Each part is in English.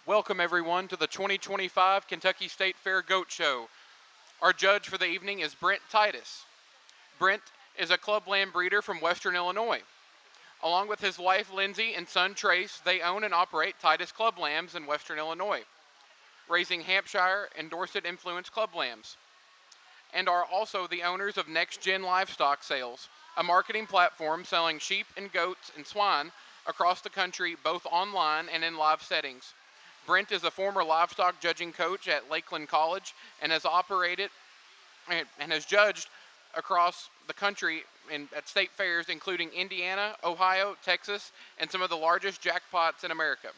Welcome everyone to the 2025 Kentucky State Fair Goat Show. Our judge for the evening is Brent Titus. Brent is a club lamb breeder from Western Illinois. Along with his wife Lindsay and son Trace, they own and operate Titus Club Lambs in Western Illinois, raising Hampshire and Dorset influenced club lambs, and are also the owners of Next Gen Livestock Sales, a marketing platform selling sheep and goats and swine across the country, both online and in live settings. Brent is a former livestock judging coach at Lakeland College and has operated and has judged across the country at state fairs including Indiana, Ohio, Texas, and some of the largest jackpots in America.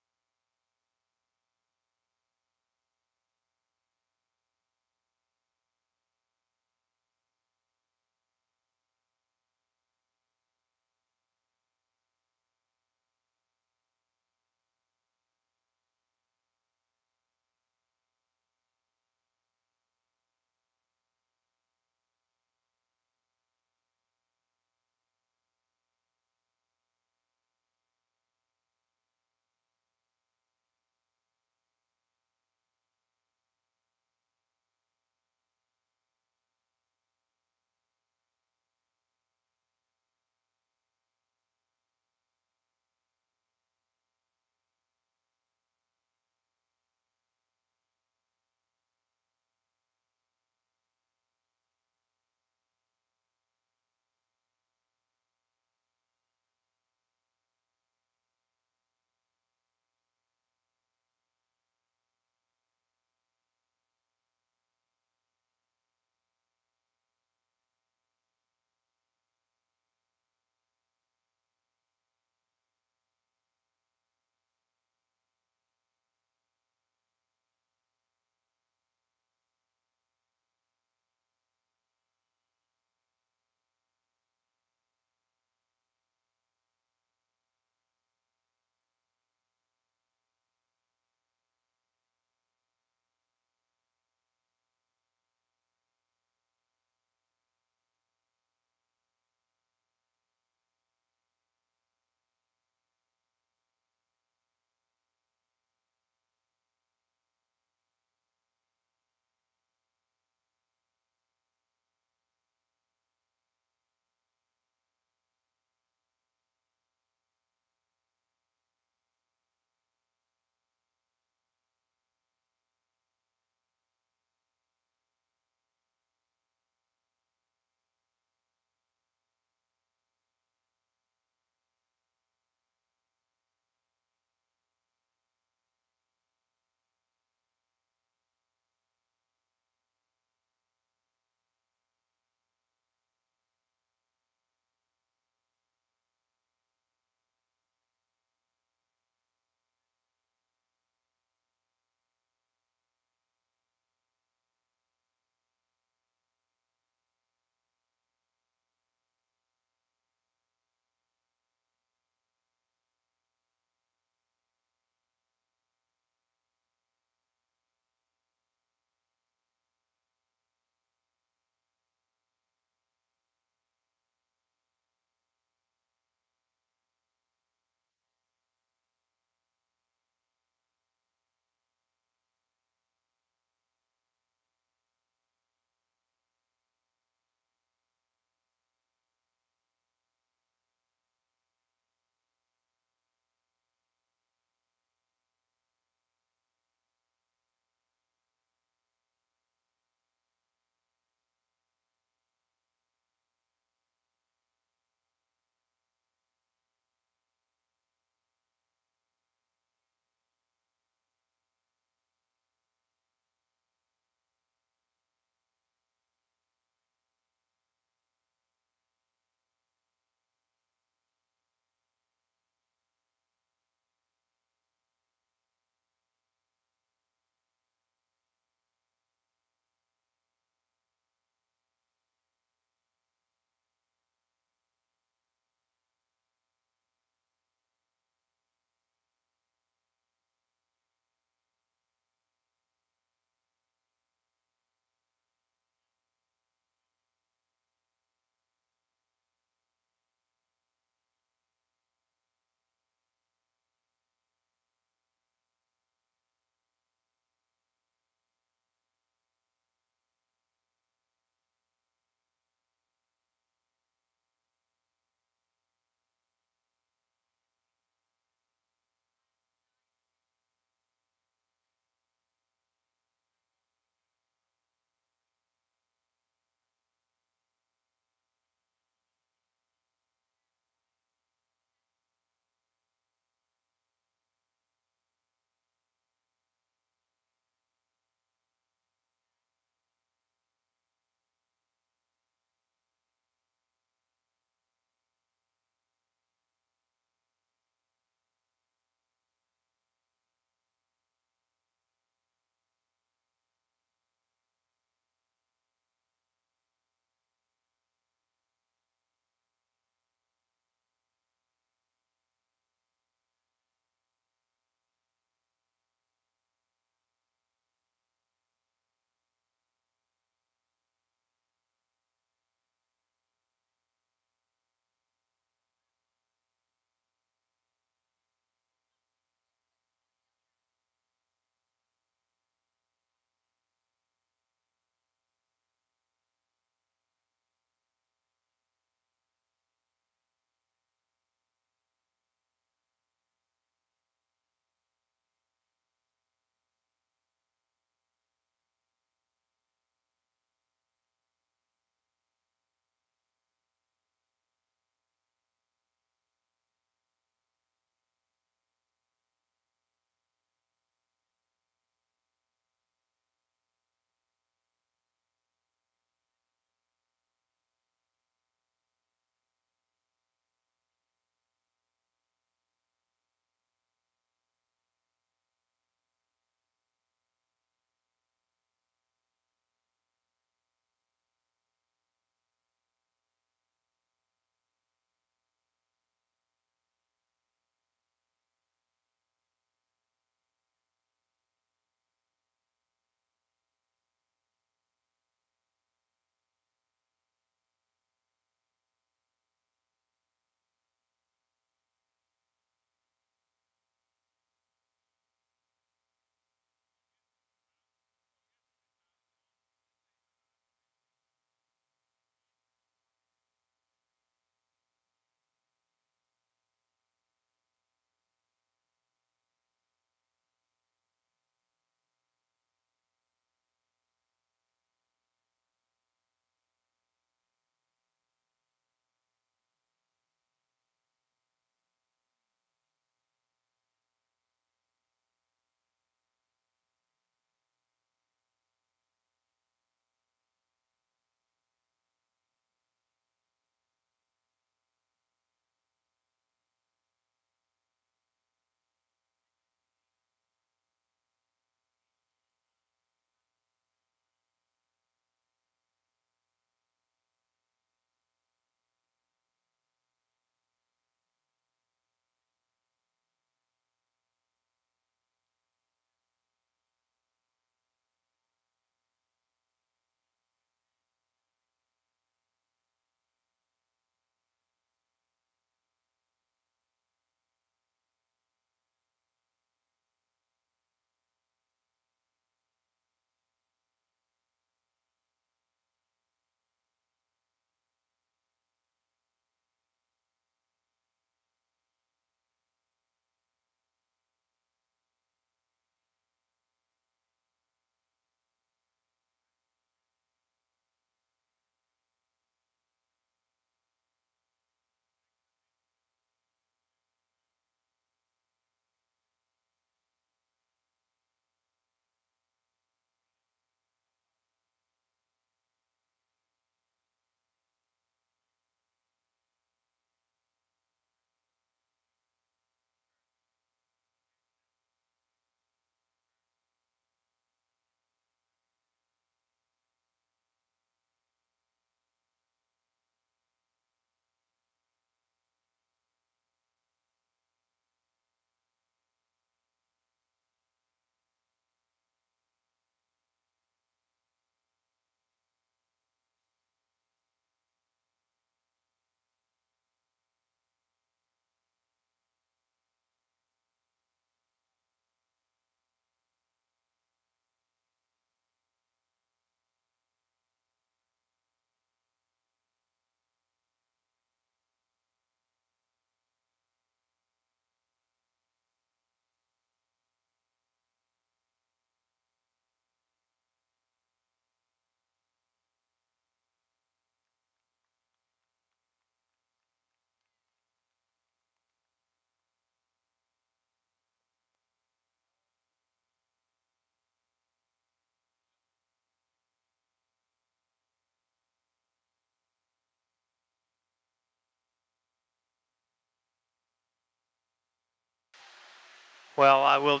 Well, I will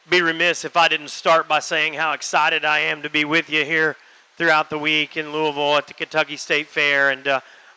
be remiss if I didn't start by saying how excited I am to be with you here throughout the week in Louisville at the Kentucky State Fair. And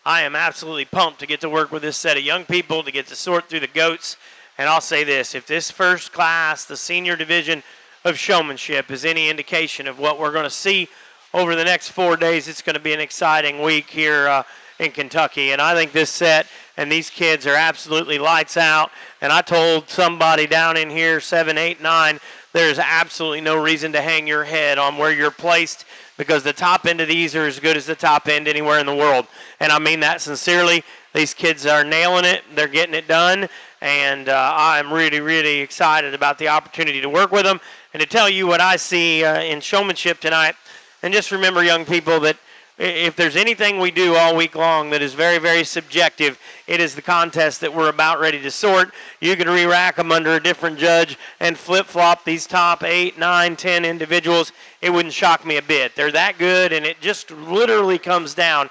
I am absolutely pumped to get to work with this set of young people, to get to sort through the goats. And I'll say this, if this first class, the senior division of Showmanship, is any indication of what we're going to see over the next 4 days, it's going to be an exciting week here in Kentucky. And I think this set and these kids are absolutely lights out. And I told somebody down in here, 7, 8, 9, there's absolutely no reason to hang your head on where you're placed, because the top end of these are as good as the top end anywhere in the world. And I mean that sincerely. These kids are nailing it. They're getting it done. And I'm really, really excited about the opportunity to work with them and to tell you what I see in Showmanship tonight. And just remember, young people, that if there's anything we do all week long that is very, very subjective, it is the contest that we're about ready to sort. You can re-rack them under a different judge and flip-flop these top 8, 9, 10 individuals. It wouldn't shock me a bit. They're that good, and it just literally comes down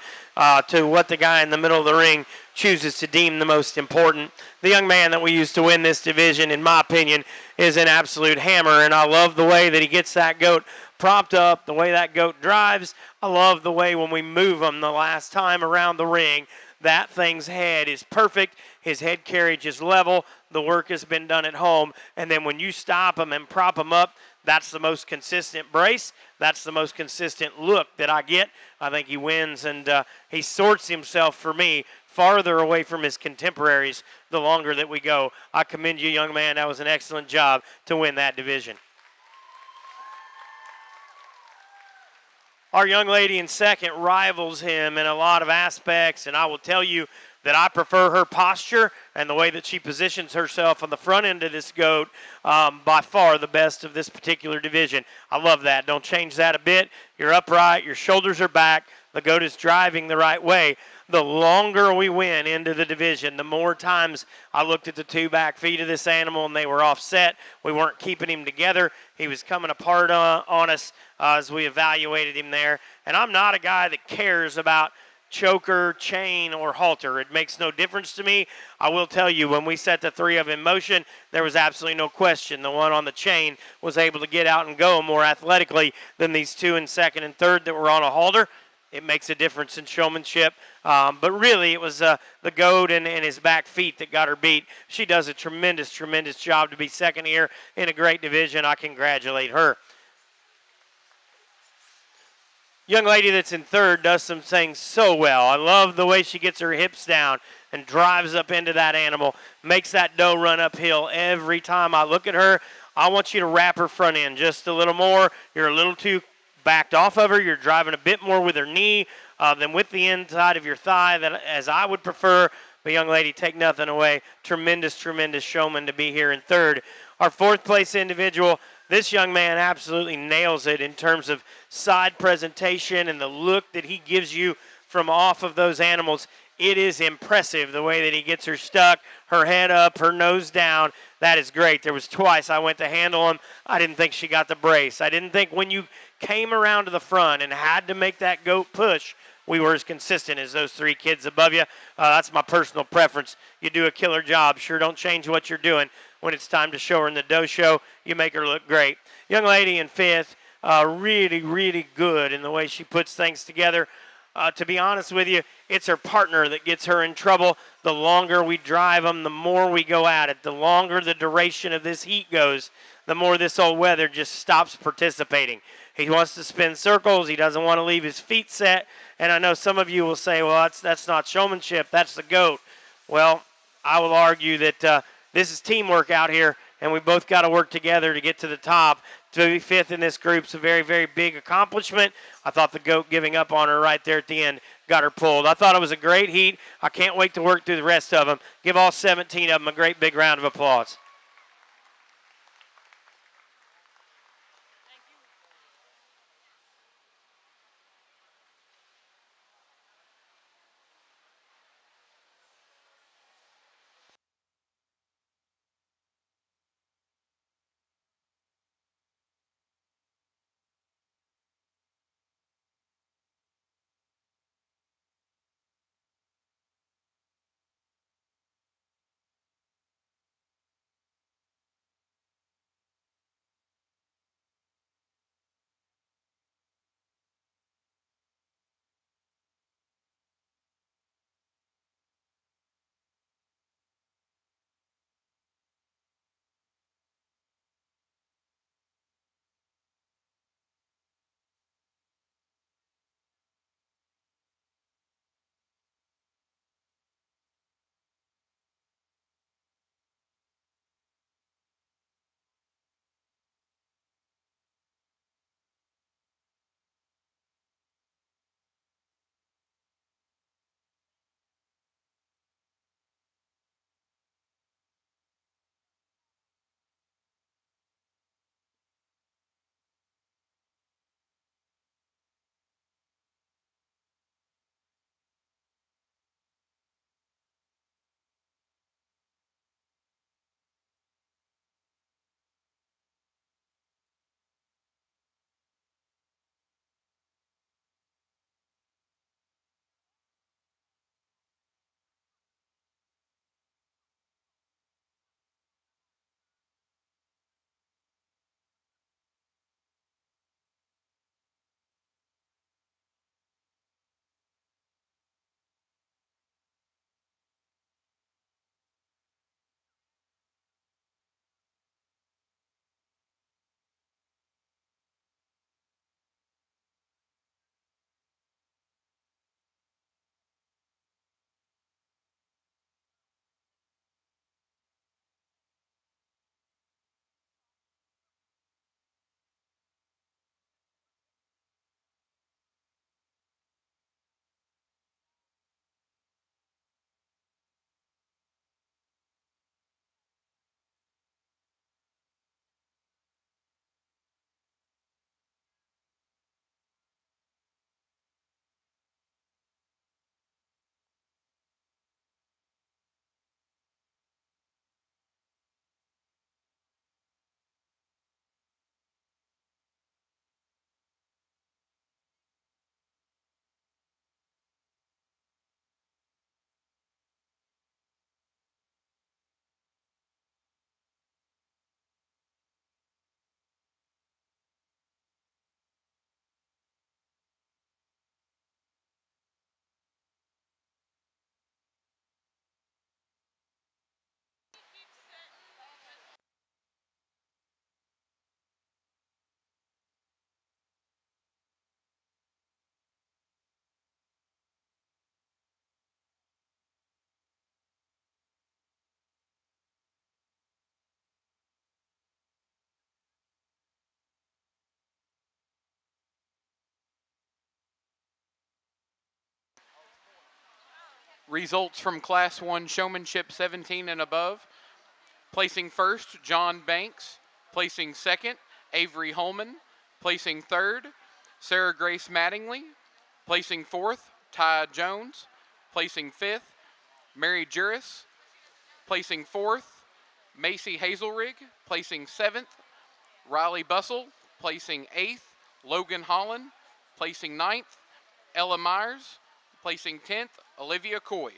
to what the guy in the middle of the ring chooses to deem the most important. The young man that we used to win this division, in my opinion, is an absolute hammer, and I love the way that he gets that goat propped up, the way that goat drives. I love the way when we move him the last time around the ring, that thing's head is perfect. His head carriage is level. The work has been done at home. And then when you stop him and prop him up, that's the most consistent brace. That's the most consistent look that I get. I think he wins, and he sorts himself, for me, farther away from his contemporaries the longer that we go. I commend you, young man. That was an excellent job to win that division. Our young lady in second rivals him in a lot of aspects, and I will tell you that I prefer her posture and the way that she positions herself on the front end of this goat, by far the best of this particular division. I love that. Don't change that a bit. You're upright. Your shoulders are back. The goat is driving the right way. The longer we went into the division, the more times I looked at the two back feet of this animal and they were offset. We weren't keeping him together. He was coming apart on us as we evaluated him there. And I'm not a guy that cares about choker, chain, or halter. It makes no difference to me. I will tell you, when we set the three of them in motion, there was absolutely no question. The one on the chain was able to get out and go more athletically than these two in second and third that were on a halter. It makes a difference in showmanship. But really, it was the goat and his back feet that got her beat. She does a tremendous, tremendous job to be second here in a great division. I congratulate her. Young lady that's in third does some things so well. I love the way she gets her hips down and drives up into that animal, makes that doe run uphill every time I look at her. I want you to wrap her front end just a little more. You're a little too backed off of her. You're driving a bit more with her knee than with the inside of your thigh, that as I would prefer. But young lady, take nothing away. Tremendous, tremendous showman to be here in third. Our fourth place individual, this young man absolutely nails it in terms of side presentation and the look that he gives you from off of those animals. It is impressive the way that he gets her stuck, her head up, her nose down. That is great. There was twice I went to handle him. I didn't think she got the brace. I didn't think when you came around to the front and had to make that goat push, we were as consistent as those three kids above you. That's my personal preference. You do a killer job. Sure, don't change what you're doing. When it's time to show her in the doe show, you make her look great. Young lady in fifth, really, really good in the way she puts things together. To be honest with you, it's her partner that gets her in trouble. The longer we drive them, the more we go at it. The longer the duration of this heat goes, the more this old Wether just stops participating. He wants to spin circles. He doesn't want to leave his feet set. And I know some of you will say, well, that's not showmanship. That's the goat. Well, I will argue that this is teamwork out here, and we both got to work together to get to the top. To be fifth in this group is a very, very big accomplishment. I thought the goat giving up on her right there at the end got her pulled. I thought it was a great heat. I can't wait to work through the rest of them. Give all 17 of them a great big round of applause. Results from Class 1 Showmanship 17 and above. Placing first, John Banks. Placing second, Avery Holman. Placing third, Sarah Grace Mattingly. Placing fourth, Ty Jones. Placing fifth, Mary Juris. Placing fourth, Macy Hazelrig. Placing seventh, Riley Bussell. Placing eighth, Logan Holland. Placing ninth, Ella Myers. Placing 10th, Olivia Coy.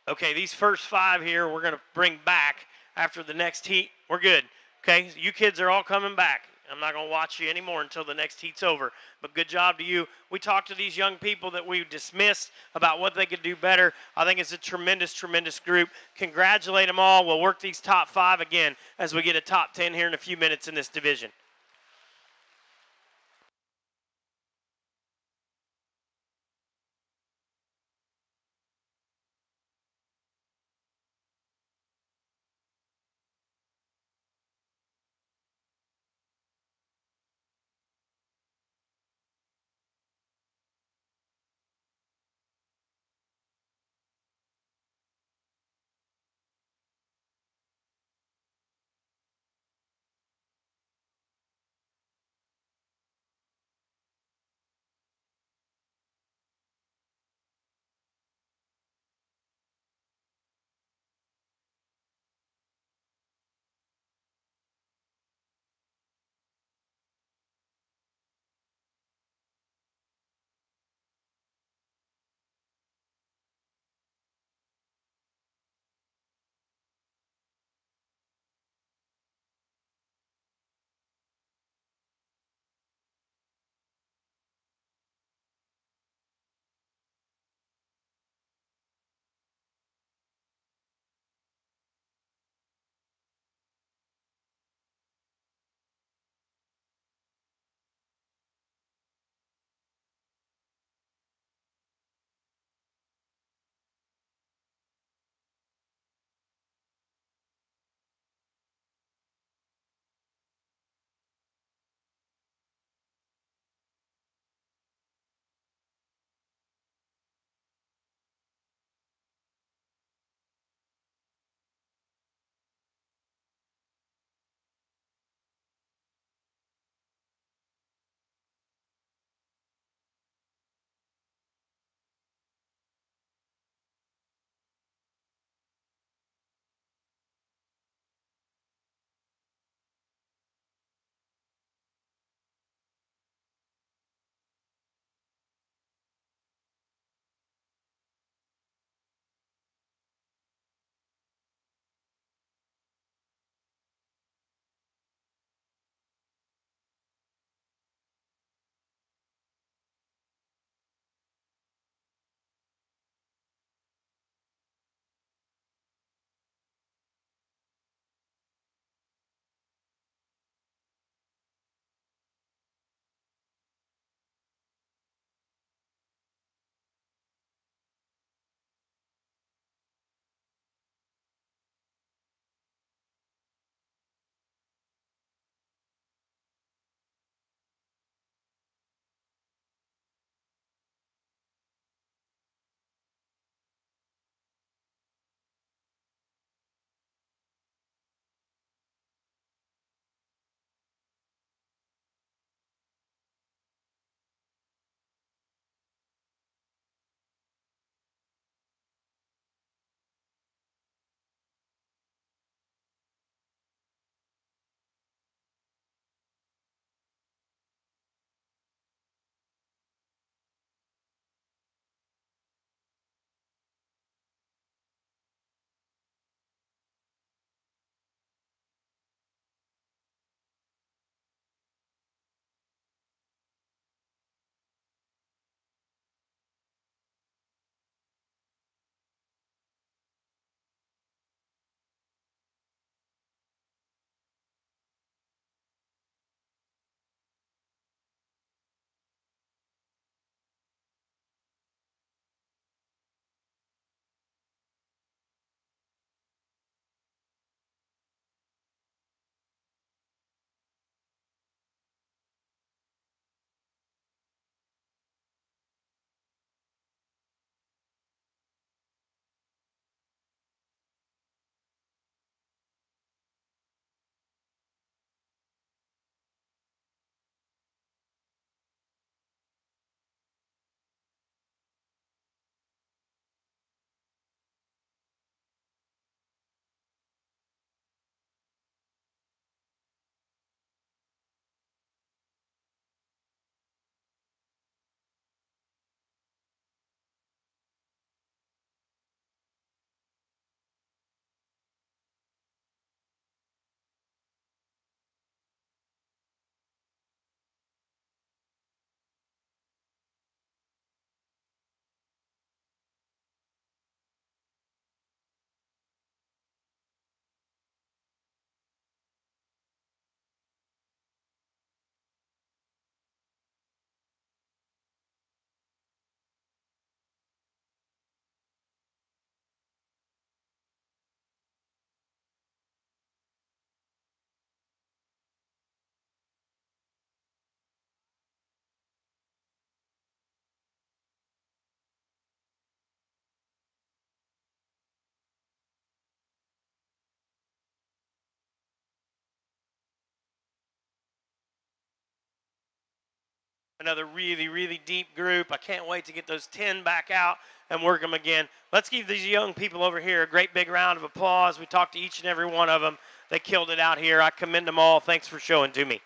Okay, these first 5 here we're going to bring back after the next heat. We're good. Okay, you kids are all coming back. I'm not going to watch you anymore until the next heat's over. But good job to you. We talked to these young people that we dismissed about what they could do better. I think it's a tremendous, tremendous group. Congratulate them all. We'll work these top 5 again as we get a top 10 here in a few minutes in this division. Another really, really deep group. I can't wait to get those 10 back out and work them again. Let's give these young people over here a great big round of applause. We talked to each and every one of them. They killed it out here. I commend them all. Thanks for showing to me.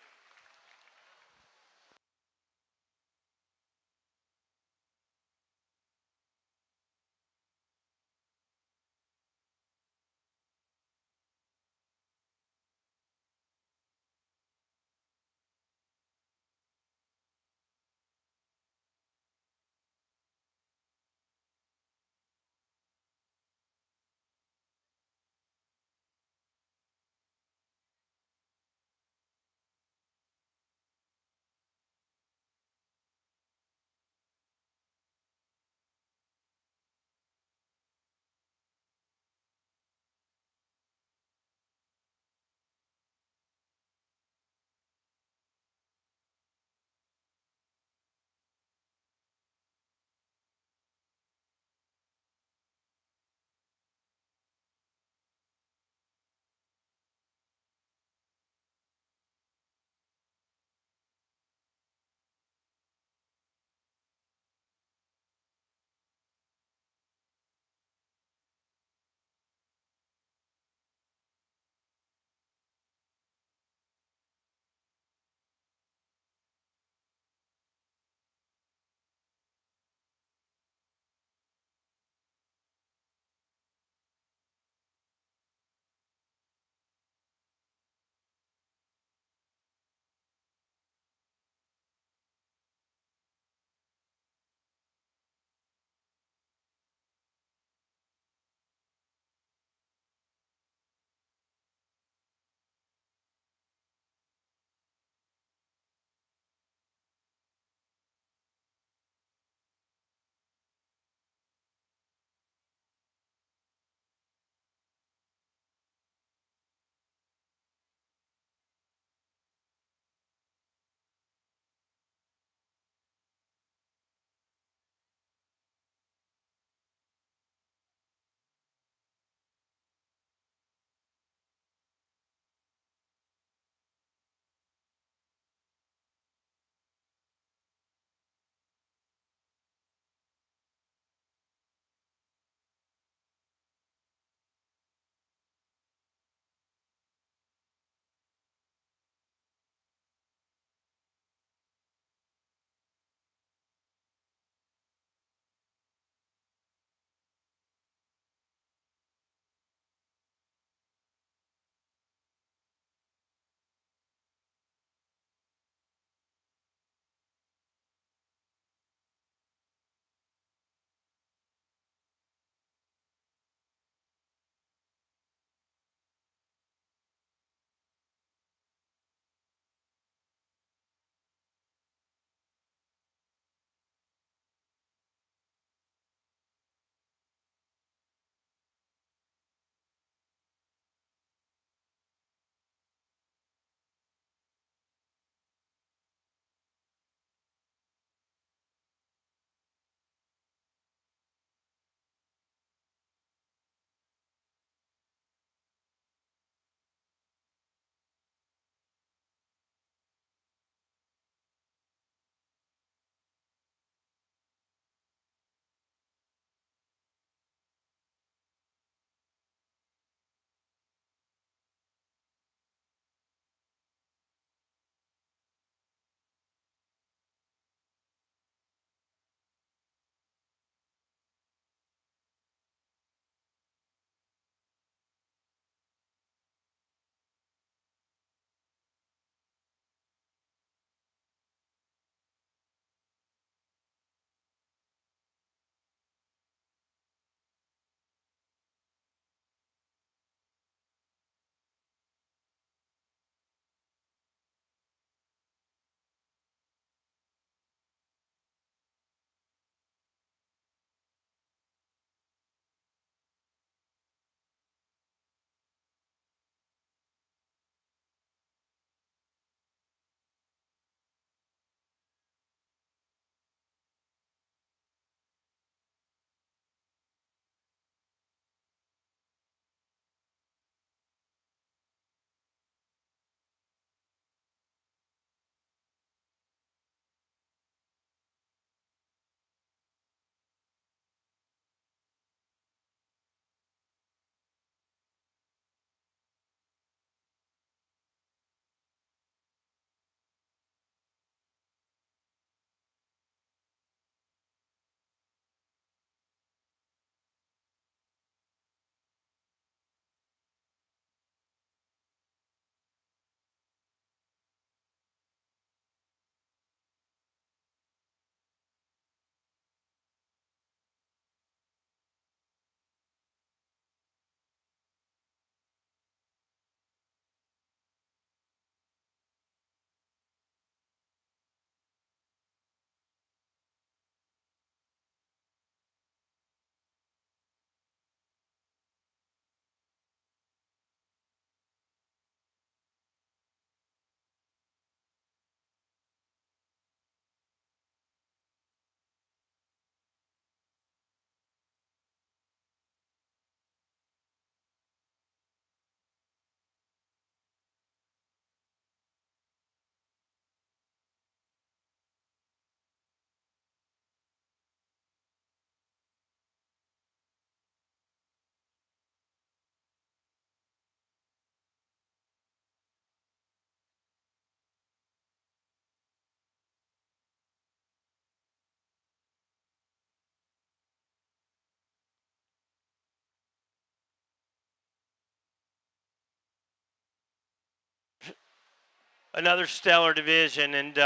Another stellar division, and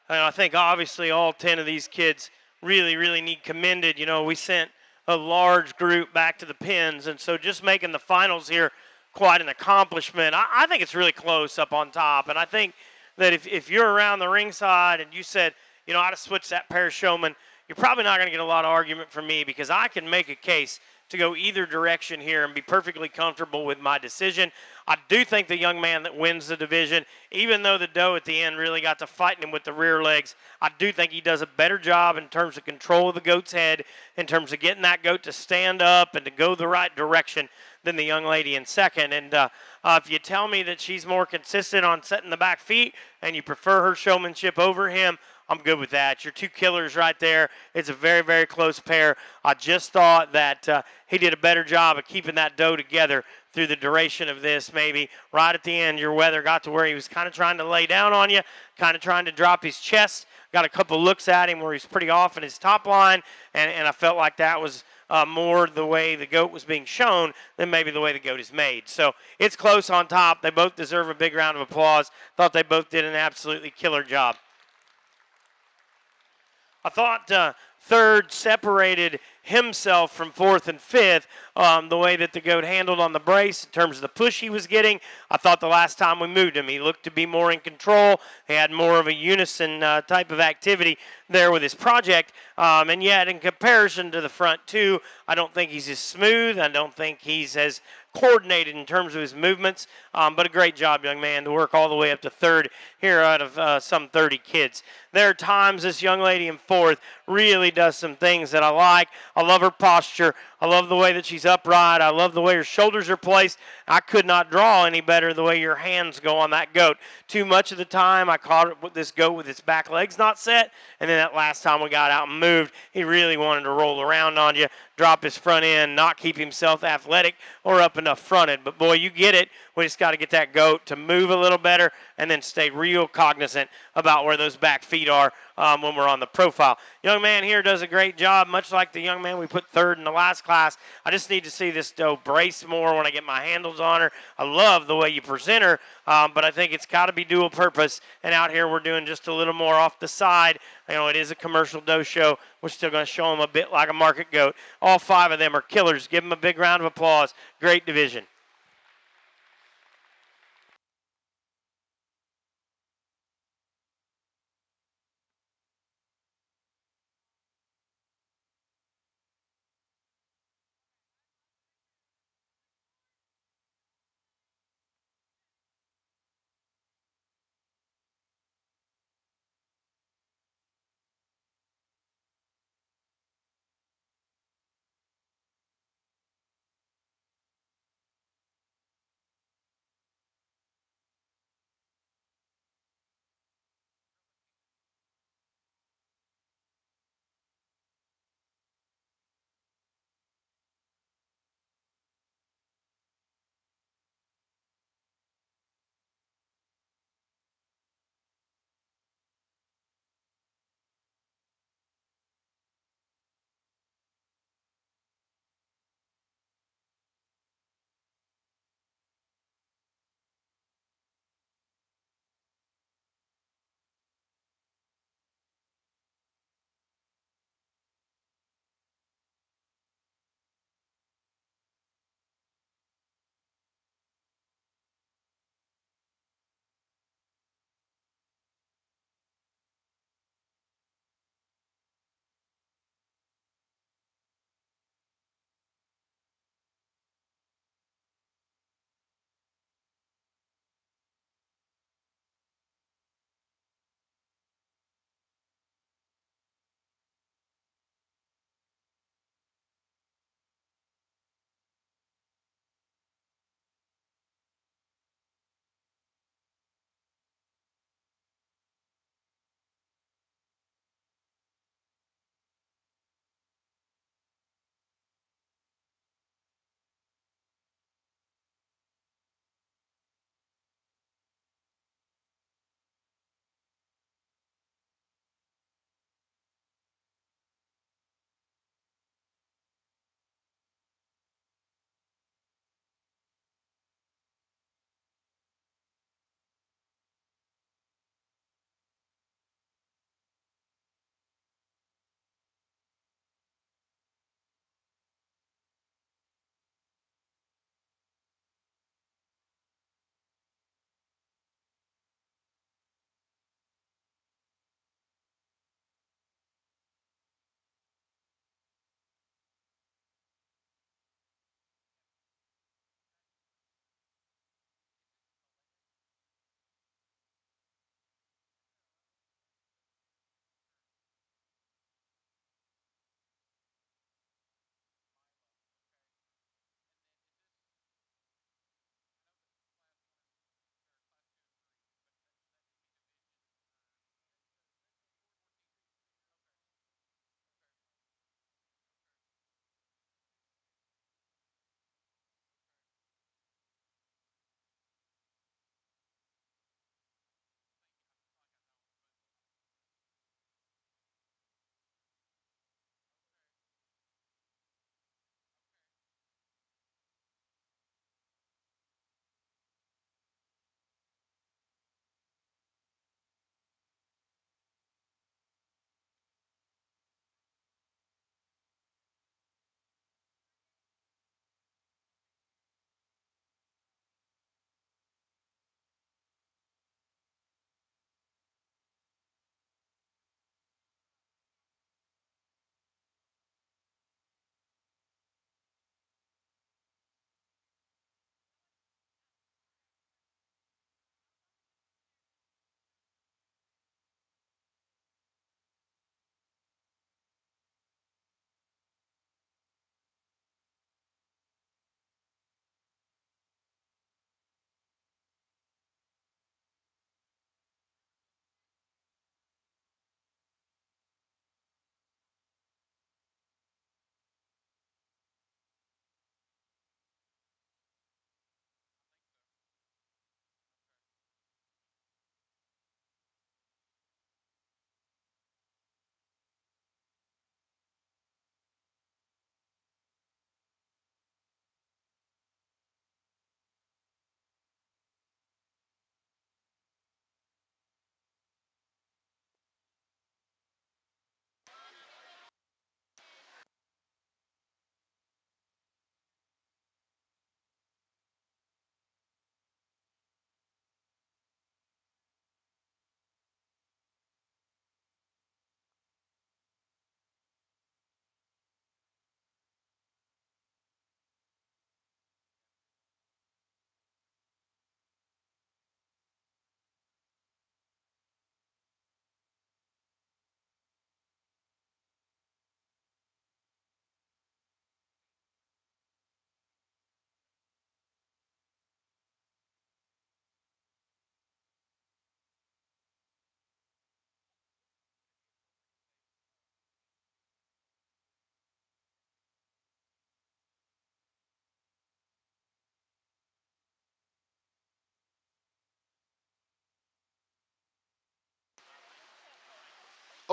I think obviously all 10 of these kids really, really need commended. You know, we sent a large group back to the pins, and so just making the finals here, quite an accomplishment. I think it's really close up on top, and I think that if you're around the ringside and you said, you know, I'd have switched that pair of Showman, you're probably not going to get a lot of argument from me because I can make a case to go either direction here and be perfectly comfortable with my decision. I do think the young man that wins the division, even though the doe at the end really got to fighting him with the rear legs, I do think he does a better job in terms of control of the goat's head, in terms of getting that goat to stand up and to go the right direction than the young lady in second. And if you tell me that she's more consistent on setting the back feet and you prefer her showmanship over him, I'm good with that. Your two killers right there. It's a very, very close pair. I just thought that he did a better job of keeping that doe together through the duration of this. Maybe right at the end, your Wether got to where he was kind of trying to lay down on you, kind of trying to drop his chest. Got a couple looks at him where he's pretty off in his top line, and I felt like that was more the way the goat was being shown than maybe the way the goat is made. So it's close on top. They both deserve a big round of applause. Thought they both did an absolutely killer job. I thought third separated himself from fourth and fifth, the way that the goat handled on the brace in terms of the push he was getting. I thought the last time we moved him, he looked to be more in control. He had more of a unison type of activity there with his project. And yet, in comparison to the front two, I don't think he's as smooth. I don't think he's as coordinated in terms of his movements, but a great job, young man, to work all the way up to third here out of some 30 kids. There are times this young lady in fourth really does some things that I like. I love her posture. I love the way that she's upright. I love the way her shoulders are placed. I could not draw any better the way your hands go on that goat. Too much of the time I caught it with this goat with its back legs not set, and then that last time we got out and moved, he really wanted to roll around on you, drop his front end, not keep himself athletic or up enough fronted. But boy, you get it. We just got to get that goat to move a little better and then stay real cognizant about where those back feet are when we're on the profile. Young man here does a great job, much like the young man we put third in the last class. I just need to see this doe brace more when I get my handles on her. I love the way you present her, but I think it's got to be dual purpose. And out here we're doing just a little more off the side. You know, it is a commercial doe show. We're still going to show them a bit like a market goat. All five of them are killers. Give them a big round of applause. Great division.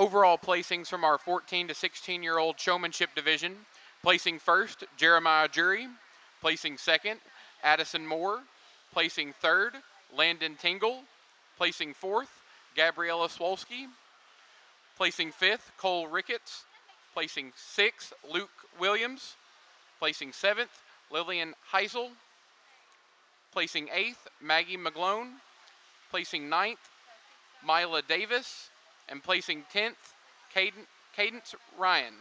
overall placings from our 14 to 16-year-old showmanship division. Placing first, Jeremiah Jury. Placing second, Addison Moore. Placing third, Landon Tingle. Placing fourth, Gabriella Swolski. Placing fifth, Cole Ricketts. Placing sixth, Luke Williams. Placing seventh, Lillian Heisel. Placing eighth, Maggie McGlone. Placing ninth, Mila Davis. And placing 10th, Cadence Ryan.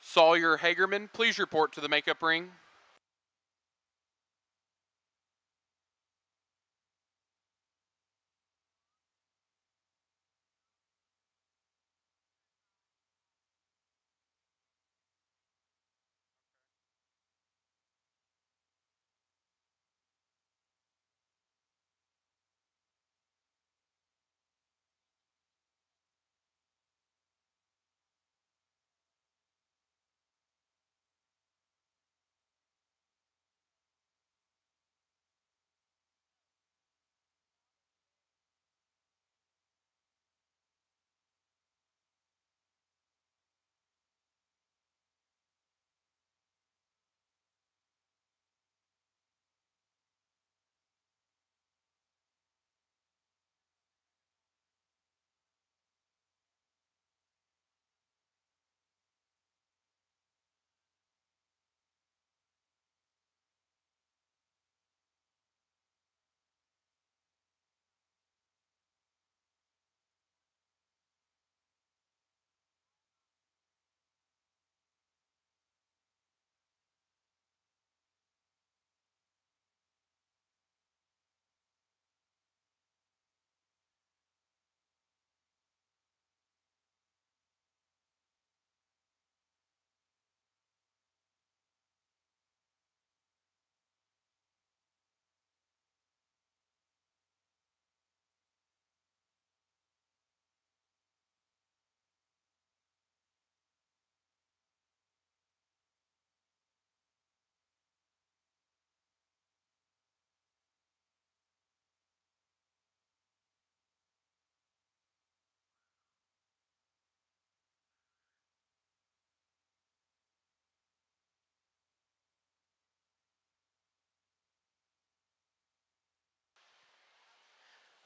Sawyer Hagerman, please report to the makeup ring.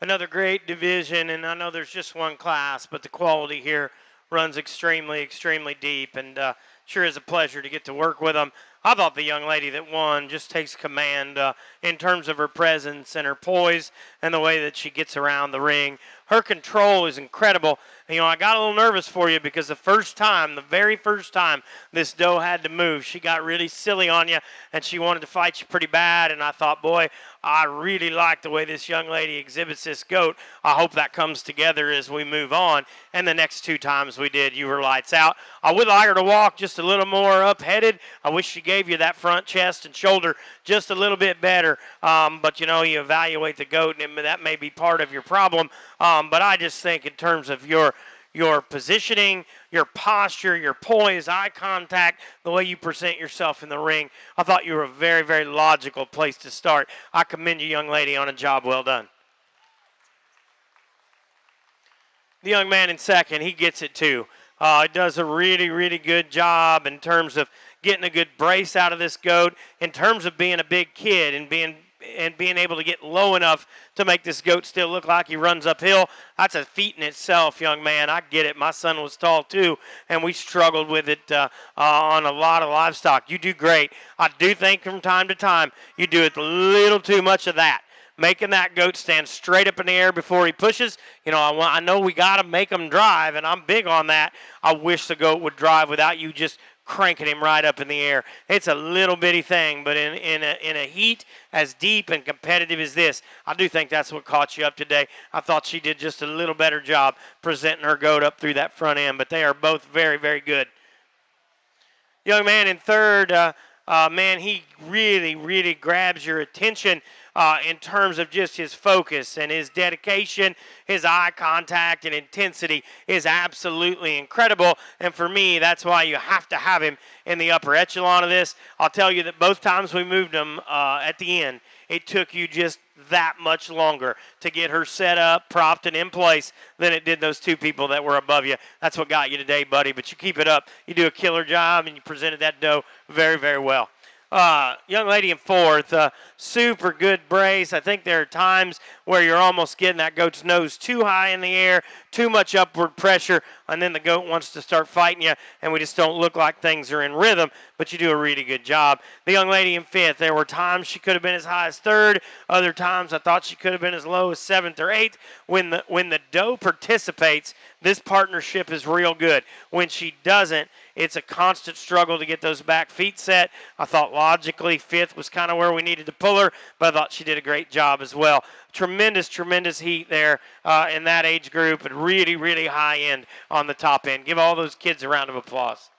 Another great division, and I know there's just one class, but the quality here runs extremely, extremely deep, and sure is a pleasure to get to work with them. I thought the young lady that won just takes command in terms of her presence and her poise and the way that she gets around the ring. Her control is incredible. And, I got a little nervous for you because the very first time this doe had to move, she got really silly on you, and she wanted to fight you pretty bad, and I thought, boy, I really like the way this young lady exhibits this goat. I hope that comes together as we move on. And the next two times we did, you were lights out. I would like her to walk just a little more up-headed. I wish she gave you that front chest and shoulder just a little bit better. But, you evaluate the goat, and that may be part of your problem. But I just think in terms of your positioning, your posture, your poise, eye contact, the way you present yourself in the ring, I thought you were a very, very logical place to start. I commend you, young lady, on a job well done. The young man in second, he gets it too. Does a really, really good job in terms of getting a good brace out of this goat, in terms of being a big kid and being and being able to get low enough to make this goat still look like he runs uphill, that's a feat in itself, young man. I get it. My son was tall too, and we struggled with it on a lot of livestock. You do great. I do think from time to time you do a little too much of that, making that goat stand straight up in the air before he pushes. I know we got to make him drive, and I'm big on that. I wish the goat would drive without you just cranking him right up in the air. It's a little bitty thing, but in a heat as deep and competitive as this, I do think that's what caught you up today. I thought she did just a little better job presenting her goat up through that front end, but they are both very, very good. Young man in third, man, he really, really grabs your attention in terms of just his focus and his dedication. His eye contact and intensity is absolutely incredible. And for me, that's why you have to have him in the upper echelon of this. I'll tell you that both times we moved him at the end, it took you just that much longer to get her set up, propped, and in place than it did those two people that were above you. That's what got you today, buddy. But you keep it up. You do a killer job, and you presented that doe very, very well. Young lady in fourth, super good brace. I think there are times where you're almost getting that goat's nose too high in the air, too much upward pressure, and then the goat wants to start fighting you, and we just don't look like things are in rhythm, but you do a really good job. The young lady in fifth, there were times she could have been as high as third. Other times I thought she could have been as low as seventh or eighth. When the doe participates, this partnership is real good. When she doesn't, it's a constant struggle to get those back feet set. I thought logically fifth was kind of where we needed to pull her, but I thought she did a great job as well. Tremendous, tremendous heat there in that age group, and really, really high end on the top end. Give all those kids a round of applause.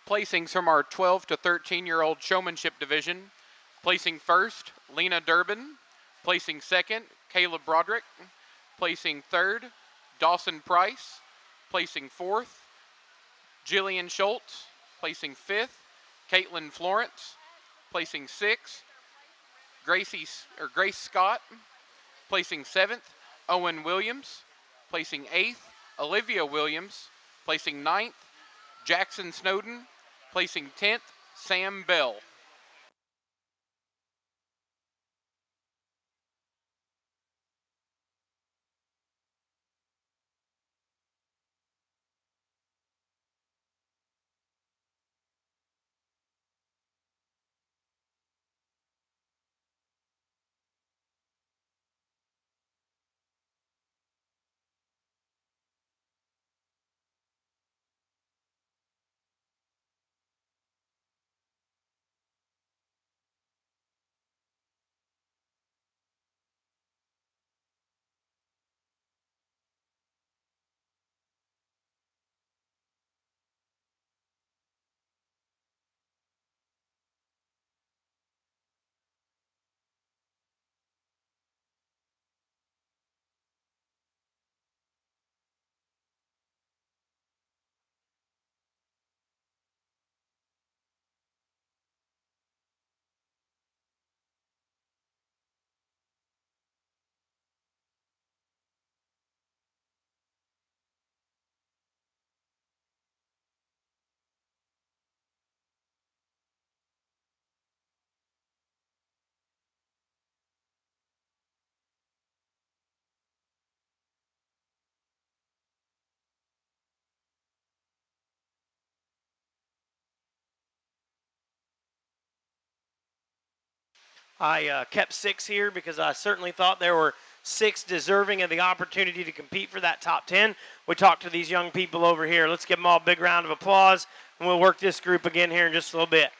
Placings from our 12 to 13-year-old Showmanship division. Placing first, Lena Durbin. Placing second, Caleb Broderick. Placing third, Dawson Price. Placing fourth, Jillian Schultz. Placing fifth, Caitlin Florence. Placing sixth, Grace Scott. Placing seventh, Owen Williams. Placing eighth, Olivia Williams. Placing ninth, Jackson Snowden. Placing 10th, Sam Bell. I kept 6 here because I certainly thought there were 6 deserving of the opportunity to compete for that top 10. We talked to these young people over here. Let's give them all a big round of applause, and we'll work this group again here in just a little bit.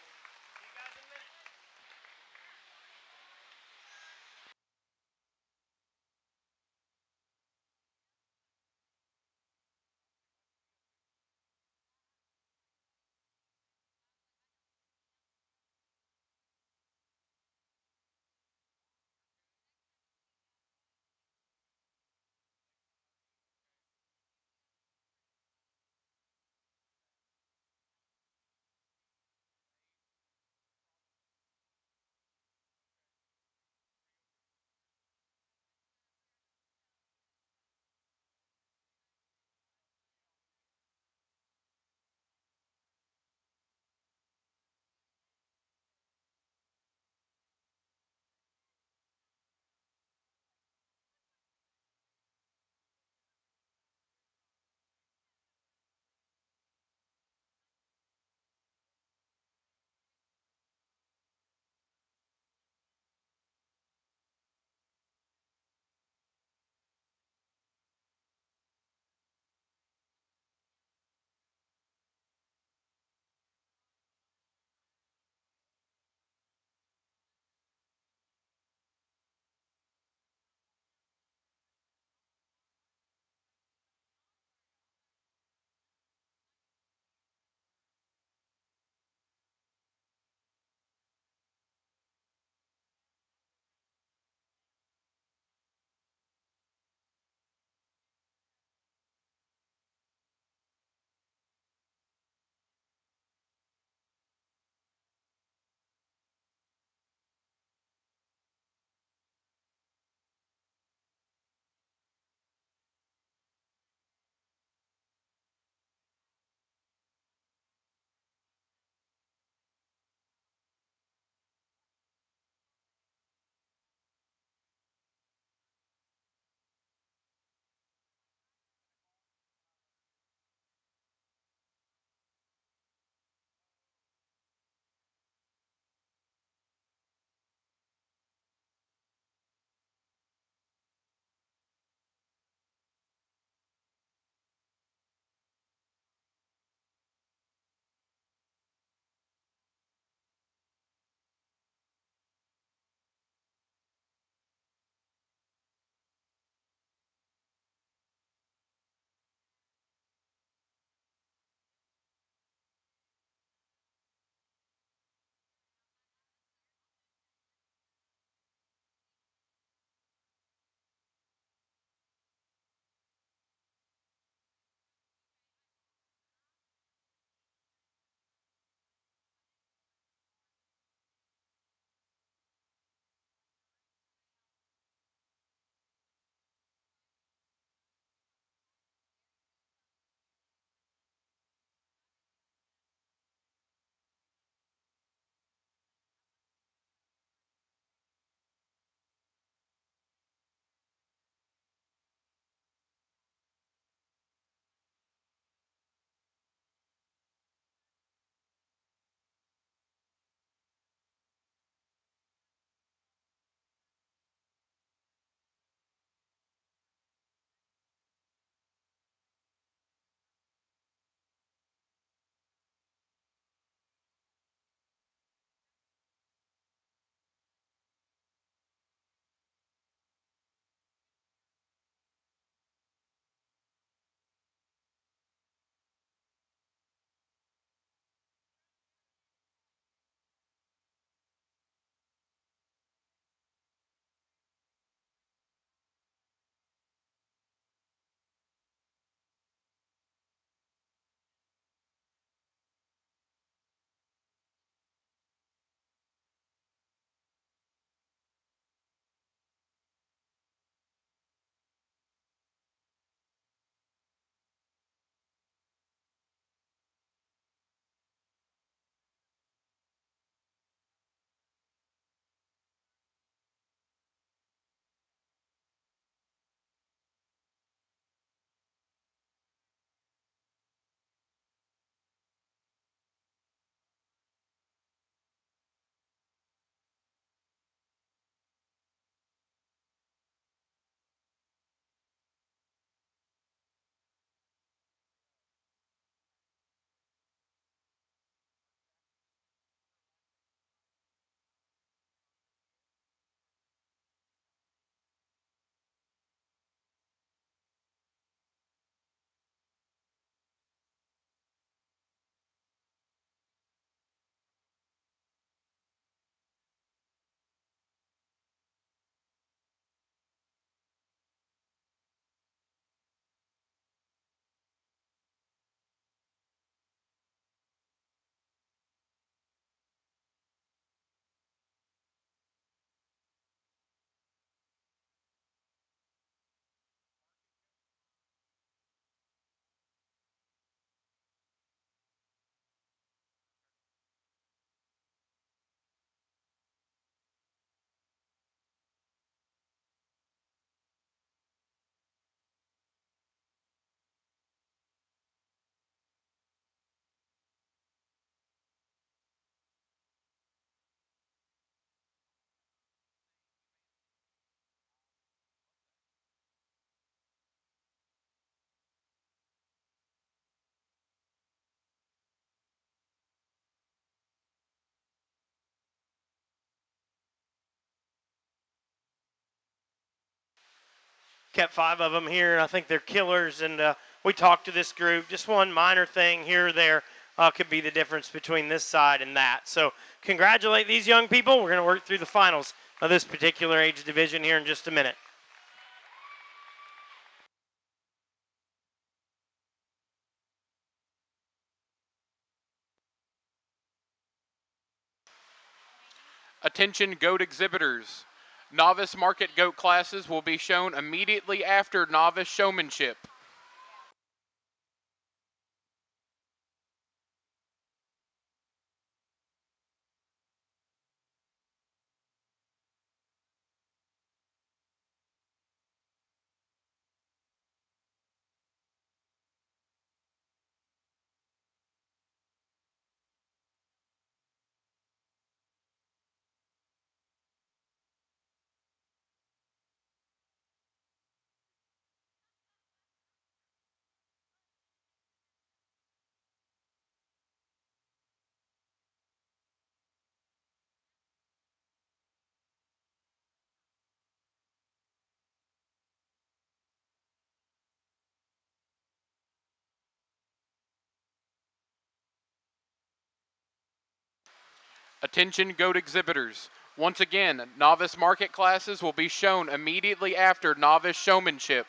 kept 5 of them here, and I think they're killers. And we talked to this group. Just one minor thing here or there could be the difference between this side and that. So congratulate these young people. We're going to work through the finals of this particular age division here in just a minute. Attention goat exhibitors. Novice market goat classes will be shown immediately after novice showmanship. Attention goat exhibitors. Once again, novice market classes will be shown immediately after novice showmanship.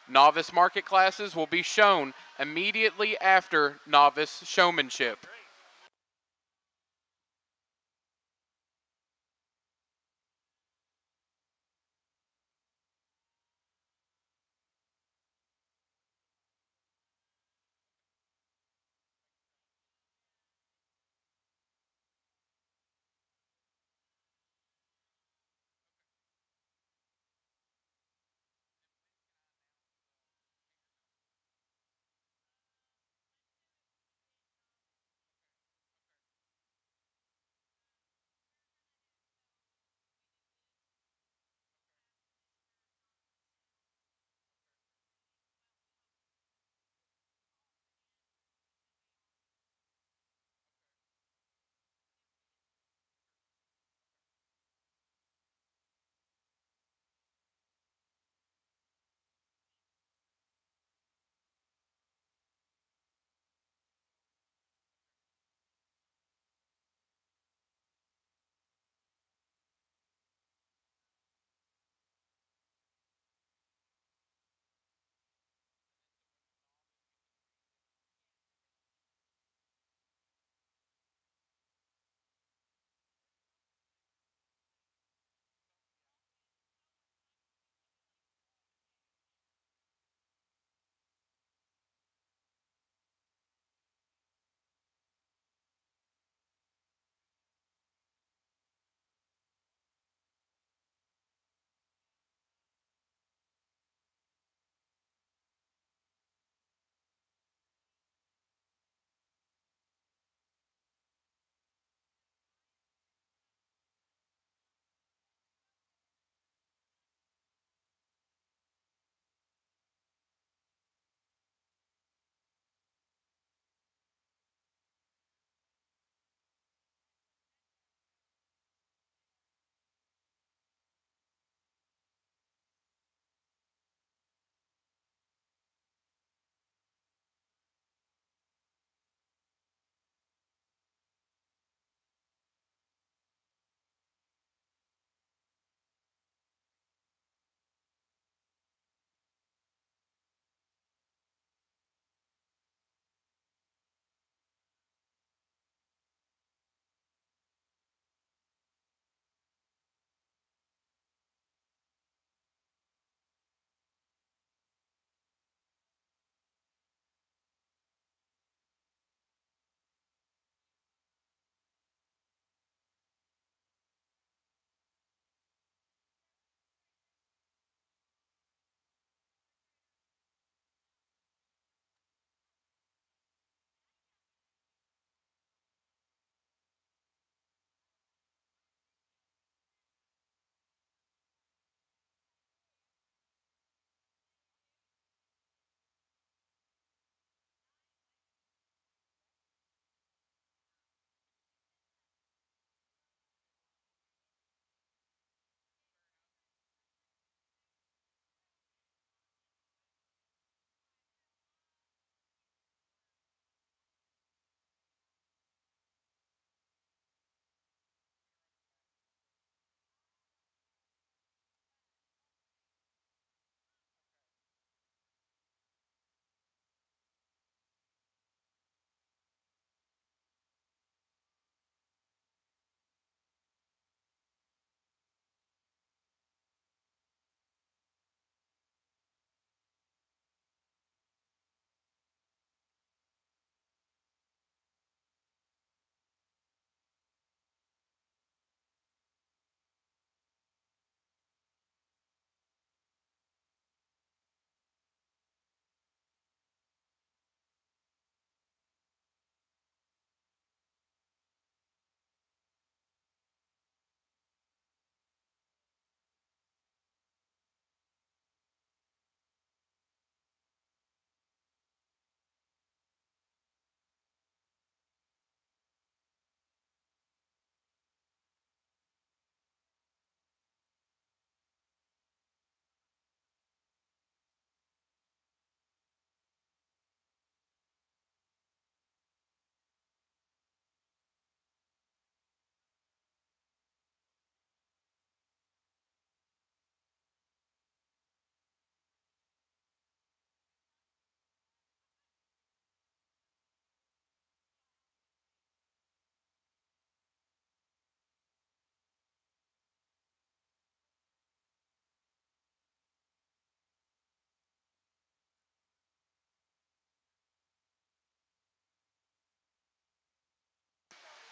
Novice market classes will be shown immediately after novice showmanship.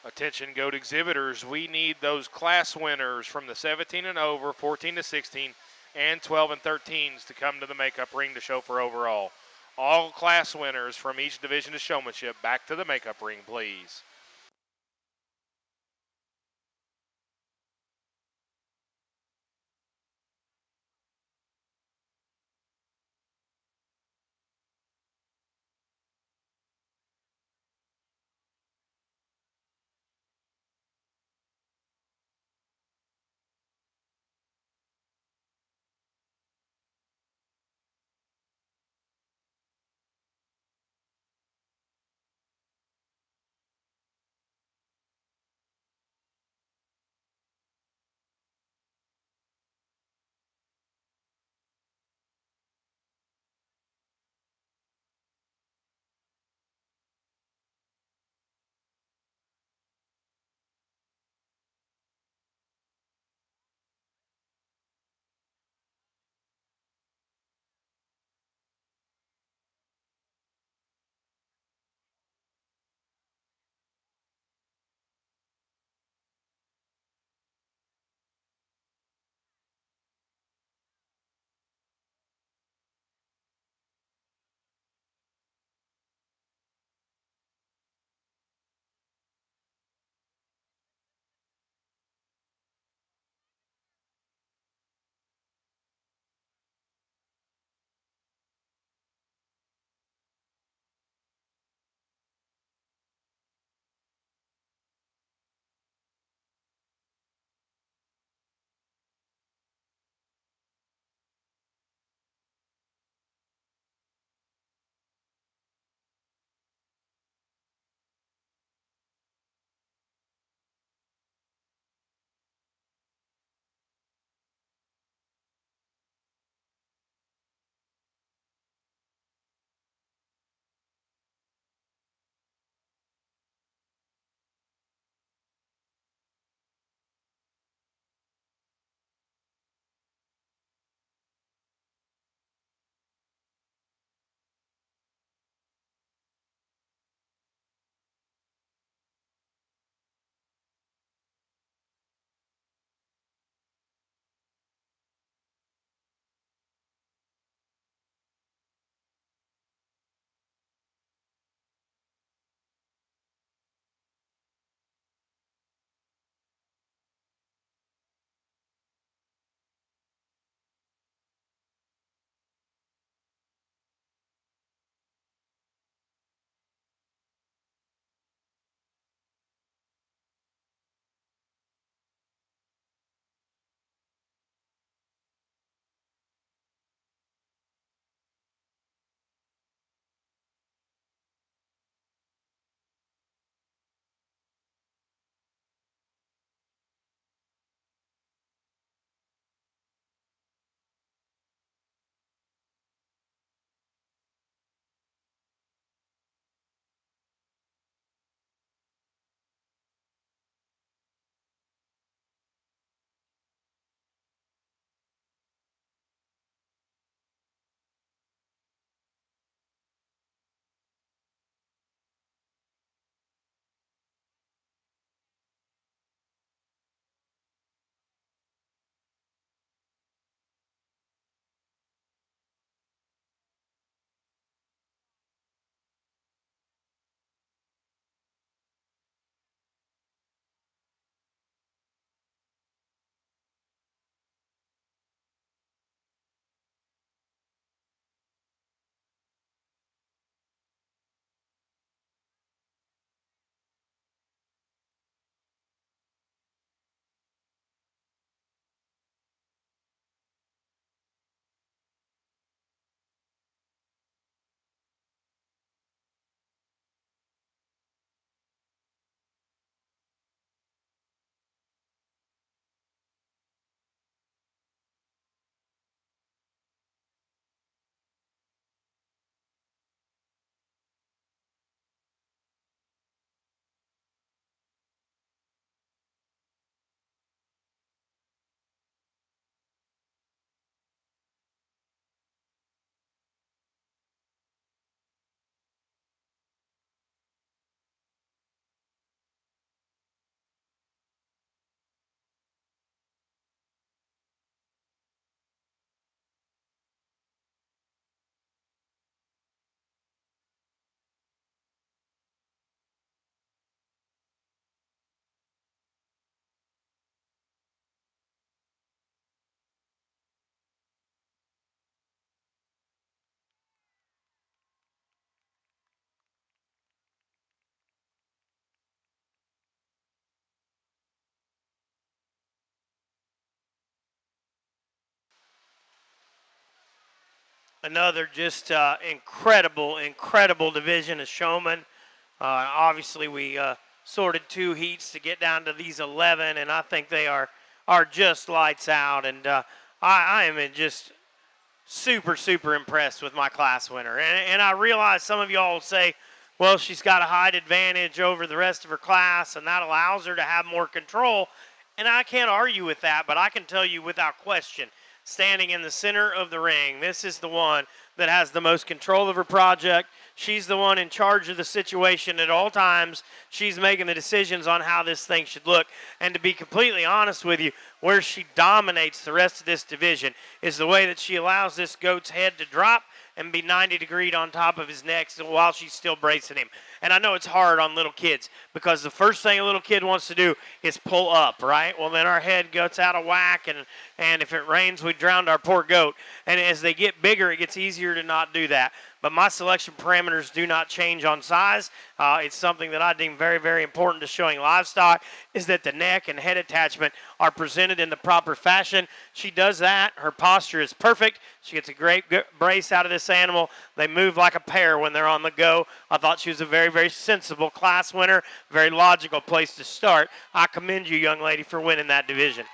Attention goat exhibitors, we need those class winners from the 17 and over, 14 to 16, and 12 and 13s to come to the makeup ring to show for overall. All class winners from each division of showmanship back to the makeup ring, please. Another just incredible division of showmen. Obviously, we sorted 2 heats to get down to these 11, and I think they are just lights out. And I am just super impressed with my class winner. And I realize some of y'all will say, well, she's got a height advantage over the rest of her class, and that allows her to have more control. And I can't argue with that, but I can tell you without question, standing in the center of the ring, this is the one that has the most control of her project. She's the one in charge of the situation at all times. She's making the decisions on how this thing should look. And to be completely honest with you, where she dominates the rest of this division is the way that she allows this goat's head to drop and be 90 degrees on top of his neck while she's still bracing him. And I know it's hard on little kids because the first thing a little kid wants to do is pull up, right? Well, then our head gets out of whack, and if it rains, we drowned our poor goat. And as they get bigger, it gets easier to not do that. But my selection parameters do not change on size. It's something that I deem very important to showing livestock, is that the neck and head attachment are presented in the proper fashion. She does that. Her posture is perfect. She gets a great brace out of this animal. They move like a pair when they're on the go. I thought she was a very sensible class winner, very logical place to start. I commend you, young lady, for winning that division.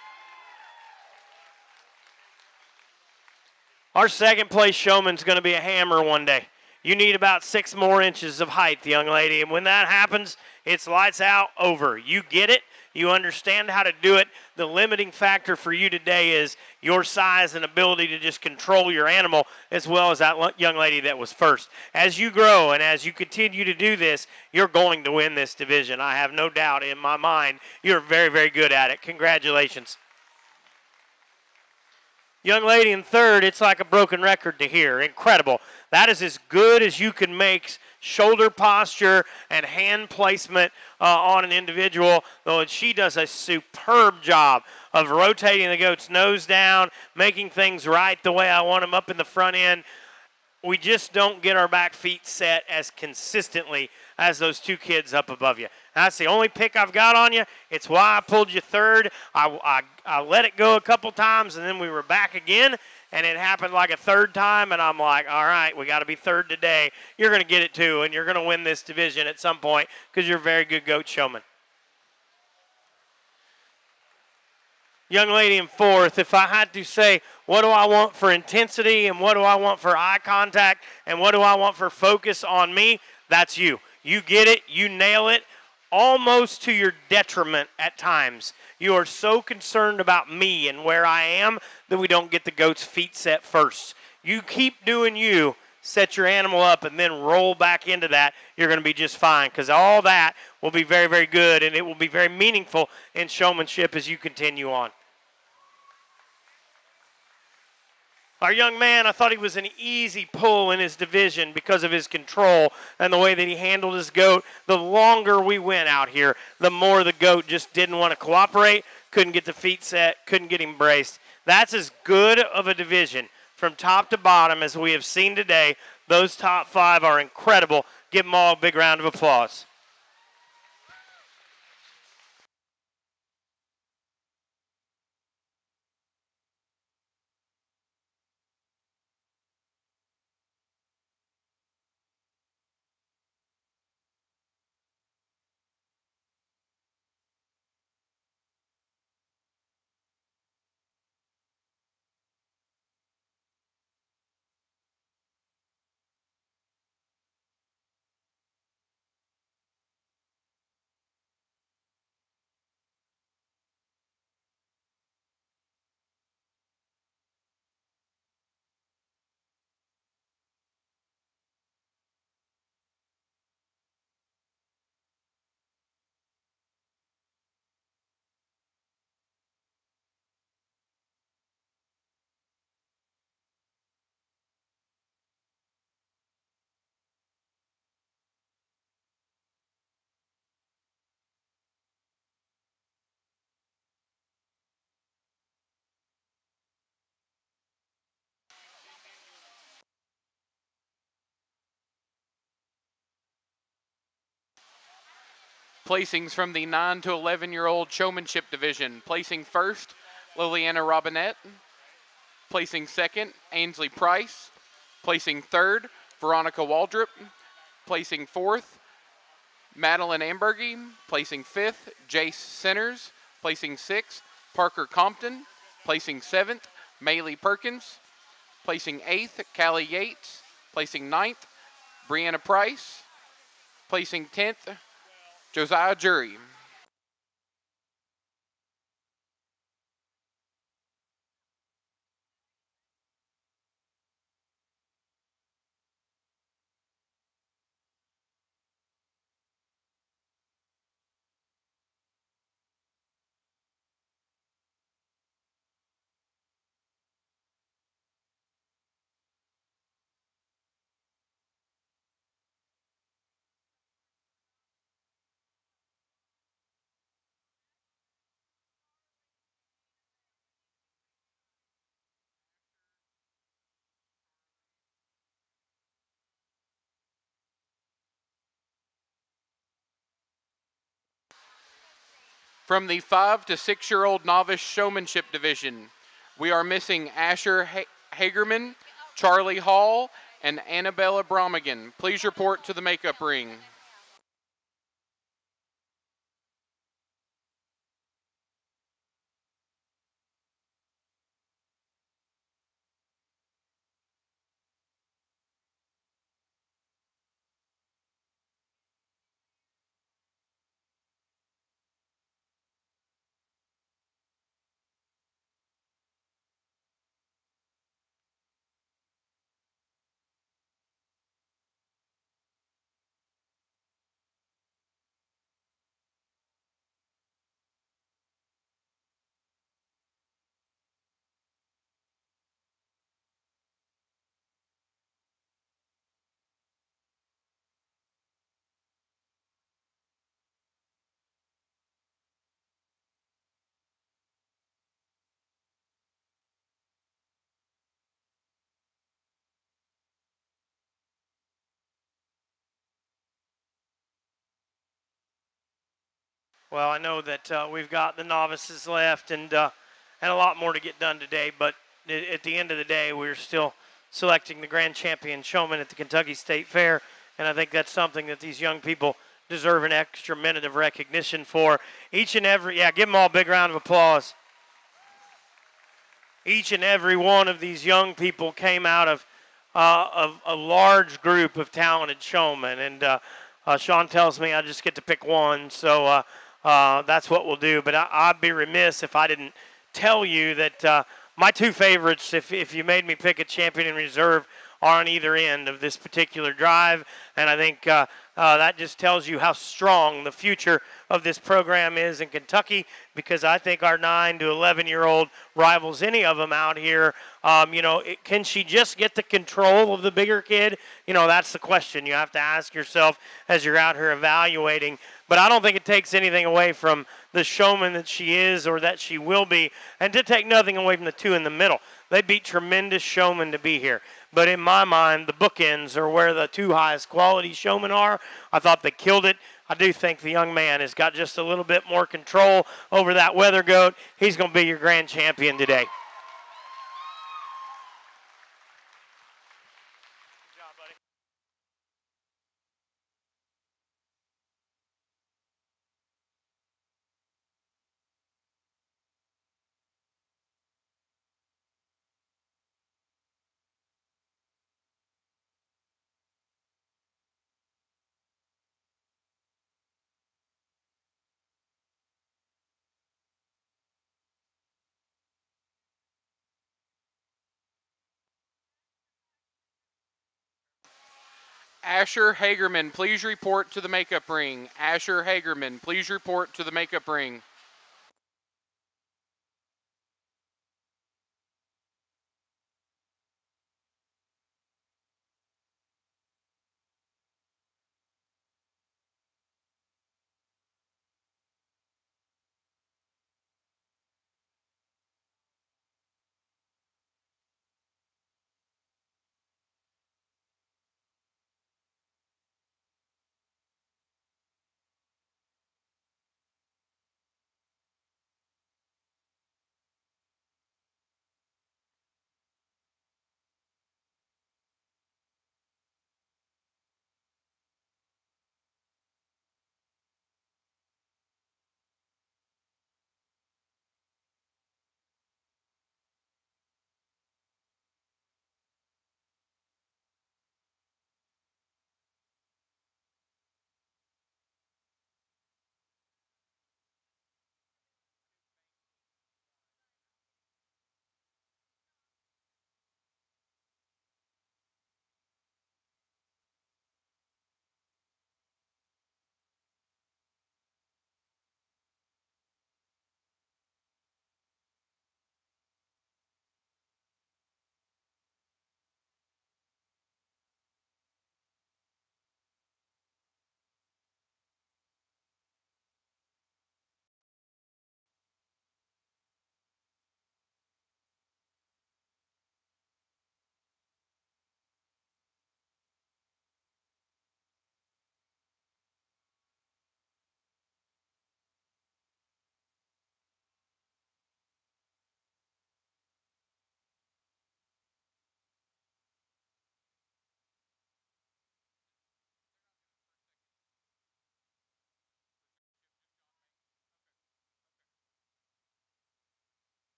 Our second place showman's going to be a hammer one day. You need about 6 more inches of height, young lady, and when that happens, it's lights out, over. You get it. You understand how to do it. The limiting factor for you today is your size and ability to just control your animal, as well as that young lady that was first. As you grow and as you continue to do this, you're going to win this division. I have no doubt in my mind. You're very good at it. Congratulations. Young lady in third, it's like a broken record to hear. Incredible. That is as good as you can make shoulder posture and hand placement on an individual, though she does a superb job of rotating the goat's nose down, making things right the way I want them up in the front end. We just don't get our back feet set as consistently as those 2 kids up above you. That's the only pick I've got on you. It's why I pulled you third. I let it go a couple times, and then we were back again, and it happened like a third time, and I'm like, all right, we got to be third today. You're going to get it too, and you're going to win this division at some point because you're a very good goat showman. Young lady in fourth, if I had to say, what do I want for intensity and what do I want for eye contact and what do I want for focus on me, that's you. You get it, you nail it, almost to your detriment at times. You are so concerned about me and where I am that we don't get the goat's feet set first. You keep doing you, set your animal up, and then roll back into that. You're going to be just fine because all that will be very good, and it will be very meaningful in showmanship as you continue on. Our young man, I thought he was an easy pull in his division because of his control and the way that he handled his goat. The longer we went out here, the more the goat just didn't want to cooperate, couldn't get the feet set, couldn't get him braced. That's as good of a division from top to bottom as we have seen today. Those top 5 are incredible. Give them all a big round of applause. Placings from the 9 to 11-year-old showmanship division. Placing first, Liliana Robinette. Placing second, Ainsley Price. Placing third, Veronica Waldrop. Placing fourth, Madeline Ambergy. Placing fifth, Jace Centers. Placing sixth, Parker Compton. Placing seventh, Maylee Perkins. Placing eighth, Callie Yates. Placing ninth, Brianna Price. Placing 10th, Josiah Jury. From the 5 to 6-year-old novice showmanship division, we are missing Asher Hagerman, Charlie Hall, and Annabella Bromigan. Please report to the makeup ring. Well, I know that we've got the novices left and a lot more to get done today, but at the end of the day, we're still selecting the grand champion showman at the Kentucky State Fair, and I think that's something that these young people deserve an extra minute of recognition for. Each and every, yeah, give them all a big round of applause. Each and every one of these young people came out of a large group of talented showmen, and Sean tells me I just get to pick one, so that's what we'll do. But I'd be remiss if I didn't tell you that my two favorites, if you made me pick a champion in reserve, are on either end of this particular drive, and I think that just tells you how strong the future of this program is in Kentucky, because I think our 9 to 11-year-old rivals any of them out here. Can she just get the control of the bigger kid? That's the question you have to ask yourself as you're out here evaluating. But I don't think it takes anything away from the showman that she is or that she will be, and to take nothing away from the two in the middle. They beat tremendous showmen to be here. But in my mind, the bookends are where the two highest quality showmen are. I thought they killed it. I do think the young man has got just a little bit more control over that Wether goat. He's going to be your grand champion today. Asher Hagerman, please report to the makeup ring. Asher Hagerman, please report to the makeup ring.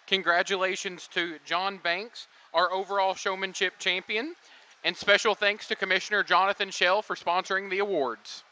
Congratulations to John Banks, our overall showmanship champion, and special thanks to Commissioner Jonathan Shell for sponsoring the awards.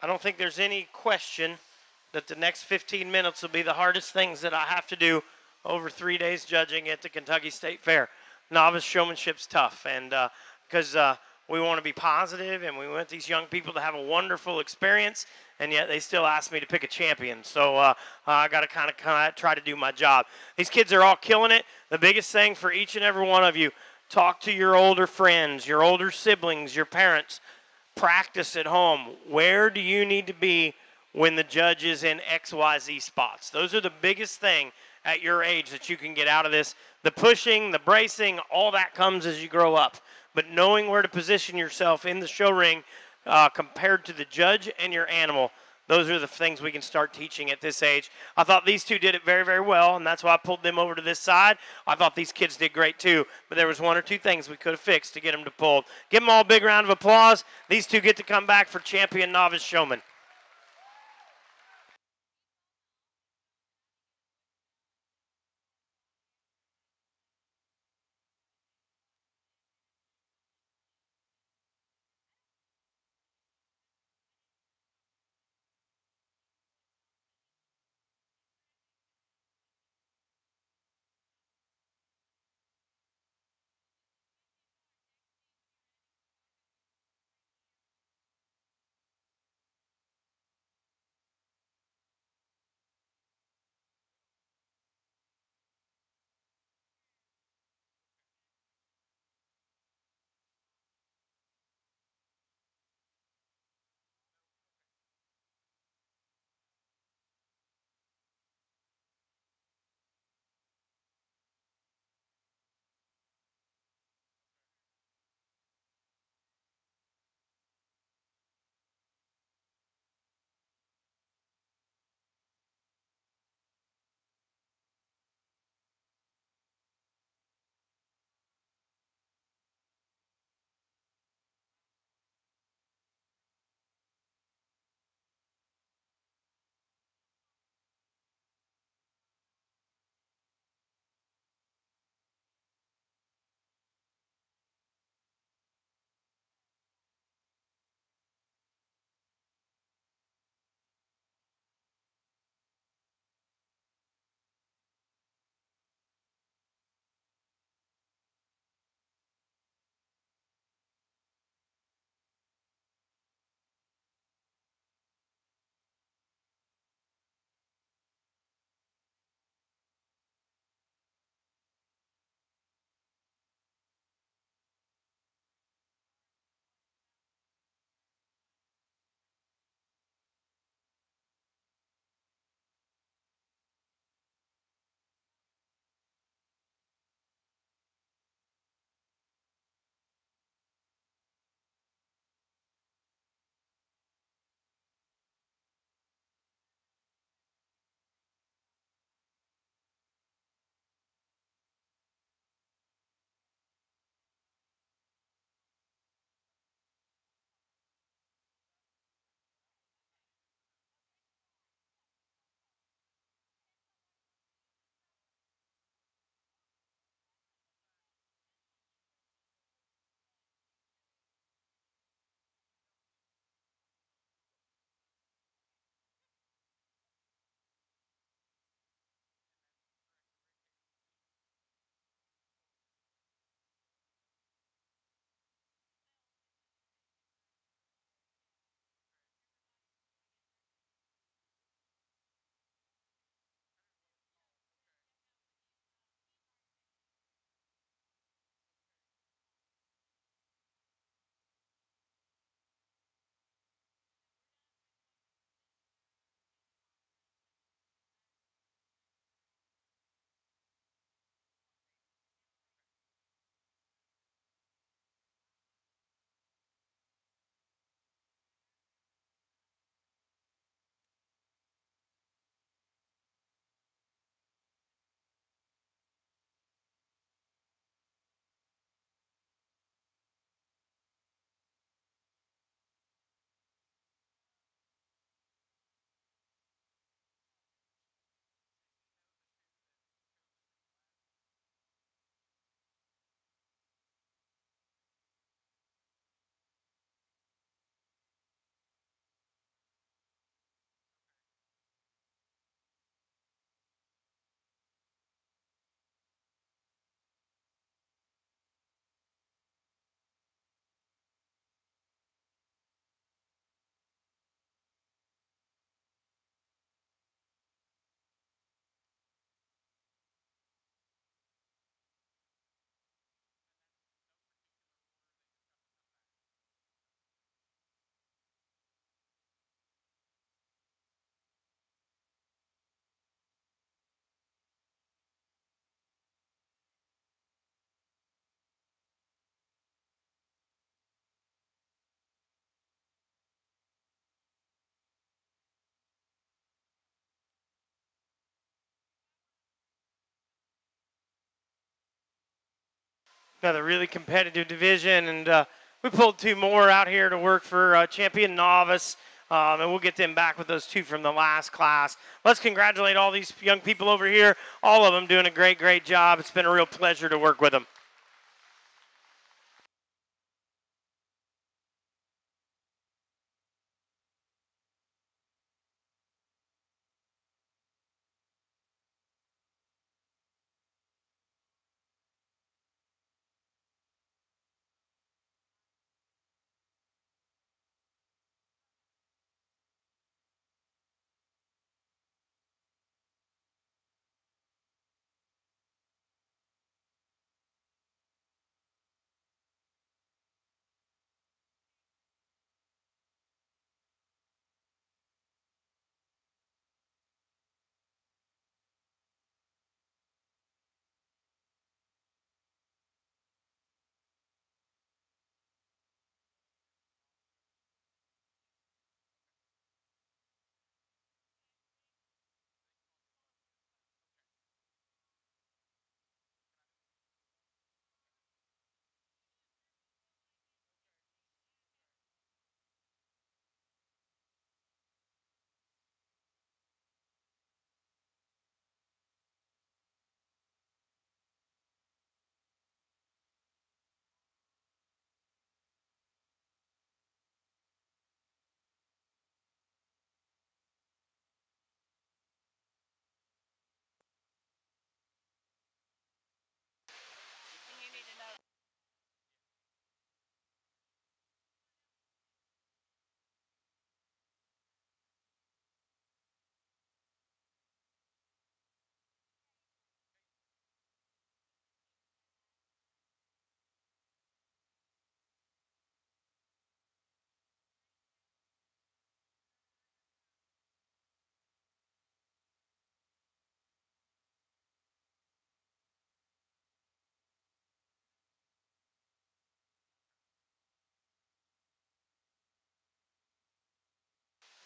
I don't think there's any question that the next 15 minutes will be the hardest things that I have to do over 3 days judging at the Kentucky State Fair. Novice showmanship's tough, and because we want to be positive and we want these young people to have a wonderful experience, and yet they still ask me to pick a champion. So I got to kind of try to do my job. These kids are all killing it. The biggest thing for each and every one of you, talk to your older friends, your older siblings, your parents. Practice at home. Where do you need to be when the judge is in XYZ spots? Those are the biggest thing at your age that you can get out of this. The pushing, the bracing, all that comes as you grow up. But knowing where to position yourself in the show ring compared to the judge and your animal, those are the things we can start teaching at this age. I thought these two did it very, very well, and that's why I pulled them over to this side. I thought these kids did great too, but there was one or two things we could have fixed to get them to pull. Give them all a big round of applause. These two get to come back for champion novice showman. another really competitive division, and we pulled two more out here to work for champion Novice, and we'll get them back with those two from the last class. Let's congratulate all these young people over here, all of them doing a great, great job. It's been a real pleasure to work with them.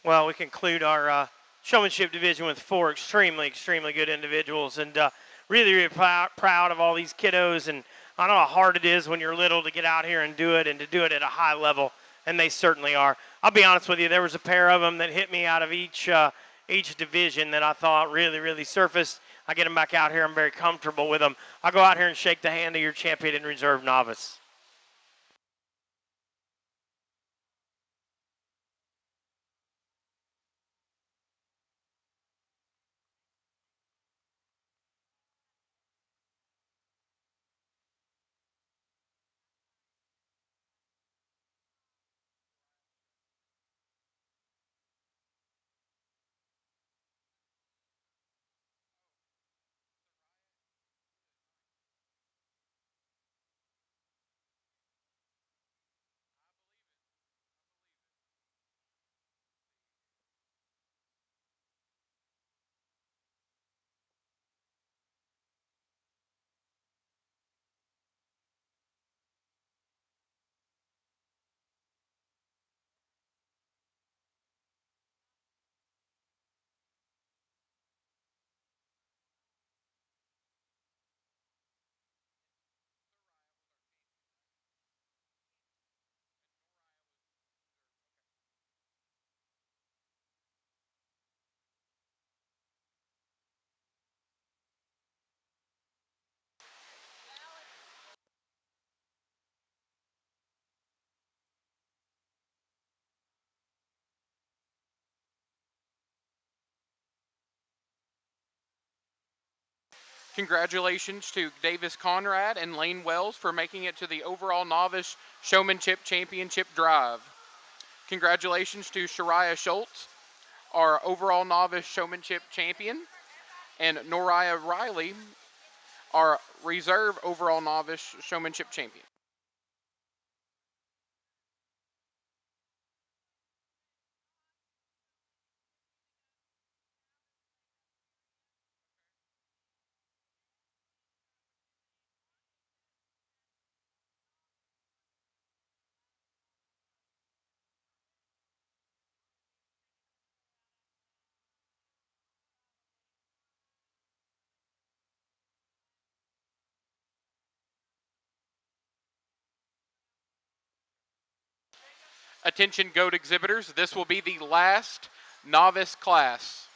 Well, we conclude our showmanship division with four extremely, extremely good individuals, and really, really proud of all these kiddos. And I know how hard it is when you're little to get out here and do it, and to do it at a high level, and they certainly are. I'll be honest with you, there was a pair of them that hit me out of each division that I thought really, really surfaced. I get them back out here. I'm very comfortable with them. I'll go out here and shake the hand of your champion in reserve novice. Congratulations to Davis Conrad and Lane Wells for making it to the overall novice showmanship championship drive. Congratulations to Shariah Schultz, our overall novice showmanship champion, and Noriah Riley, our reserve overall novice showmanship champion. Attention GOAT exhibitors, this will be the last novice class.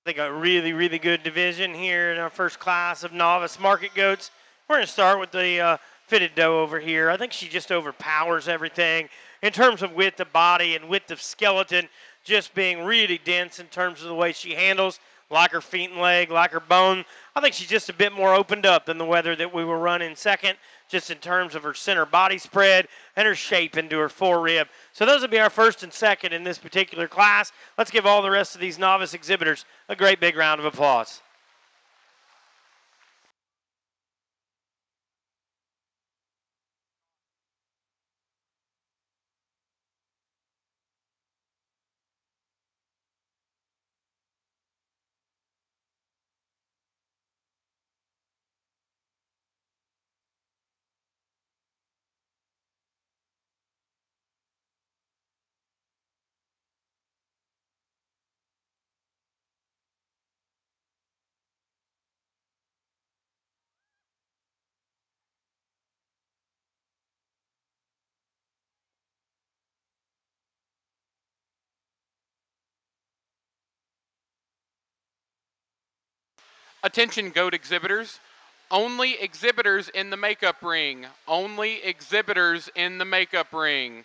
I think a really, really good division here in our first class of novice market goats. We're going to start with the fitted doe over here. I think she just overpowers everything in terms of width of body and width of skeleton, just being really dense in terms of the way she handles, like her feet and leg, like her bone. I think she's just a bit more opened up than the Wether that we will run in second, just in terms of her center body spread and her shape into her forerib. So those will be our first and second in this particular class. Let's give all the rest of these novice exhibitors a great big round of applause. Attention goat exhibitors. Only exhibitors in the makeup ring. Only exhibitors in the makeup ring.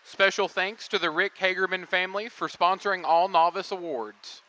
Special thanks to the Rick Hagerman family for sponsoring all novice awards.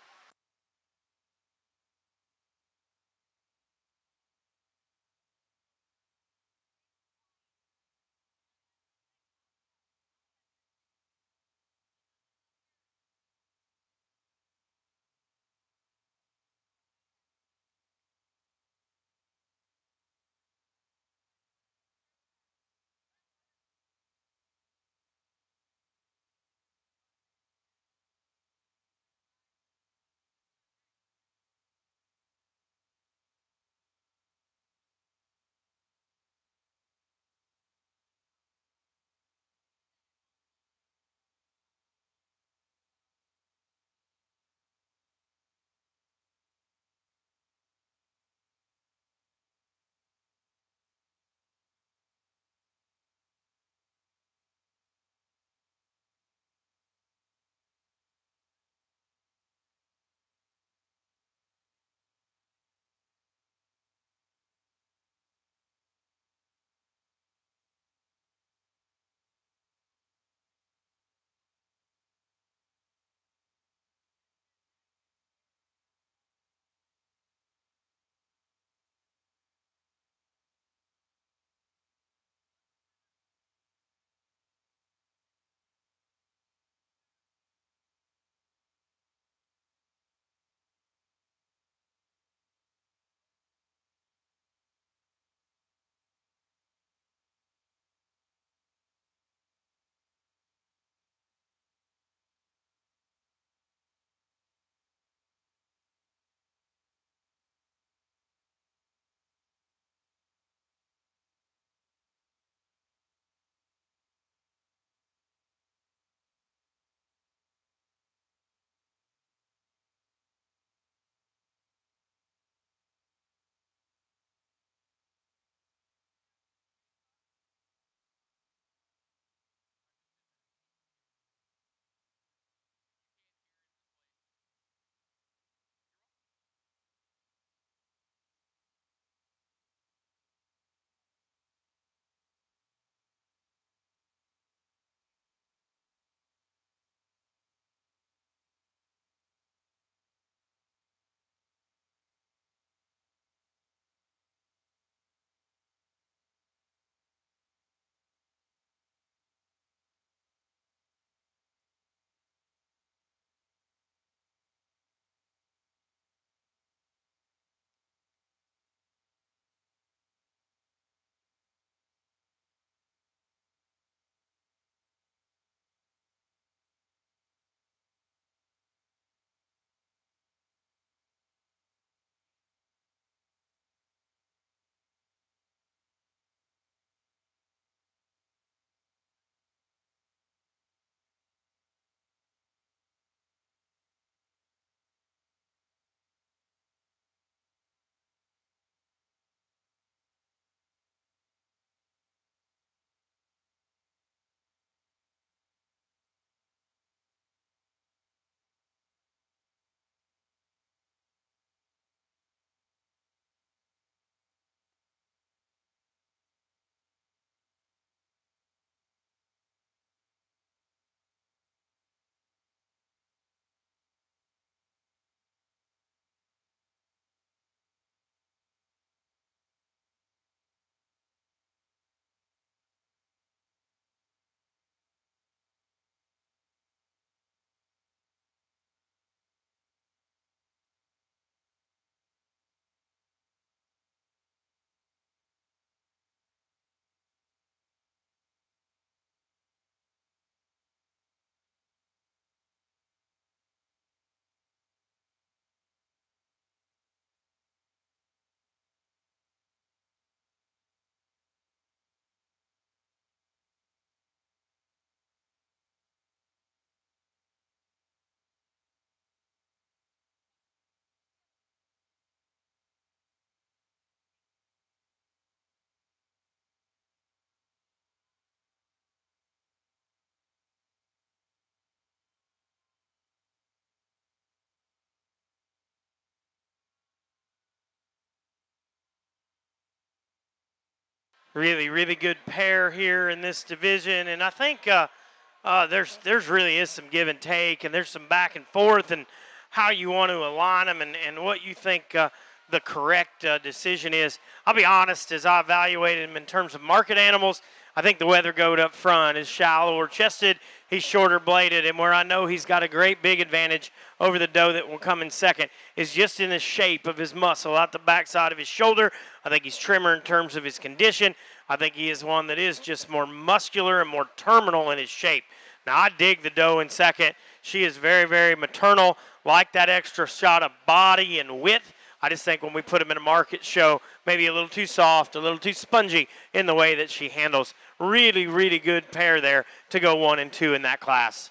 Really, really good pair here in this division, and I think there's really is some give and take, and there's some back and forth, and how you want to align them, and what you think the correct decision is. I'll be honest, as I evaluated him in terms of market animals, I think the Weather goat up front is shallower chested, he's shorter bladed, and where I know he's got a great big advantage over the doe that will come in second is just in the shape of his muscle out the backside of his shoulder. I think he's trimmer in terms of his condition. I think he is one that is just more muscular and more terminal in his shape. Now, I dig the doe in second. She is very, very maternal, like that extra shot of body and width. I just think when we put him in a market show, maybe a little too soft, a little too spongy in the way that she handles. Really, really good pair there to go 1 and 2 in that class.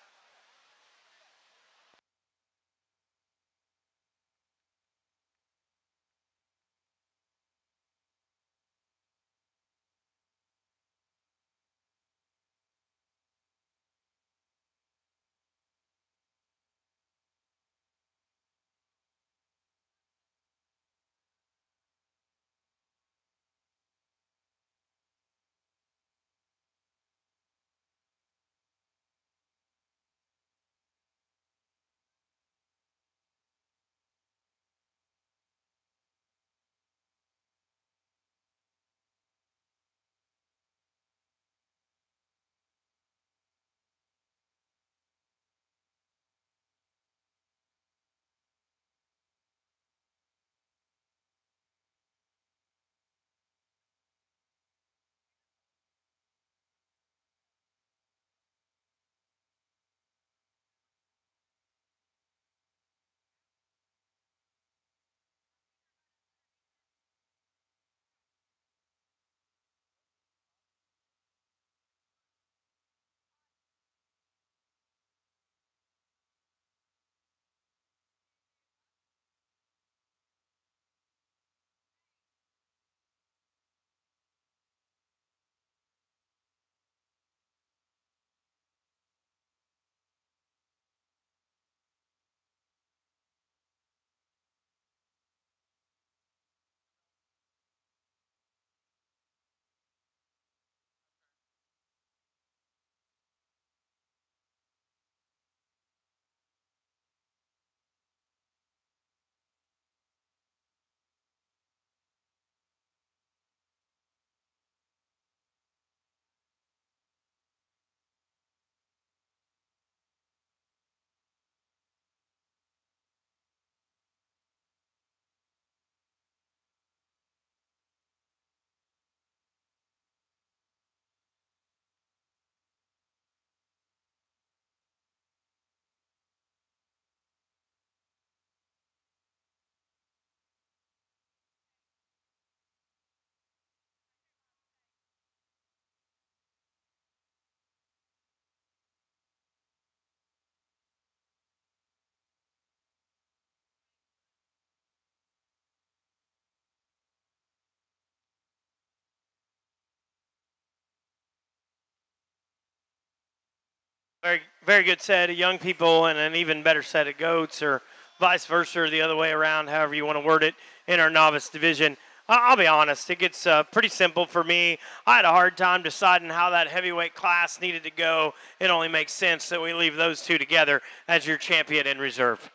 Very, very good set of young people and an even better set of goats, or vice versa, or the other way around, however you want to word it, in our novice division. I'll be honest, it gets pretty simple for me. I had a hard time deciding how that heavyweight class needed to go. It only makes sense that we leave those two together as your champion in reserve.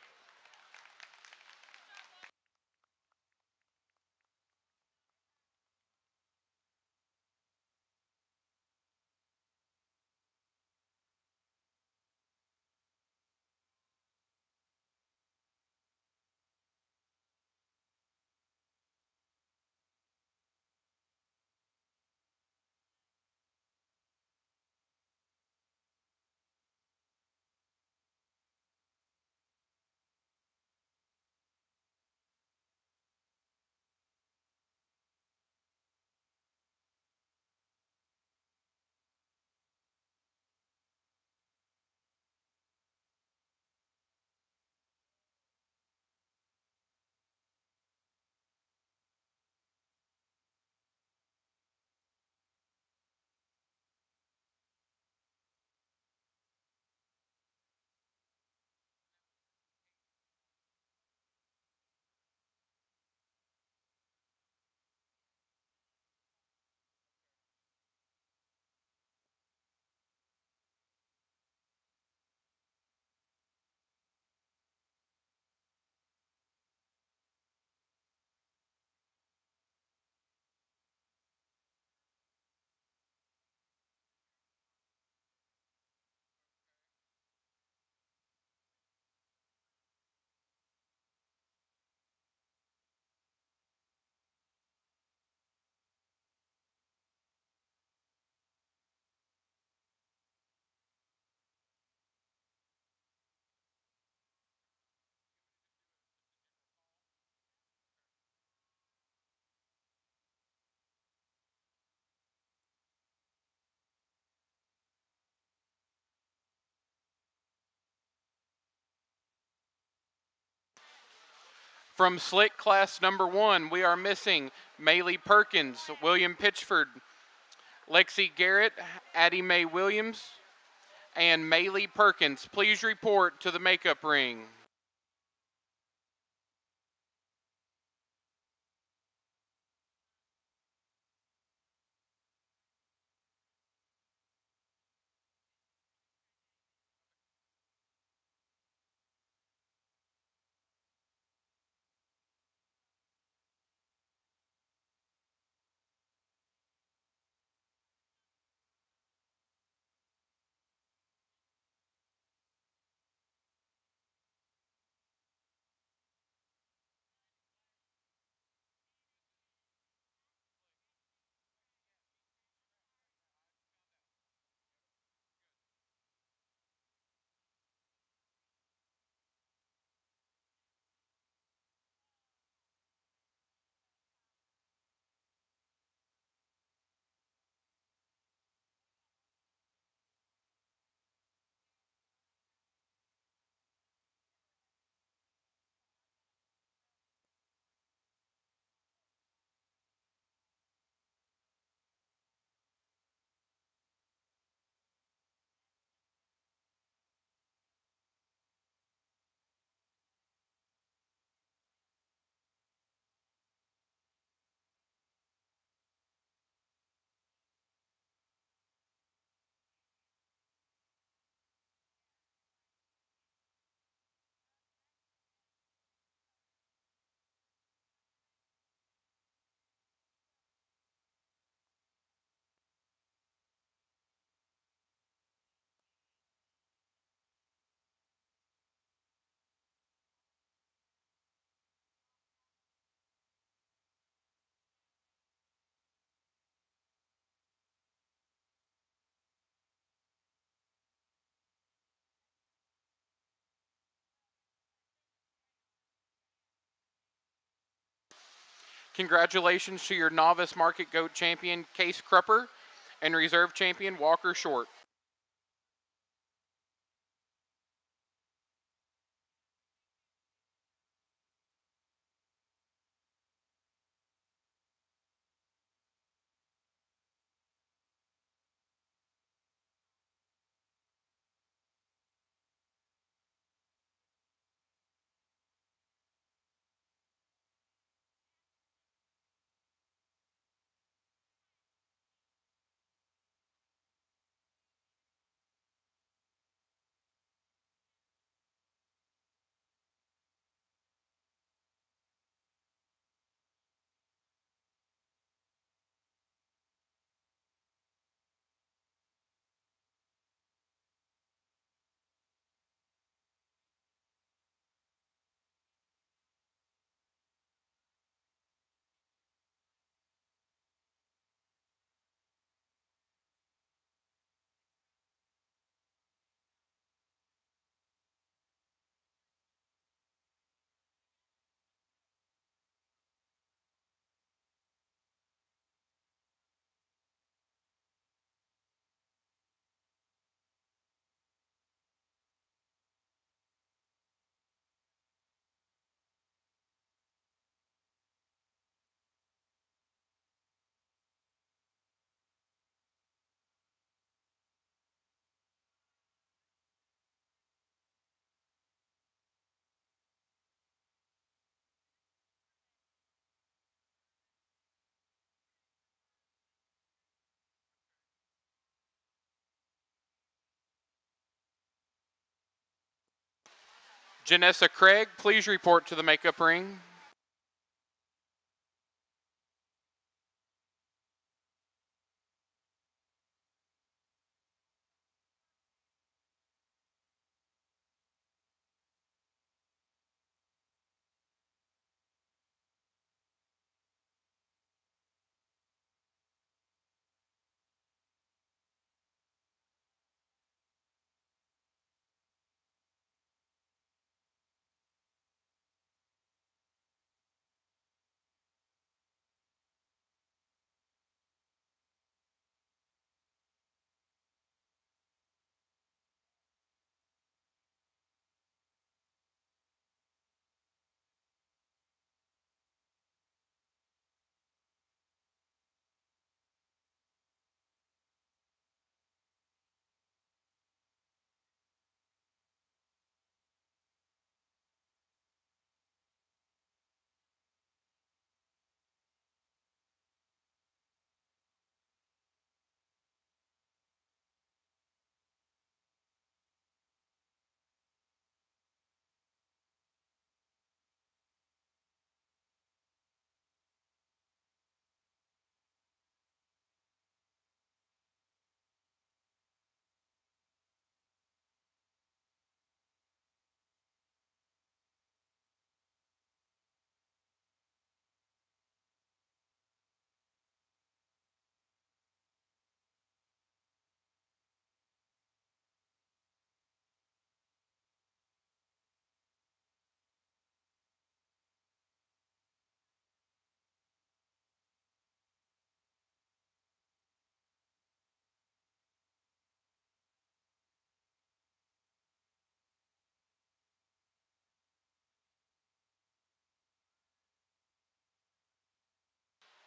From Slick Class number 1, we are missing Maylee Perkins, William Pitchford, Lexi Garrett, Addie Mae Williams, and Maylee Perkins. Please report to the makeup ring. Congratulations to your novice market goat champion, Case Crupper, and reserve champion, Walker Short. Janessa Craig, please report to the makeup ring.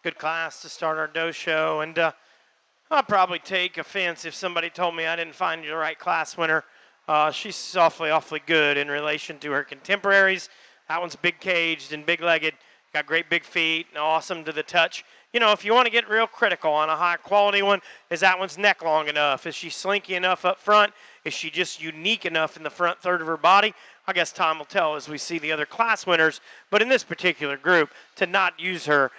Good class to start our doe show. And I'd probably take offense if somebody told me I didn't find you the right class winner. She's awfully good in relation to her contemporaries. That one's big caged and big legged, got great big feet and awesome to the touch. You know, if you want to get real critical on a high quality one, is that one's neck long enough? Is she slinky enough up front? Is she just unique enough in the front third of her body? I guess time will tell as we see the other class winners. But in this particular group, to not use her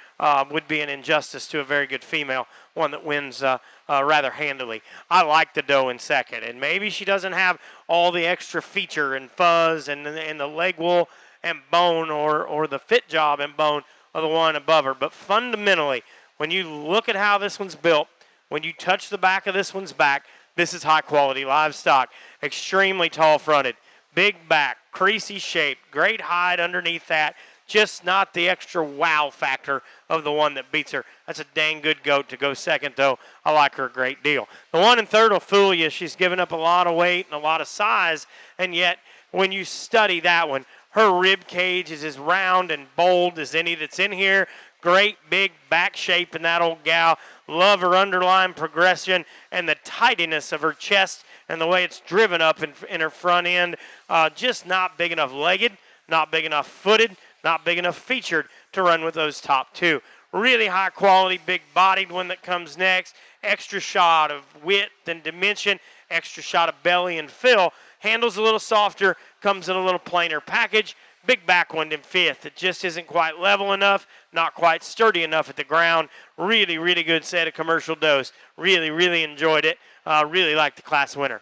would be an injustice to a very good female, one that wins rather handily. I like the doe in second, and maybe she doesn't have all the extra feature and fuzz and the leg wool and bone or the fit job and bone of the one above her. But fundamentally, when you look at how this one's built, when you touch the back of this one's back, this is high quality livestock, extremely tall fronted, big back, creasy shape, great hide underneath that. Just not the extra wow factor of the one that beats her. That's a dang good goat to go second, though. I like her a great deal. The one in third will fool you. She's given up a lot of weight and a lot of size, and yet when you study that one, her rib cage is as round and bold as any that's in here. Great big back shape in that old gal. Love her underlying progression and the tidiness of her chest and the way it's driven up in her front end. Just not big enough legged, not big enough footed, not big enough featured to run with those top two. Really high quality, big bodied one that comes next. Extra shot of width and dimension, extra shot of belly and fill. Handles a little softer, comes in a little plainer package. Big back one in fifth. It just isn't quite level enough, not quite sturdy enough at the ground. Really good set of commercial does. Really enjoyed it. Really like the class winner.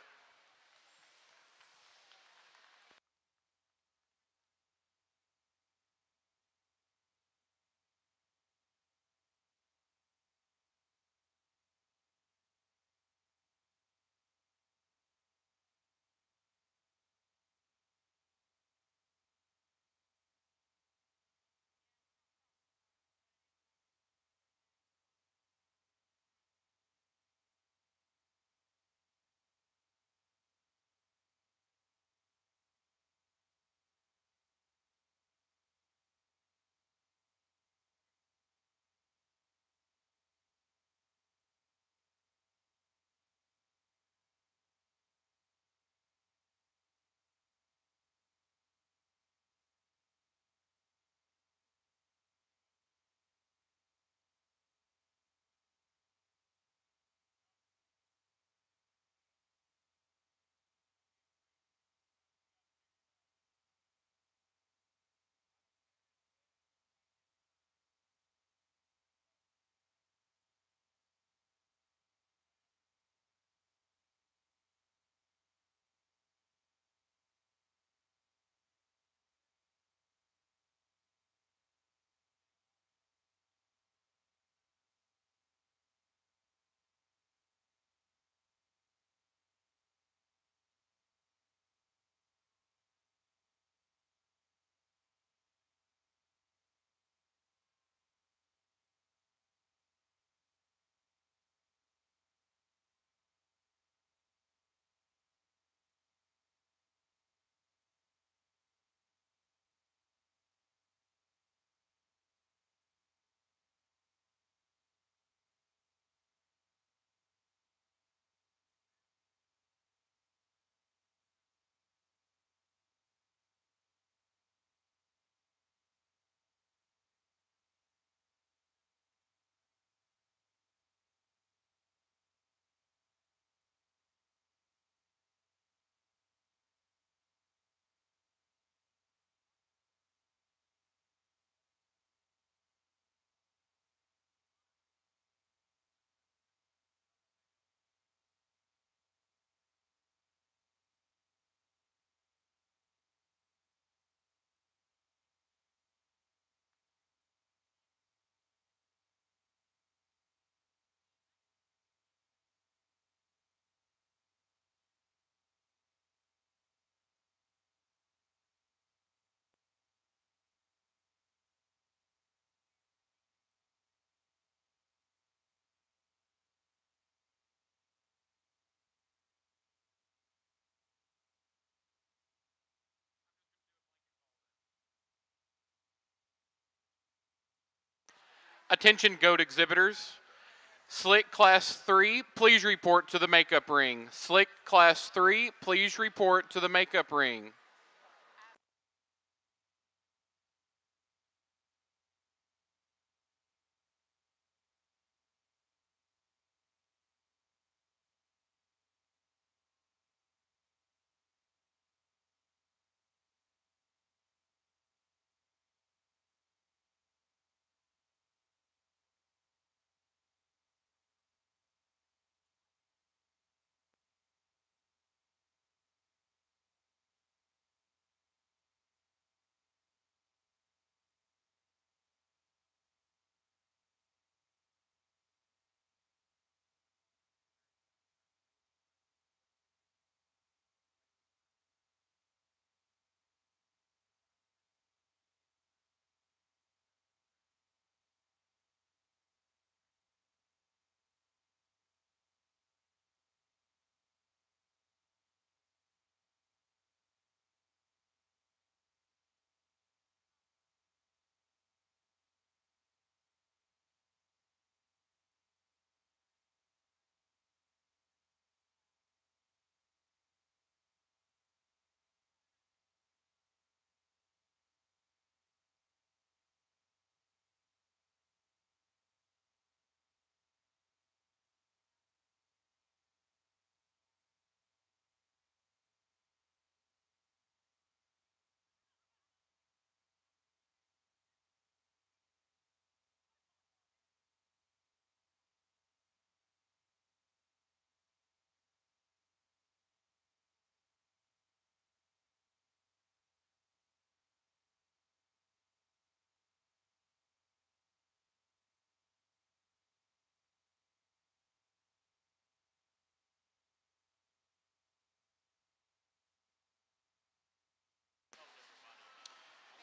Attention goat exhibitors. Slick Class 3, please report to the makeup ring. Slick Class 3, please report to the makeup ring.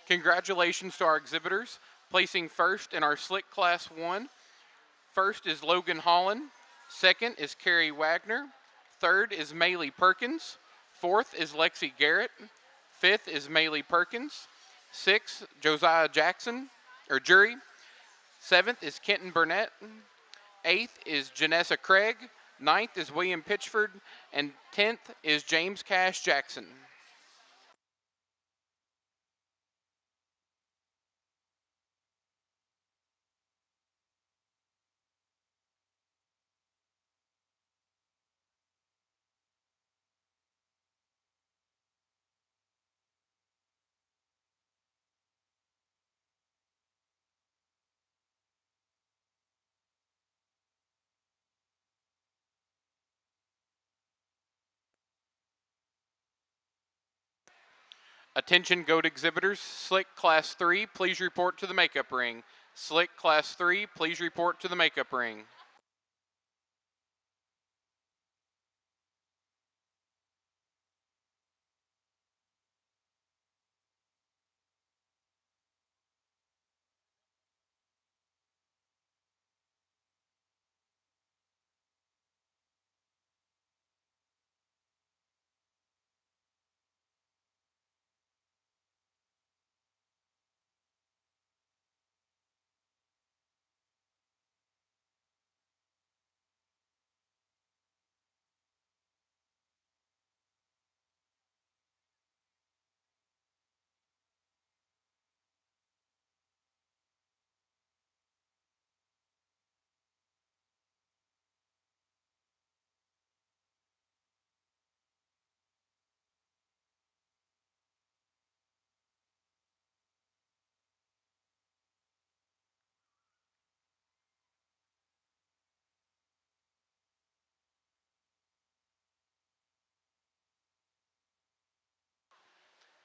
Congratulations to our exhibitors. Placing first in our Slick Class 1. First is Logan Holland. Second is Carrie Wagner. Third is Maylee Perkins. Fourth is Lexi Garrett. Fifth is Maylee Perkins. Sixth, Josiah Jackson, or Jury. Seventh is Kenton Burnett. Eighth is Janessa Craig. Ninth is William Pitchford. And 10th is James Cash Jackson. Attention goat exhibitors, Slick Class 3, please report to the makeup ring. Slick Class 3, please report to the makeup ring.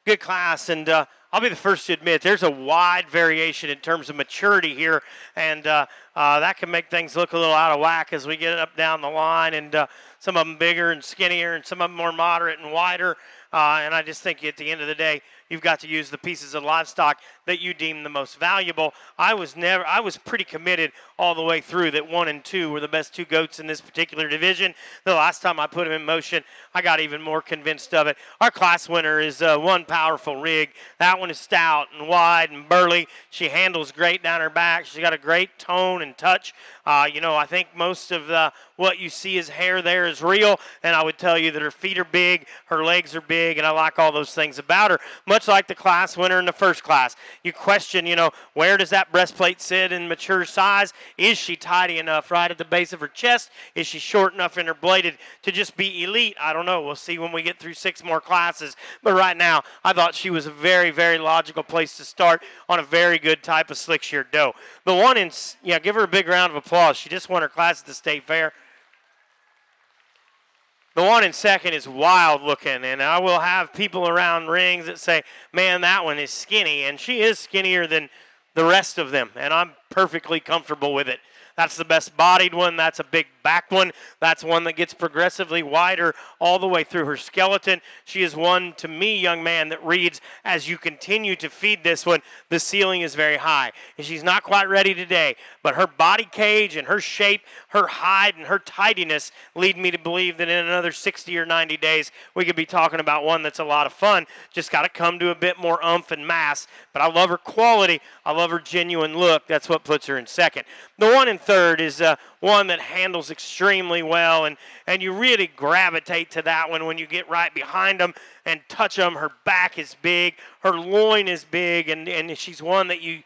Good class, and I'll be the first to admit there's a wide variation in terms of maturity here, and that can make things look a little out of whack as we get up down the line, and some of them bigger and skinnier, and some of them more moderate and wider. And I just think at the end of the day, you've got to use the pieces of livestock that you deem the most valuable. I was pretty committed all the way through that 1 and 2 were the best two goats in this particular division. The last time I put them in motion, I got even more convinced of it. Our class winner is one powerful rig. That one is stout and wide and burly. She handles great down her back. She's got a great tone and touch. I think most of what you see as hair there is real, and I would tell you that her feet are big, her legs are big, and I like all those things about her, much like the class winner in the first class. You question, where does that breastplate sit in mature size? Is she tidy enough right at the base of her chest? Is she short enough in her bladed to just be elite? I don't know. We'll see when we get through 6 more classes. But right now, I thought she was a very, very logical place to start on a very good type of slick shear doe. The one in, give her a big round of applause. She just won her class at the state fair. The one in second is wild looking, and I will have people around rings that say, man, that one is skinny, and she is skinnier than the rest of them, and I'm perfectly comfortable with it. That's the best bodied one. That's a big back one. That's one that gets progressively wider all the way through her skeleton. She is one, to me, young man, that reads, as you continue to feed this one, the ceiling is very high. And she's not quite ready today, but her body cage and her shape, her hide and her tidiness lead me to believe that in another 60 or 90 days, we could be talking about one that's a lot of fun. Just got to come to a bit more oomph and mass. But I love her quality. I love her genuine look. That's what puts her in second. The one in third is one that handles extremely well, and you really gravitate to that one when you get right behind them and touch them. Her back is big, her loin is big, and she's one that you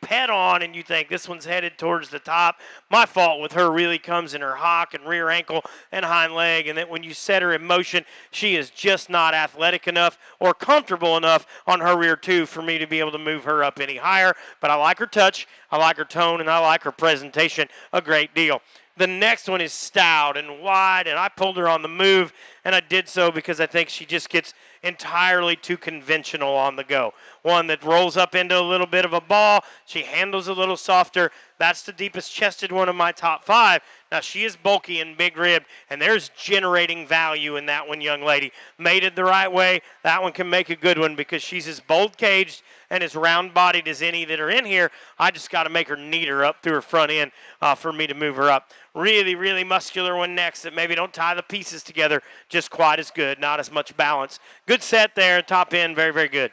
pet on and you think this one's headed towards the top. My fault with her really comes in her hock and rear ankle and hind leg, and that when you set her in motion, she is just not athletic enough or comfortable enough on her rear tooth for me to be able to move her up any higher. But I like her touch, I like her tone, and I like her presentation a great deal. The next one is stout and wide, and I pulled her on the move, and I did so because I think she just gets entirely too conventional on the go. One that rolls up into a little bit of a ball. She handles a little softer. That's the deepest chested one of my top 5. Now, she is bulky and big ribbed, and there's generating value in that one, young lady. Mated the right way, that one can make a good one because she's as bold caged and as round bodied as any that are in here. I just got to make her neater up through her front end for me to move her up. Really, really muscular one next that maybe don't tie the pieces together just quite as good, not as much balance. Good set there, top end, very, very good.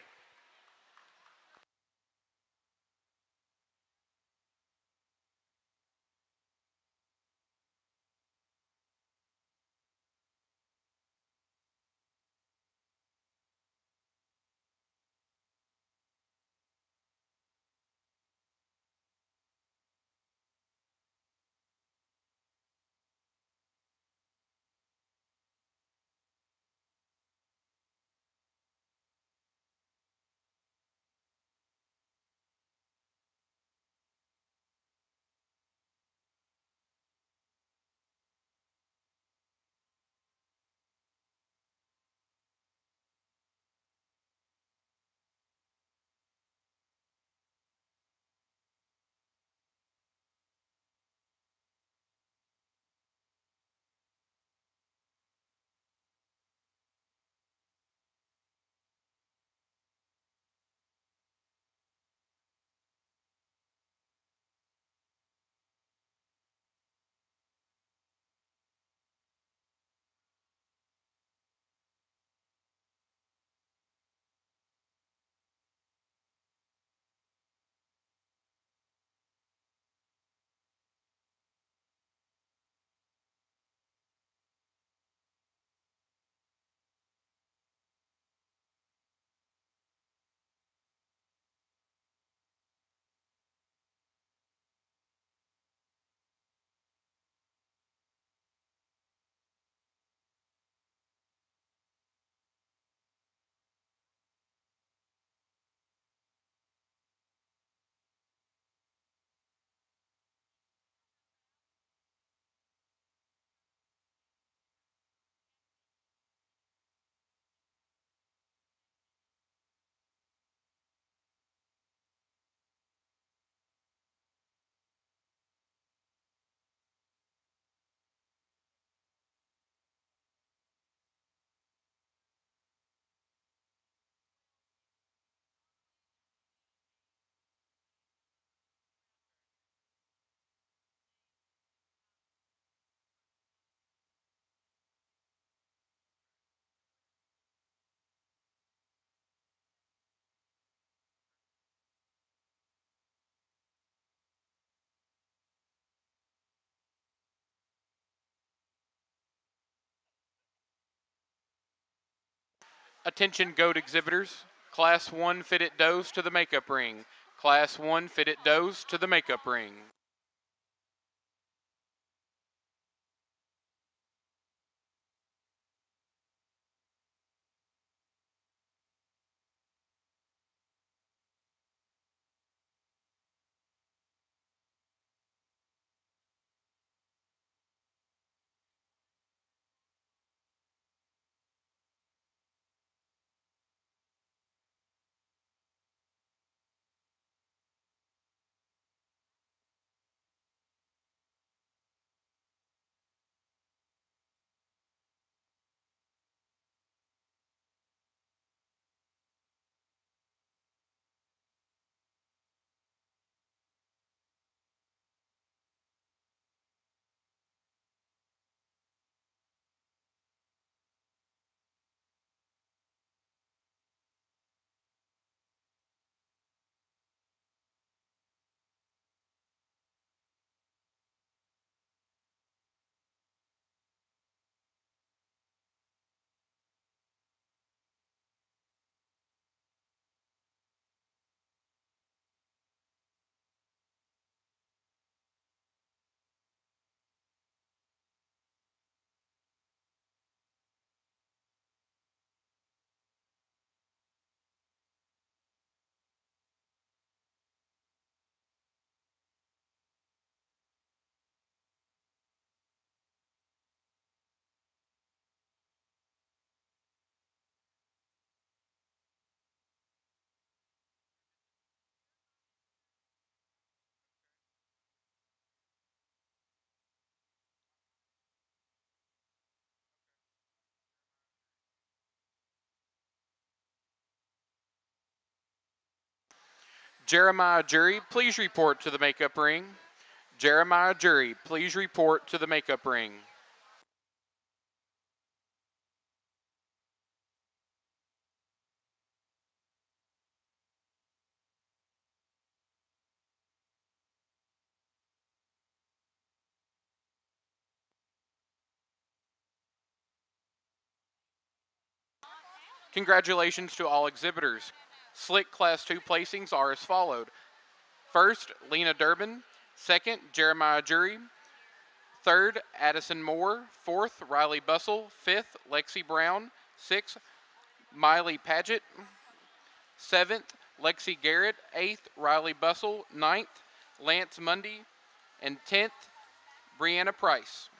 Attention goat exhibitors. Class 1 fitted does to the makeup ring. Class 1 fitted does to the makeup ring. Jeremiah Jury, please report to the makeup ring. Jeremiah Jury, please report to the makeup ring. Congratulations to all exhibitors. Slick Class 2 placings are as followed. First, Lena Durbin. Second, Jeremiah Jury. Third, Addison Moore. Fourth, Riley Bussell. Fifth, Lexi Brown. Sixth, Miley Paget. Seventh, Lexi Garrett. Eighth, Riley Bussell. Ninth, Lance Mundy. And 10th, Brianna Price.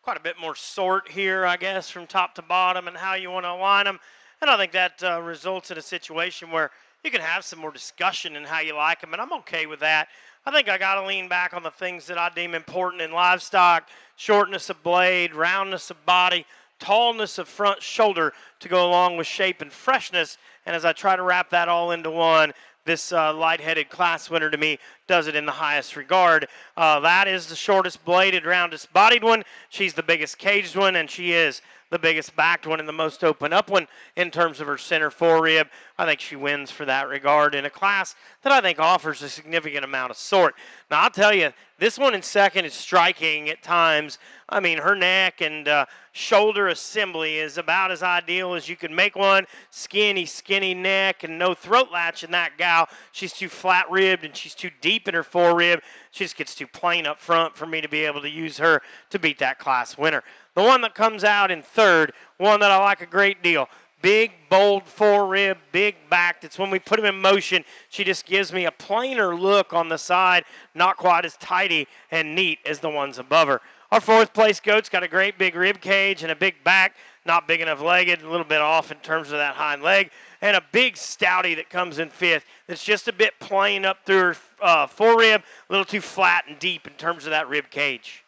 Quite a bit more sort here, I guess, from top to bottom and how you want to align them. And I think that results in a situation where you can have some more discussion in how you like them, and I'm okay with that. I think I got to lean back on the things that I deem important in livestock: shortness of blade, roundness of body, tallness of front shoulder to go along with shape and freshness. And as I try to wrap that all into one, this light-headed class winner to me does it in the highest regard. That is the shortest bladed, roundest bodied one. She's the biggest caged one, and she is the biggest backed one and the most open up one in terms of her center forerib. I think she wins for that regard in a class that I think offers a significant amount of sort. Now, I'll tell you, this one in second is striking at times. I mean, her neck and shoulder assembly is about as ideal as you could make one. Skinny neck and no throat latch in that gal. She's too flat ribbed and she's too deep in her forerib. She just gets too plain up front for me to be able to use her to beat that class winner. The one that comes out in third, one that I like a great deal. Big, bold forerib, big backed. It's when we put him in motion, she just gives me a plainer look on the side, not quite as tidy and neat as the ones above her. Our fourth place goat's got a great big rib cage and a big back, not big enough legged, a little bit off in terms of that hind leg, and a big stouty that comes in fifth that's just a bit plain up through her forerib, a little too flat and deep in terms of that rib cage.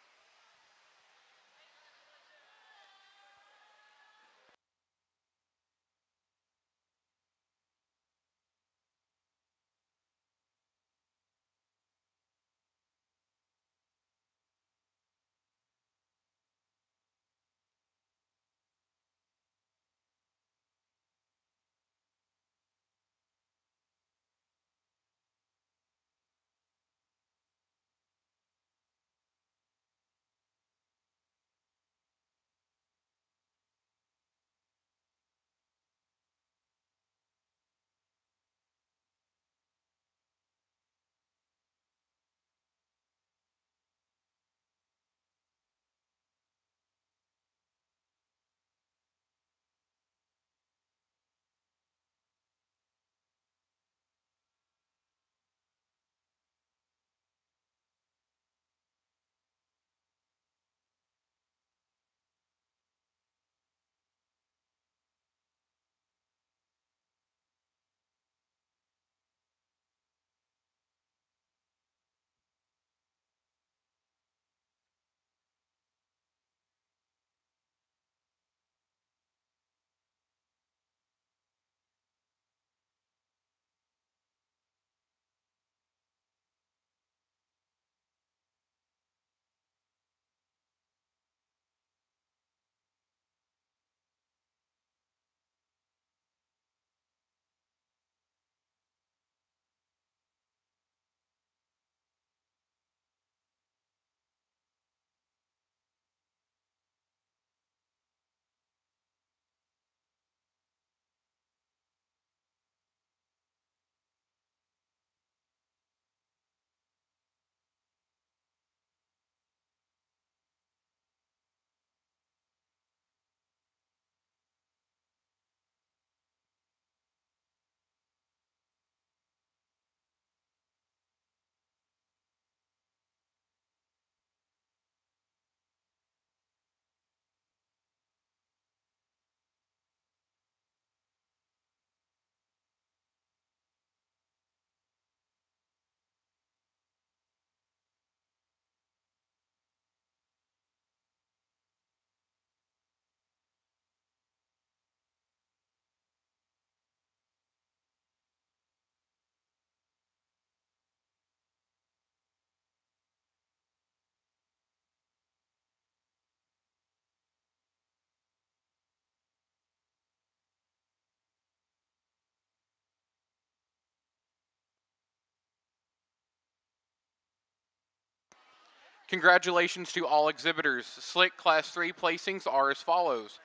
Congratulations to all exhibitors. Slick Class 3 placings are as follows.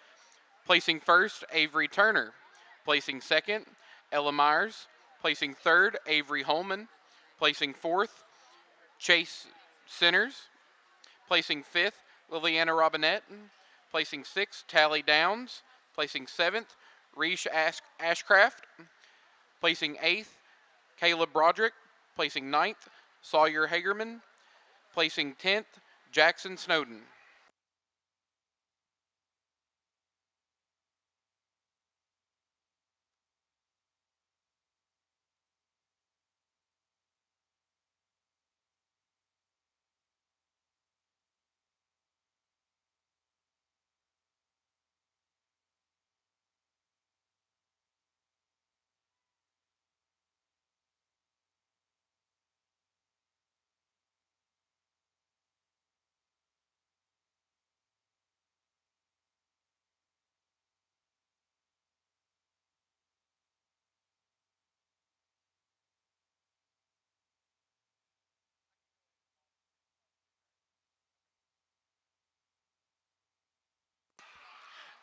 Placing first, Avery Turner. Placing second, Ella Myers. Placing third, Avery Holman. Placing fourth, Chase Sinners. Placing fifth, Liliana Robinette. Placing sixth, Tally Downs. Placing seventh, Reish Ashcraft. Placing eighth, Caleb Broderick. Placing ninth, Sawyer Hagerman. Placing 10th, Jackson Snowden.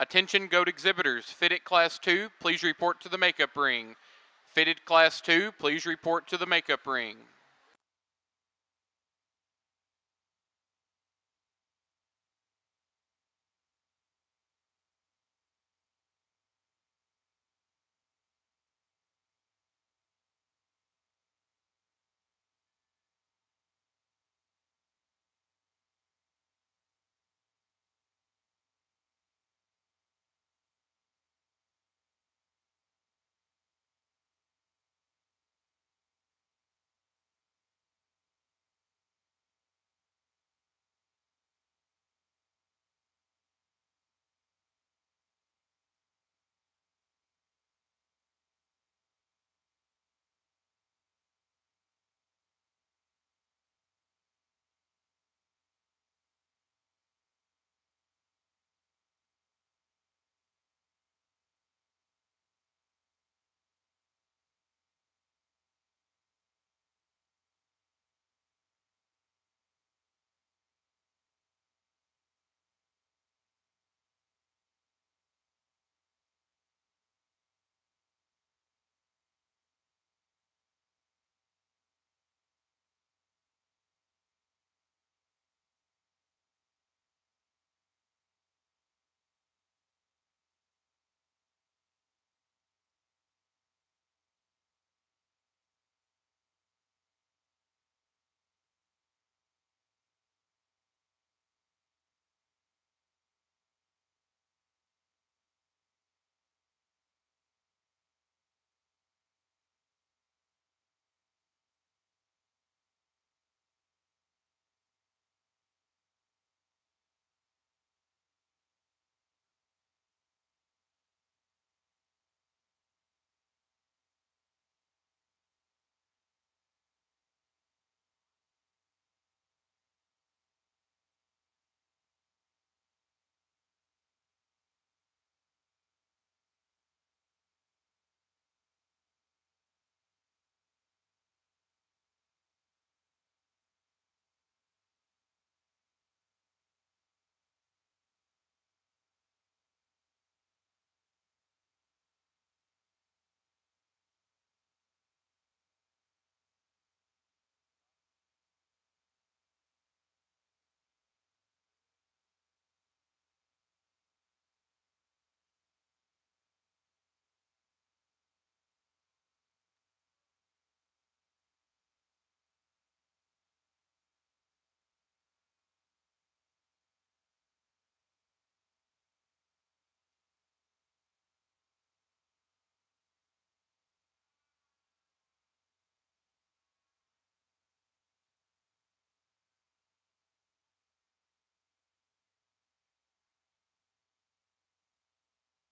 Attention goat exhibitors. Fitted Class 2, please report to the makeup ring. Fitted Class 2, please report to the makeup ring.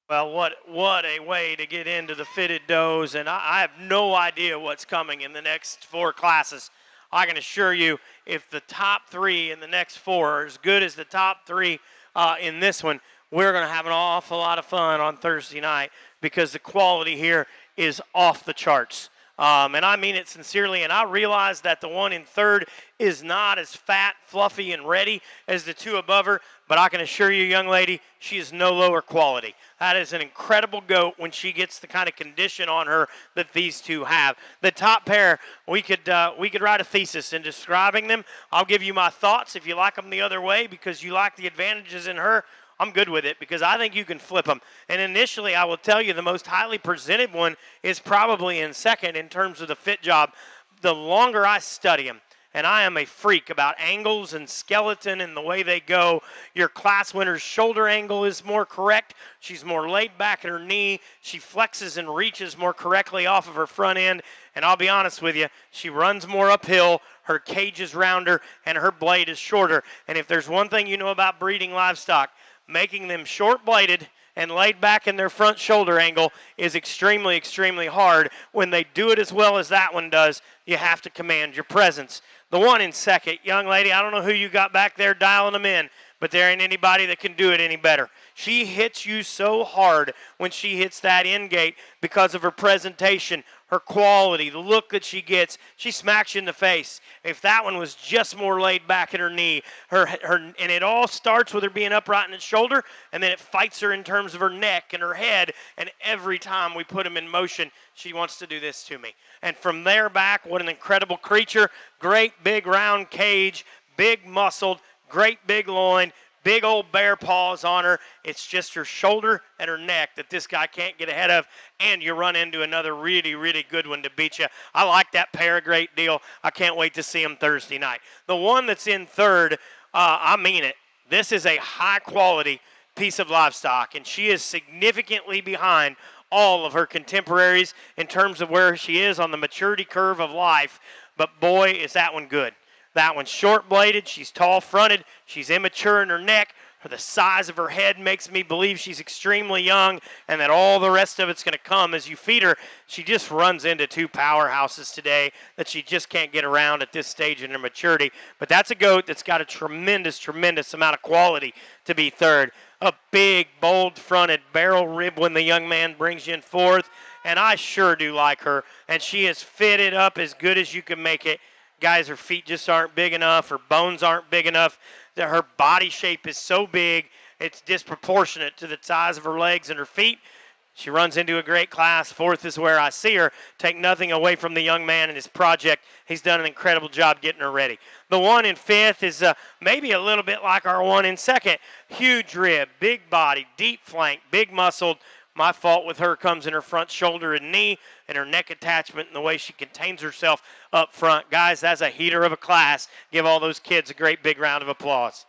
Well, what a way to get into the fitted does, and I have no idea what's coming in the next four classes. I can assure you, if the top three in the next four are as good as the top three in this one, we're going to have an awful lot of fun on Thursday night because the quality here is off the charts. And I mean it sincerely, and I realize that the one in third is not as fat, fluffy, and ready as the two above her, but I can assure you, young lady, she is no lower quality. That is an incredible goat when she gets the kind of condition on her that these two have. The top pair, we could write a thesis in describing them. I'll give you my thoughts if you like them the other way because you like the advantages in her. I'm good with it because I think you can flip them. And initially, I will tell you the most highly presented one is probably in second in terms of the fit job. The longer I study them, and I am a freak about angles and skeleton and the way they go. Your class winner's shoulder angle is more correct. She's more laid back at her knee. She flexes and reaches more correctly off of her front end. And I'll be honest with you, she runs more uphill. Her cage is rounder, and her blade is shorter. And if there's one thing you know about breeding livestock, making them short-bladed and laid back in their front shoulder angle is extremely, extremely hard. When they do it as well as that one does, you have to command your presence. The one in second, young lady, I don't know who you got back there dialing them in, but there ain't anybody that can do it any better. She hits you so hard when she hits that in gate because of her presentation, her quality, the look that she gets. She smacks you in the face. If that one was just more laid back in her knee, and it all starts with her being upright in the shoulder, and then it fights her in terms of her neck and her head, and every time we put them in motion, she wants to do this to me. And from there back, what an incredible creature. Great big round cage, big muscled, great big loin, big old bear paws on her. It's just her shoulder and her neck that this guy can't get ahead of, and you run into another really, really good one to beat you. I like that pair a great deal. I can't wait to see them Thursday night. The one that's in third, I mean it. This is a high-quality piece of livestock, and she is significantly behind all of her contemporaries in terms of where she is on the maturity curve of life. But boy, is that one good. That one's short-bladed. She's tall-fronted. She's immature in her neck. The size of her head makes me believe she's extremely young and that all the rest of it's going to come as you feed her. She just runs into two powerhouses today that she just can't get around at this stage in her maturity. But that's a goat that's got a tremendous, tremendous amount of quality to be third. A big, bold-fronted barrel rib when the young man brings you in fourth. And I sure do like her. And she is fitted up as good as you can make it. Guys, her feet just aren't big enough. Her bones aren't big enough. Her body shape is so big, it's disproportionate to the size of her legs and her feet. She runs into a great class. Fourth is where I see her. Take nothing away from the young man and his project. He's done an incredible job getting her ready. The one in fifth is maybe a little bit like our one in second. Huge rib, big body, deep flank, big muscled. My fault with her comes in her front shoulder and knee and her neck attachment and the way she contains herself up front. Guys, that's a heater of a class. Give all those kids a great big round of applause.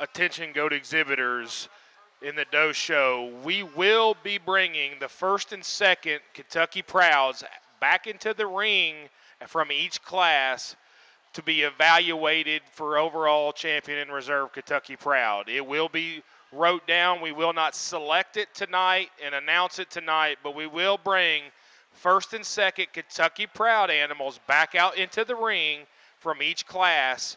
Attention goat exhibitors in the Doe Show. We will be bringing the first and second Kentucky Prouds back into the ring from each class to be evaluated for overall champion and reserve Kentucky Proud. It will be wrote down. We will not select it tonight and announce it tonight, but we will bring first and second Kentucky Proud animals back out into the ring from each class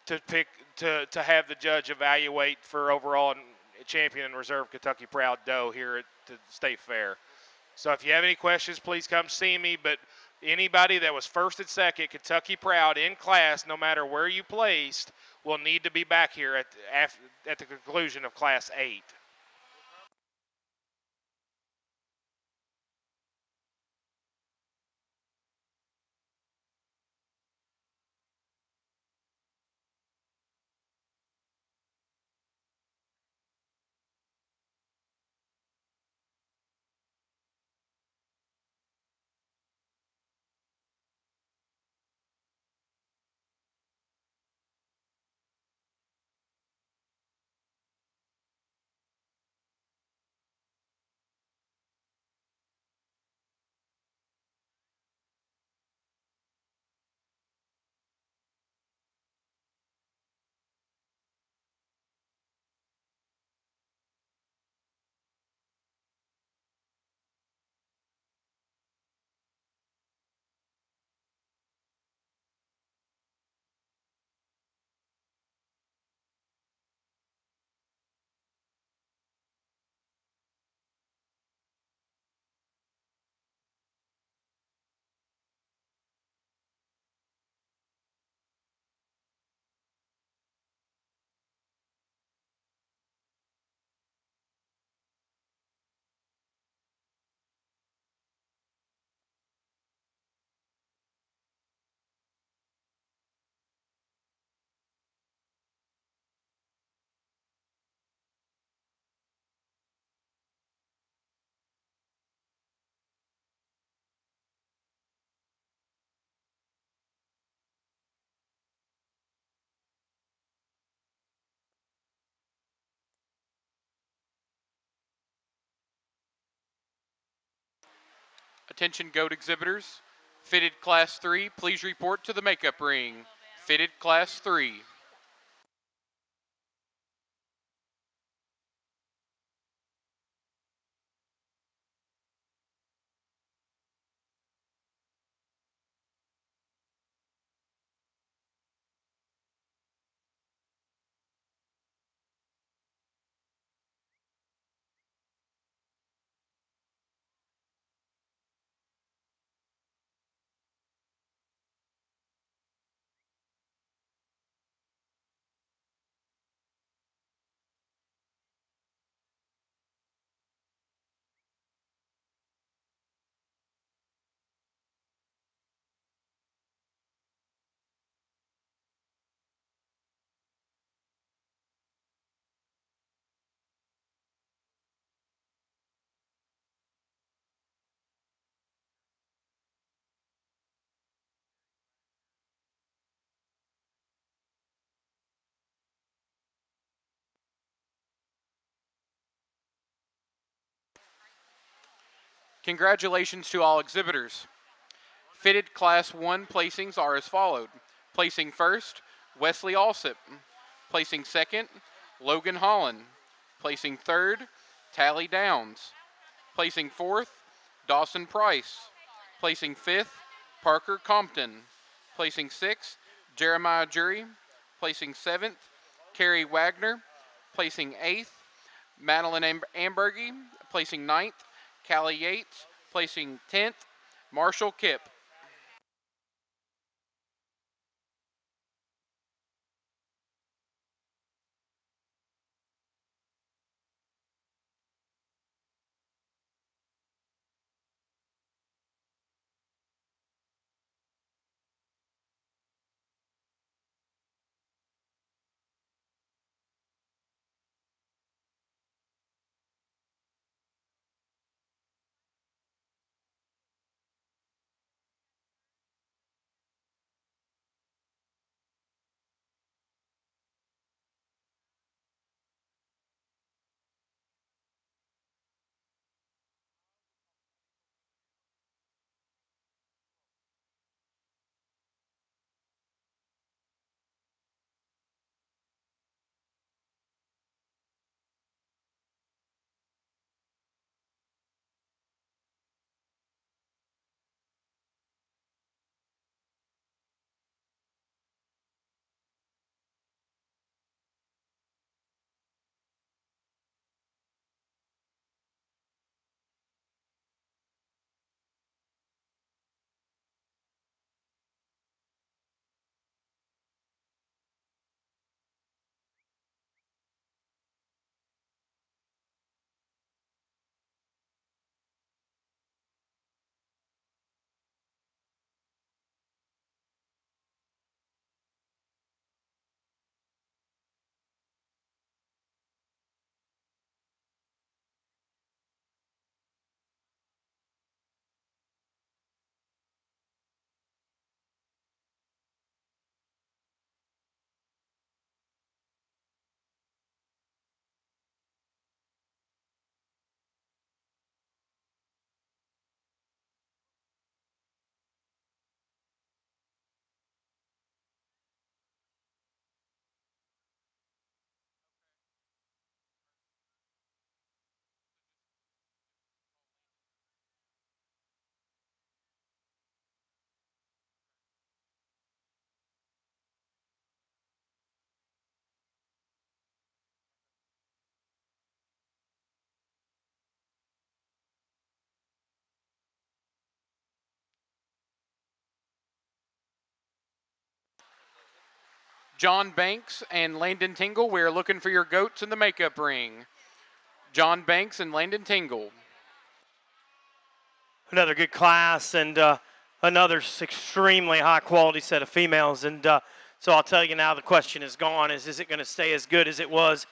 to pick to have the judge evaluate for overall champion and reserve Kentucky Proud Doe here at the State Fair. So if you have any questions, please come see me. But anybody that was first and second Kentucky Proud in class, no matter where you placed, will need to be back here at the conclusion of Class 8. Attention goat exhibitors. Fitted Class 3, please report to the makeup ring. Fitted Class 3. Congratulations to all exhibitors. Fitted Class 1 placings are as followed. Placing first, Wesley Alsip. Placing second, Logan Holland. Placing third, Tally Downs. Placing fourth, Dawson Price. Placing fifth, Parker Compton. Placing sixth, Jeremiah Jury. Placing seventh, Carrie Wagner. Placing eighth, Madeline Ambergy. Placing ninth, Callie Yates. Placing 10th, Marshall Kipp. John Banks and Landon Tingle, we're looking for your goats in the makeup ring. John Banks and Landon Tingle. Another good class and another extremely high quality set of females. And so I'll tell you now the question is gone is it going to stay as good as it was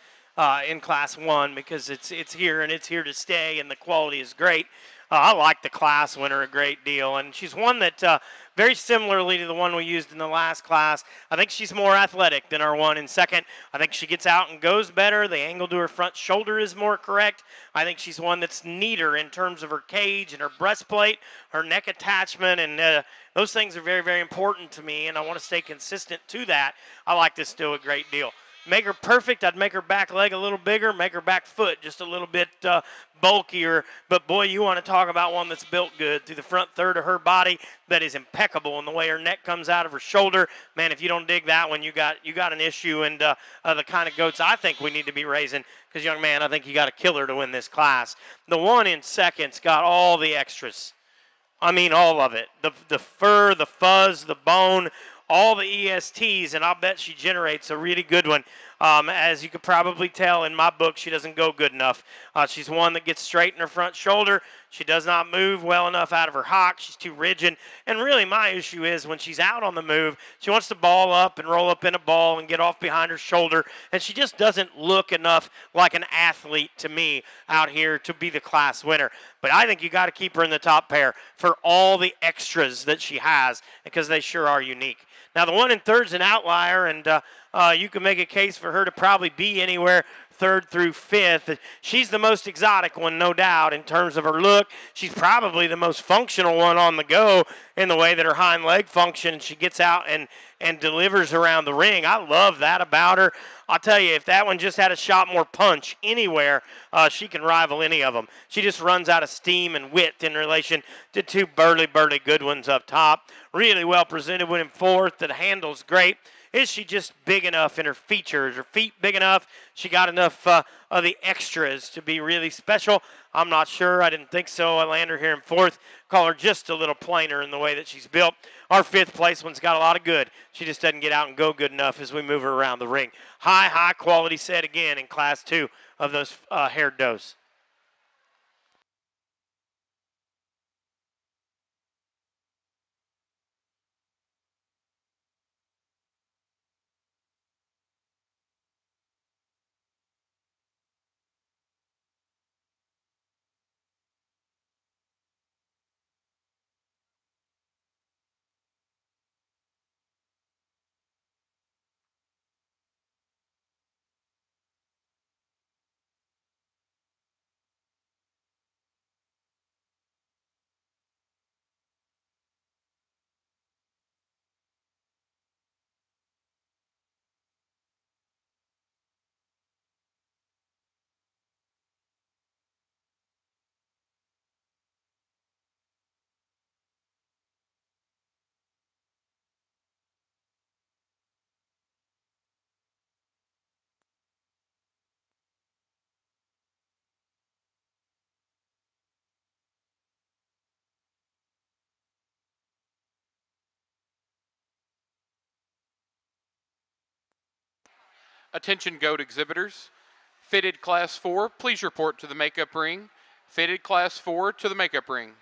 in Class 1 because it's here and it's here to stay and the quality is great. I like the class winner a great deal, and she's one that very similarly to the one we used in the last class. I think she's more athletic than our one in second. I think she gets out and goes better. The angle to her front shoulder is more correct. I think she's one that's neater in terms of her cage and her breastplate, her neck attachment, and those things are very, very important to me, and I want to stay consistent to that. I like this still a great deal. Make her perfect, I'd make her back leg a little bigger, make her back foot just a little bit bulkier. But boy, you want to talk about one that's built good through the front third of her body that is impeccable in the way her neck comes out of her shoulder. Man, if you don't dig that one, you got an issue. And the kind of goats I think we need to be raising, because young man, I think you got a killer to win this class. The one in second's got all the extras. I mean, all of it. The fur, the fuzz, the bone, all the ESTs, and I'll bet she generates a really good one. As you could probably tell in my book, she doesn't go good enough. She's one that gets straight in her front shoulder. She does not move well enough out of her hock. She's too rigid. And really my issue is when she's out on the move, she wants to ball up and roll up in a ball and get off behind her shoulder. And she just doesn't look enough like an athlete to me out here to be the class winner. But I think you got to keep her in the top pair for all the extras that she has, because they sure are unique. Now, the one in third's an outlier, and you can make a case for her to probably be anywhere third through fifth. She's the most exotic one, no doubt, in terms of her look. She's probably the most functional one on the go in the way that her hind leg functions. She gets out and delivers around the ring. I love that about her. I'll tell you, if that one just had a shot more punch anywhere, she can rival any of them. She just runs out of steam and width in relation to two burly good ones up top. Really well presented one in fourth. The handle's great. Is she just big enough in her features? Her feet big enough? She got enough of the extras to be really special? I'm not sure. I didn't think so. I land her here in fourth. Call her just a little plainer in the way that she's built. Our fifth place one's got a lot of good. She just doesn't get out and go good enough as we move her around the ring. High quality set again in class 2 of those haired does. Attention goat exhibitors. Fitted Class 4, please report to the makeup ring. Fitted Class 4 to the makeup ring.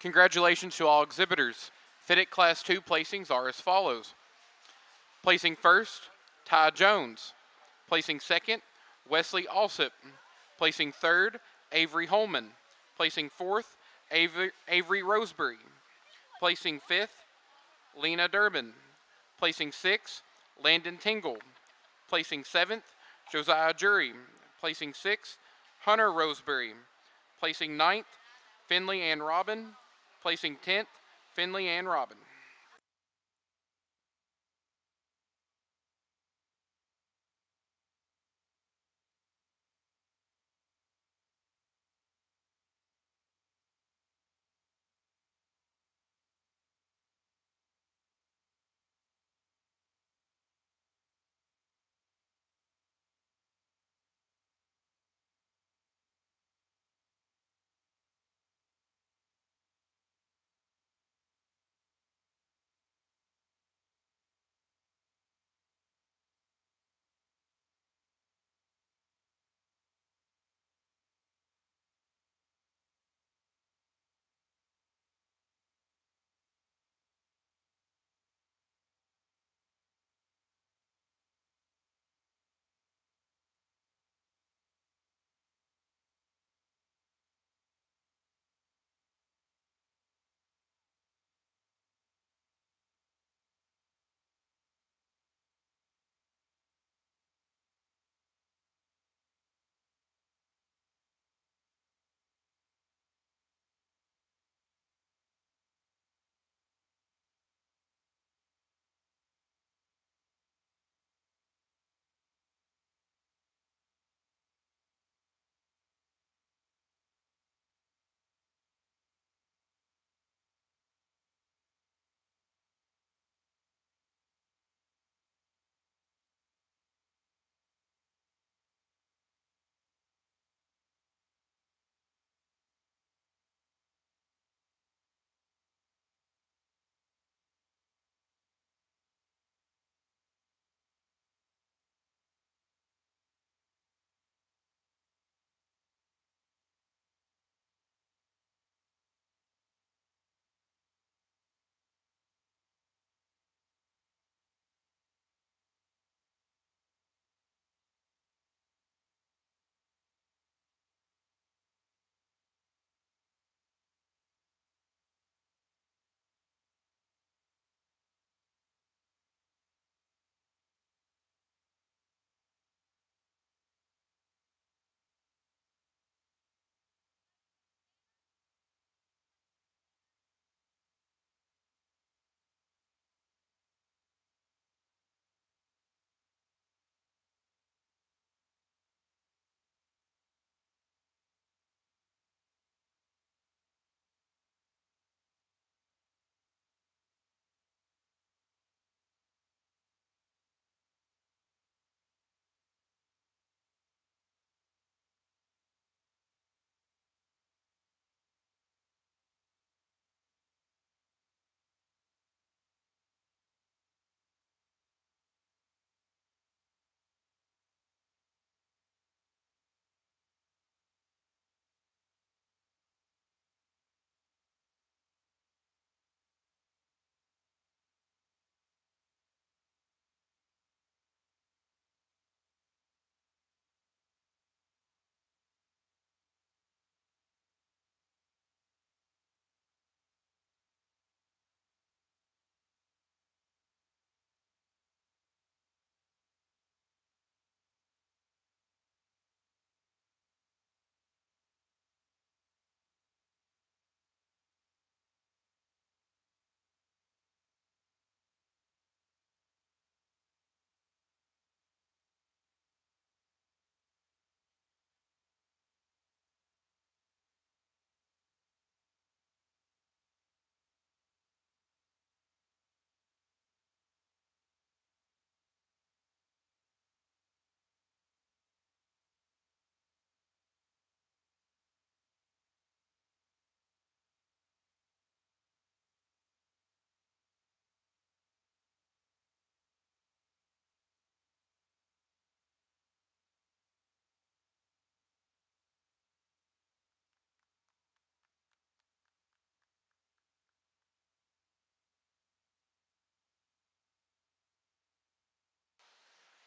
Congratulations to all exhibitors. Fitted Class 2 placings are as follows. Placing first, Ty Jones. Placing second, Wesley Alsip. Placing third, Avery Holman. Placing fourth, Avery Roseberry. Placing fifth, Lena Durbin. Placing sixth, Landon Tingle. Placing seventh, Josiah Jury. Placing sixth, Hunter Roseberry. Placing ninth, Finley Ann Robin. Placing 10th, Finley Ann Robin.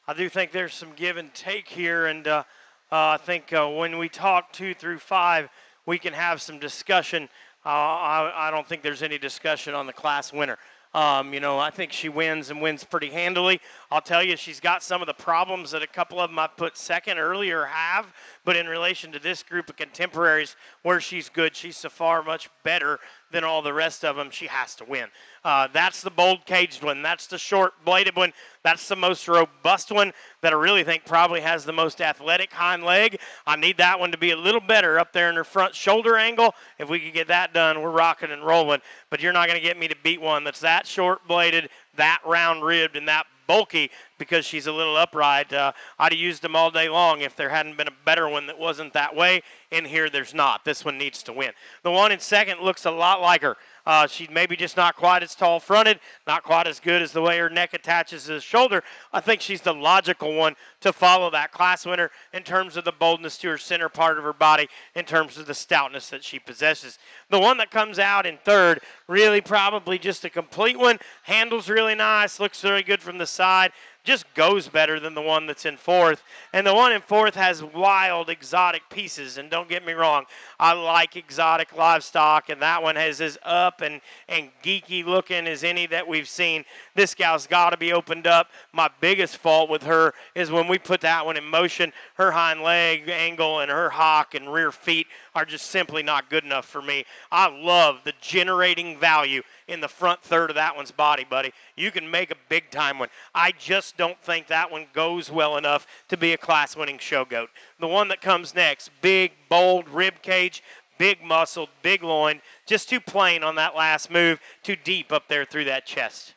I do think there's some give and take here, and I think when we talk 2 through 5, we can have some discussion. I don't think there's any discussion on the class winner. I think she wins and wins pretty handily. I'll tell you, she's got some of the problems that a couple of them I put second earlier have, but in relation to this group of contemporaries where she's good, she's so far much better than all the rest of them. She has to win. That's the bold caged one. That's the short bladed one. That's the most robust one that I really think probably has the most athletic hind leg. I need that one to be a little better up there in her front shoulder angle. If we could get that done, we're rocking and rolling. But you're not going to get me to beat one that's that short bladed, that round ribbed, and that bulky because she's a little upright. I'd have used them all day long if there hadn't been a better one that wasn't that way. In here, there's not. This one needs to win. The one in second looks a lot like her. She's maybe just not quite as tall fronted, not quite as good as the way her neck attaches to the shoulder. I think she's the logical one to follow that class winner in terms of the boldness to her center part of her body, in terms of the stoutness that she possesses. The one that comes out in third, really probably just a complete one. Handles really nice, looks very good from the side. Just goes better than the one that's in fourth. And the one in fourth has wild, exotic pieces. And don't get me wrong, I like exotic livestock, and that one has as up and geeky looking as any that we've seen. This gal's got to be opened up. My biggest fault with her is when we put that one in motion, her hind leg angle and her hock and rear feet are just simply not good enough for me. I love the generating value in the front third of that one's body, buddy. You can make a big time one. I just don't think that one goes well enough to be a class-winning show goat. The one that comes next, big, bold rib cage, big muscled, big loin, just too plain on that last move, too deep up there through that chest.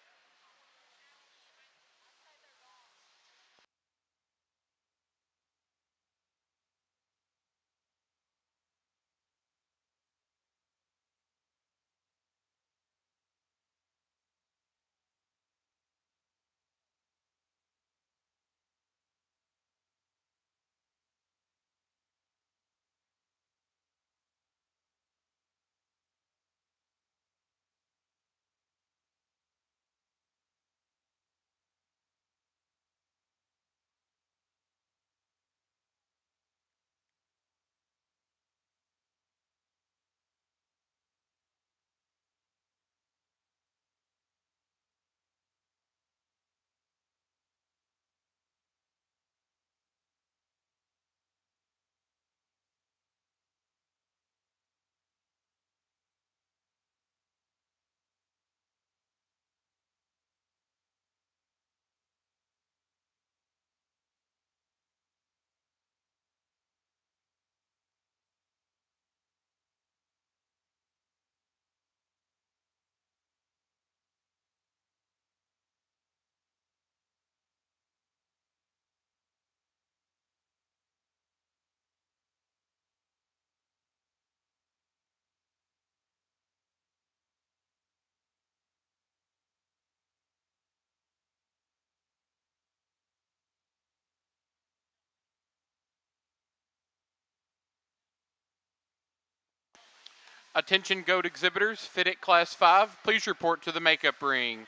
Attention goat exhibitors, fitted class 5, please report to the makeup ring.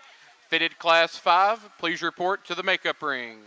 Fitted class 5, please report to the makeup ring.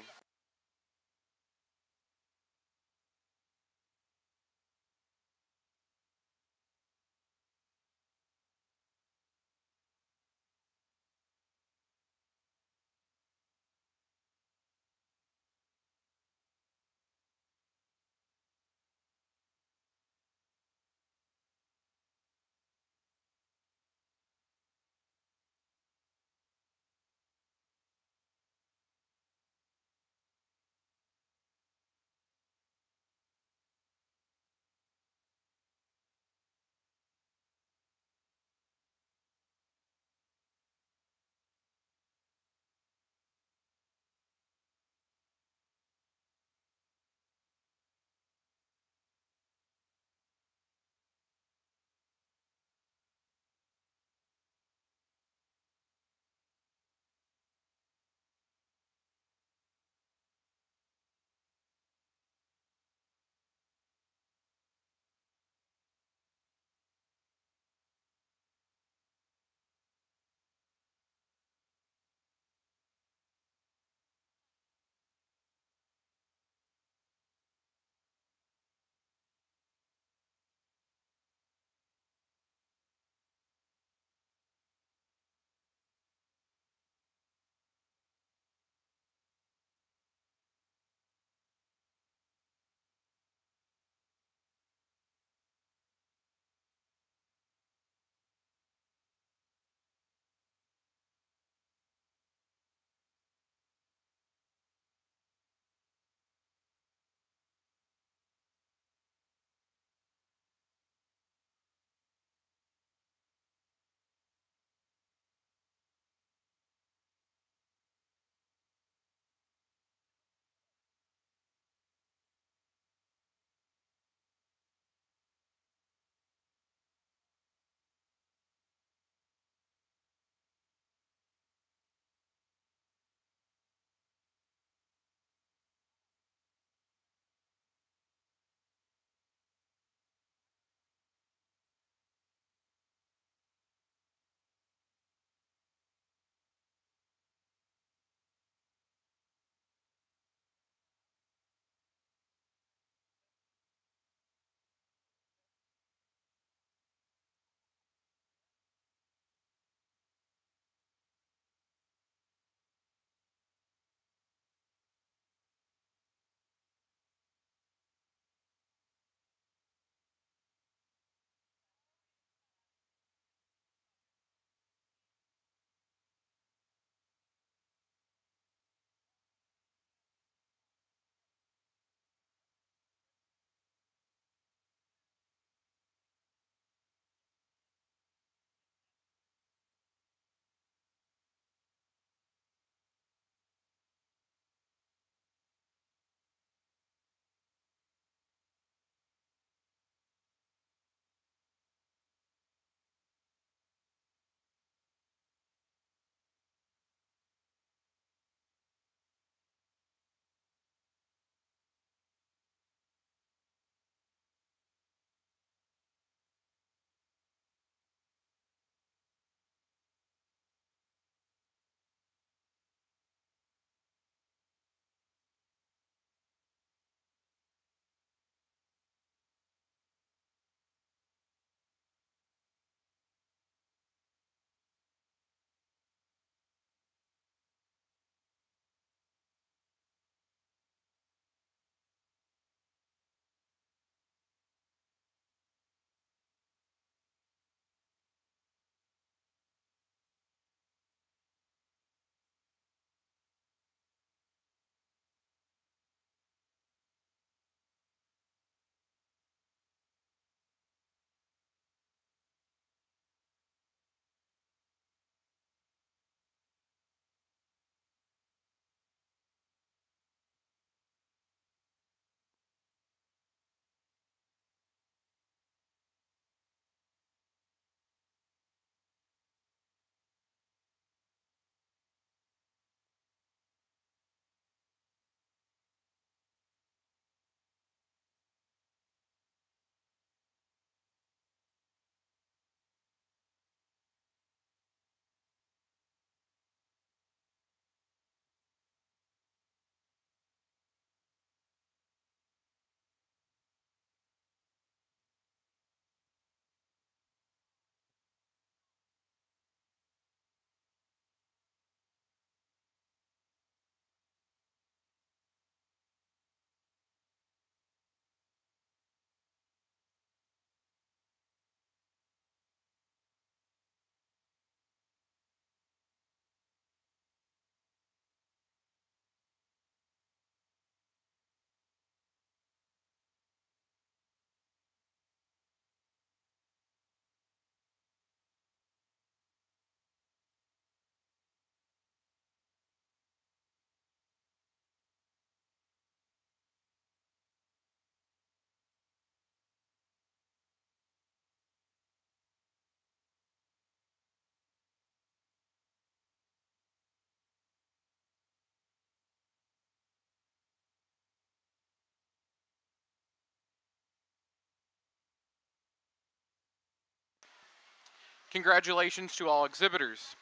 Congratulations to all exhibitors.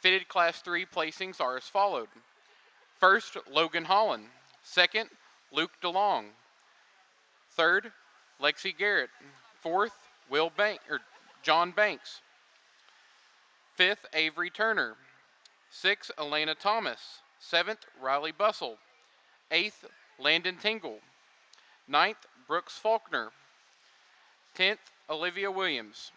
Fitted Class 3 placings are as followed. First, Logan Holland. Second, Luke DeLong. Third, Lexi Garrett. Fourth, John Banks. Fifth, Avery Turner. Sixth, Elena Thomas. Seventh, Riley Bussell. Eighth, Landon Tingle. Ninth, Brooks Faulkner. 10th, Olivia Williams.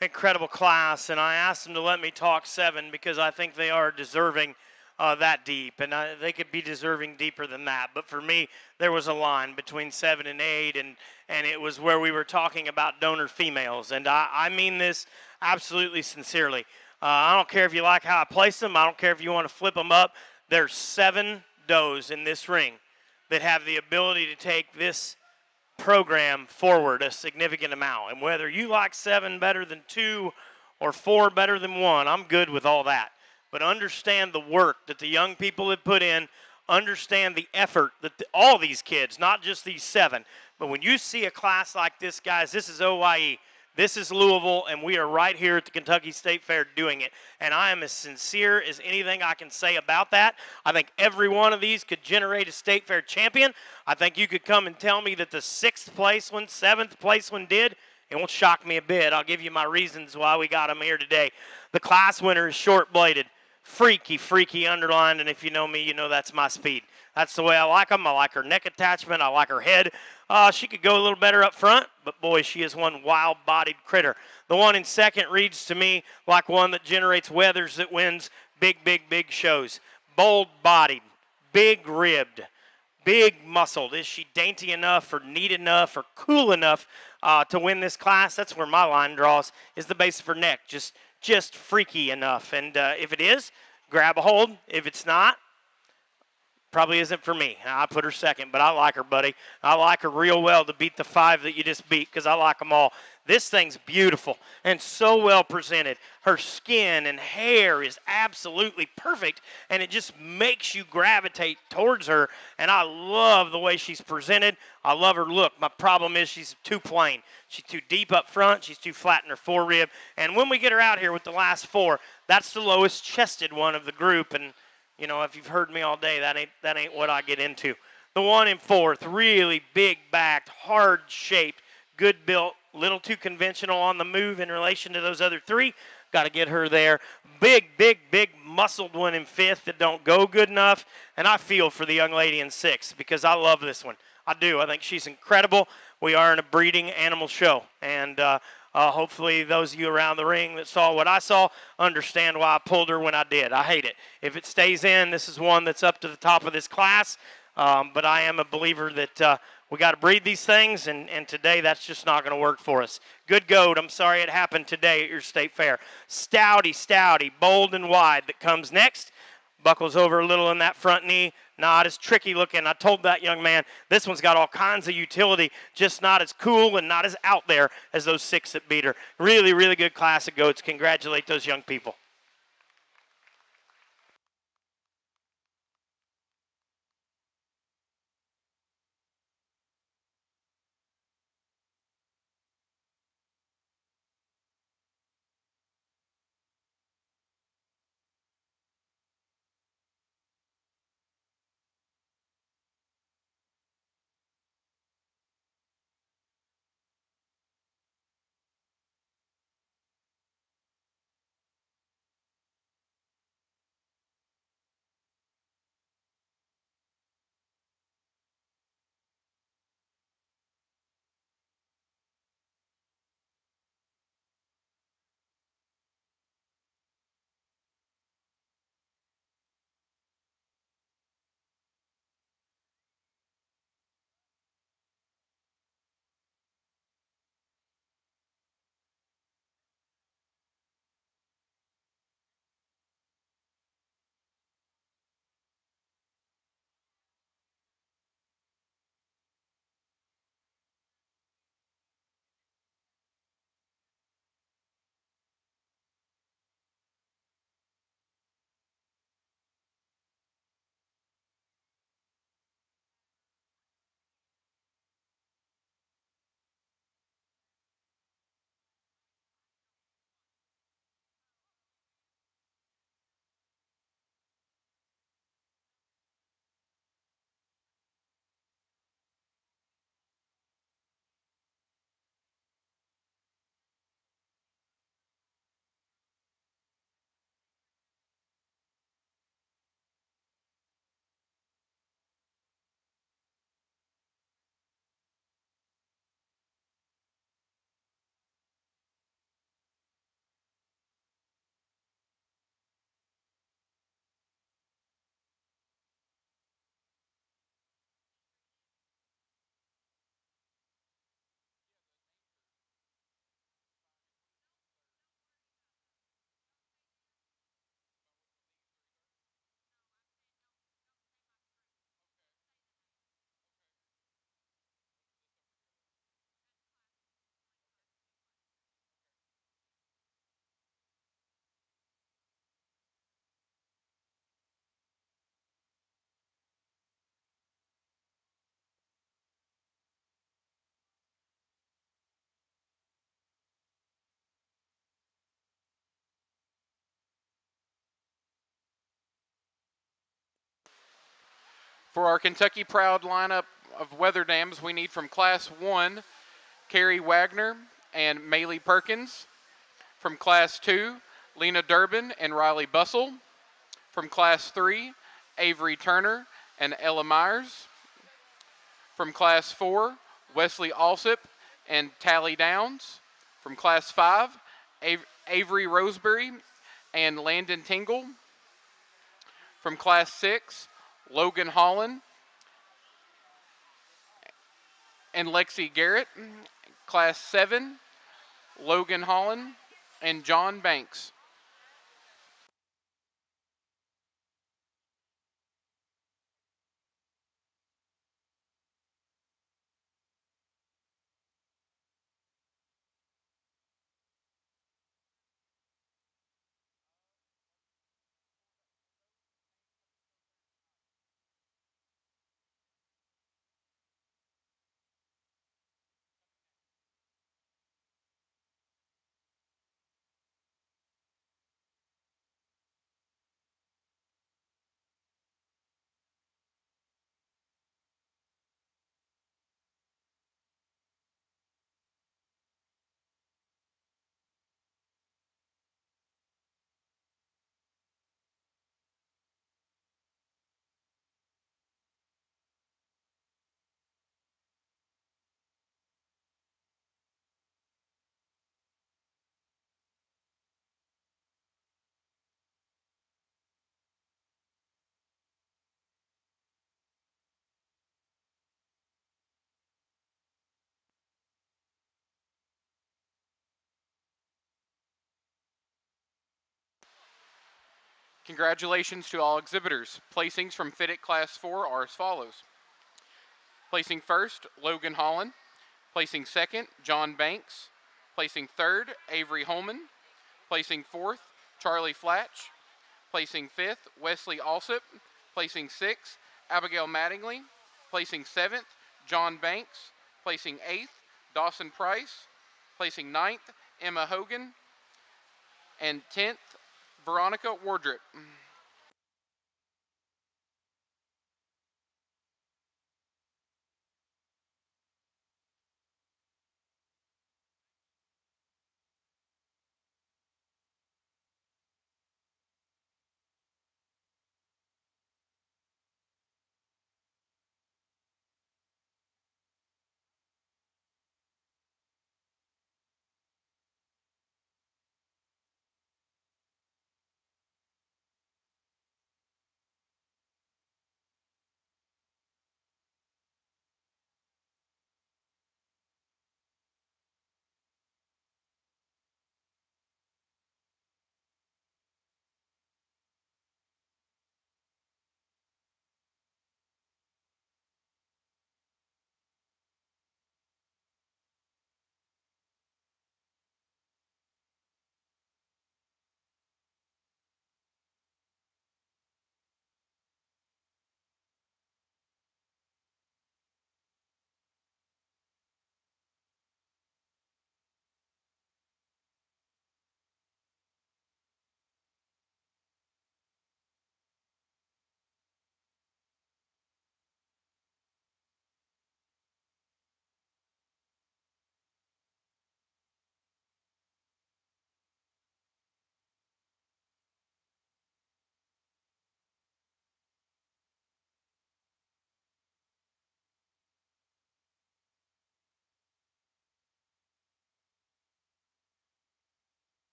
incredible class, and I asked them to let me talk 7 because I think they are deserving that deep, and they could be deserving deeper than that. But for me, there was a line between 7 and 8, and it was where we were talking about donor females, and I mean this absolutely sincerely. I don't care if you like how I place them. I don't care if you want to flip them up. There's 7 does in this ring that have the ability to take this program forward a significant amount. And whether you like 7 better than 2 or 4 better than 1, I'm good with all that. But understand the work that the young people have put in. Understand the effort that all these kids, not just these 7, but when you see a class like this, guys, this is OYE. This is Louisville, and we are right here at the Kentucky State Fair doing it. And I am as sincere as anything I can say about that. I think every one of these could generate a State Fair champion. I think you could come and tell me that the 6th place one, 7th place one did. It won't shock me a bit. I'll give you my reasons why we got them here today. The class winner is short-bladed. Freaky underlined, and if you know me, you know that's my speed. That's the way I like them. I like her neck attachment. I like her head. She could go a little better up front, but boy, she is one wild-bodied critter. The one in 2nd reads to me like one that generates Weathers that wins big shows. Bold-bodied, big-ribbed, big-muscled. Is she dainty enough or neat enough or cool enough to win this class? That's where my line draws, is the base of her neck. Just freaky enough. And if it is, grab a hold. If it's not, probably isn't for me. I put her 2nd, but I like her, buddy. I like her real well to beat the 5 that you just beat because I like them all. This thing's beautiful and so well presented. Her skin and hair is absolutely perfect, and it just makes you gravitate towards her, and I love the way she's presented. I love her look. My problem is she's too plain. She's too deep up front. She's too flat in her forerib, and when we get her out here with the last 4, that's the lowest chested one of the group, and you know, if you've heard me all day, that ain't what I get into. The one in 4th, really big-backed, hard-shaped, good built, little too conventional on the move in relation to those other 3. Got to get her there. Big muscled one in 5th that don't go good enough. And I feel for the young lady in 6th because I love this one. I do. I think she's incredible. We are in a breeding animal show, and hopefully those of you around the ring that saw what I saw understand why I pulled her when I did. I hate it. If it stays in, this is one that's up to the top of this class, but I am a believer that we got to breed these things, and today that's just not going to work for us. Good goat. I'm sorry it happened today at your state fair. Stouty, bold and wide that comes next. Buckles over a little in that front knee. Not as tricky looking. I told that young man this one's got all kinds of utility, just not as cool and not as out there as those 6 that beat her. Really good class of goats. Congratulate those young people. For our Kentucky Proud lineup of weather dams, we need from Class 1, Carrie Wagner and Maylee Perkins. From Class 2, Lena Durbin and Riley Bussell. From Class 3, Avery Turner and Ella Myers. From Class 4, Wesley Alsip and Tally Downs. From Class 5, Avery Roseberry and Landon Tingle. From Class 6, Logan Holland and Lexi Garrett. Class 7, Logan Holland and John Banks. Congratulations to all exhibitors. Placings from FIDIC Class 4 are as follows. Placing first, Logan Holland. Placing second, John Banks. Placing third, Avery Holman. Placing fourth, Charlie Flatch. Placing fifth, Wesley Alsip. Placing sixth, Abigail Mattingly. Placing seventh, John Banks. Placing eighth, Dawson Price. Placing ninth, Emma Hogan. And 10th, Veronica Wardrip.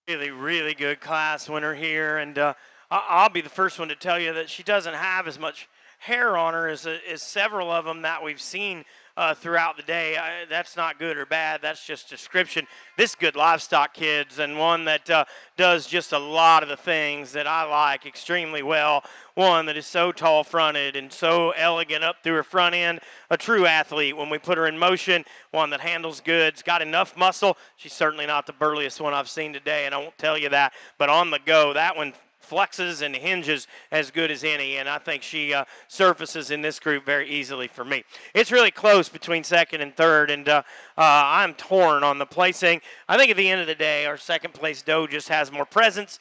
Really, really good class winner here, and I'll be the first one to tell you that she doesn't have as much hair on her as several of them that we've seen throughout the day. That's not good or bad. That's just description. This good livestock kids, and one that does just a lot of the things that I like extremely well. One that is so tall fronted and so elegant up through her front end. A true athlete when we put her in motion. One that handles goods, got enough muscle. She's certainly not the burliest one I've seen today, and I won't tell you that. But on the go, that one flexes and hinges as good as any, and I think she surfaces in this group very easily for me. It's really close between second and third, and I'm torn on the placing. I think at the end of the day, our second place doe just has more presence.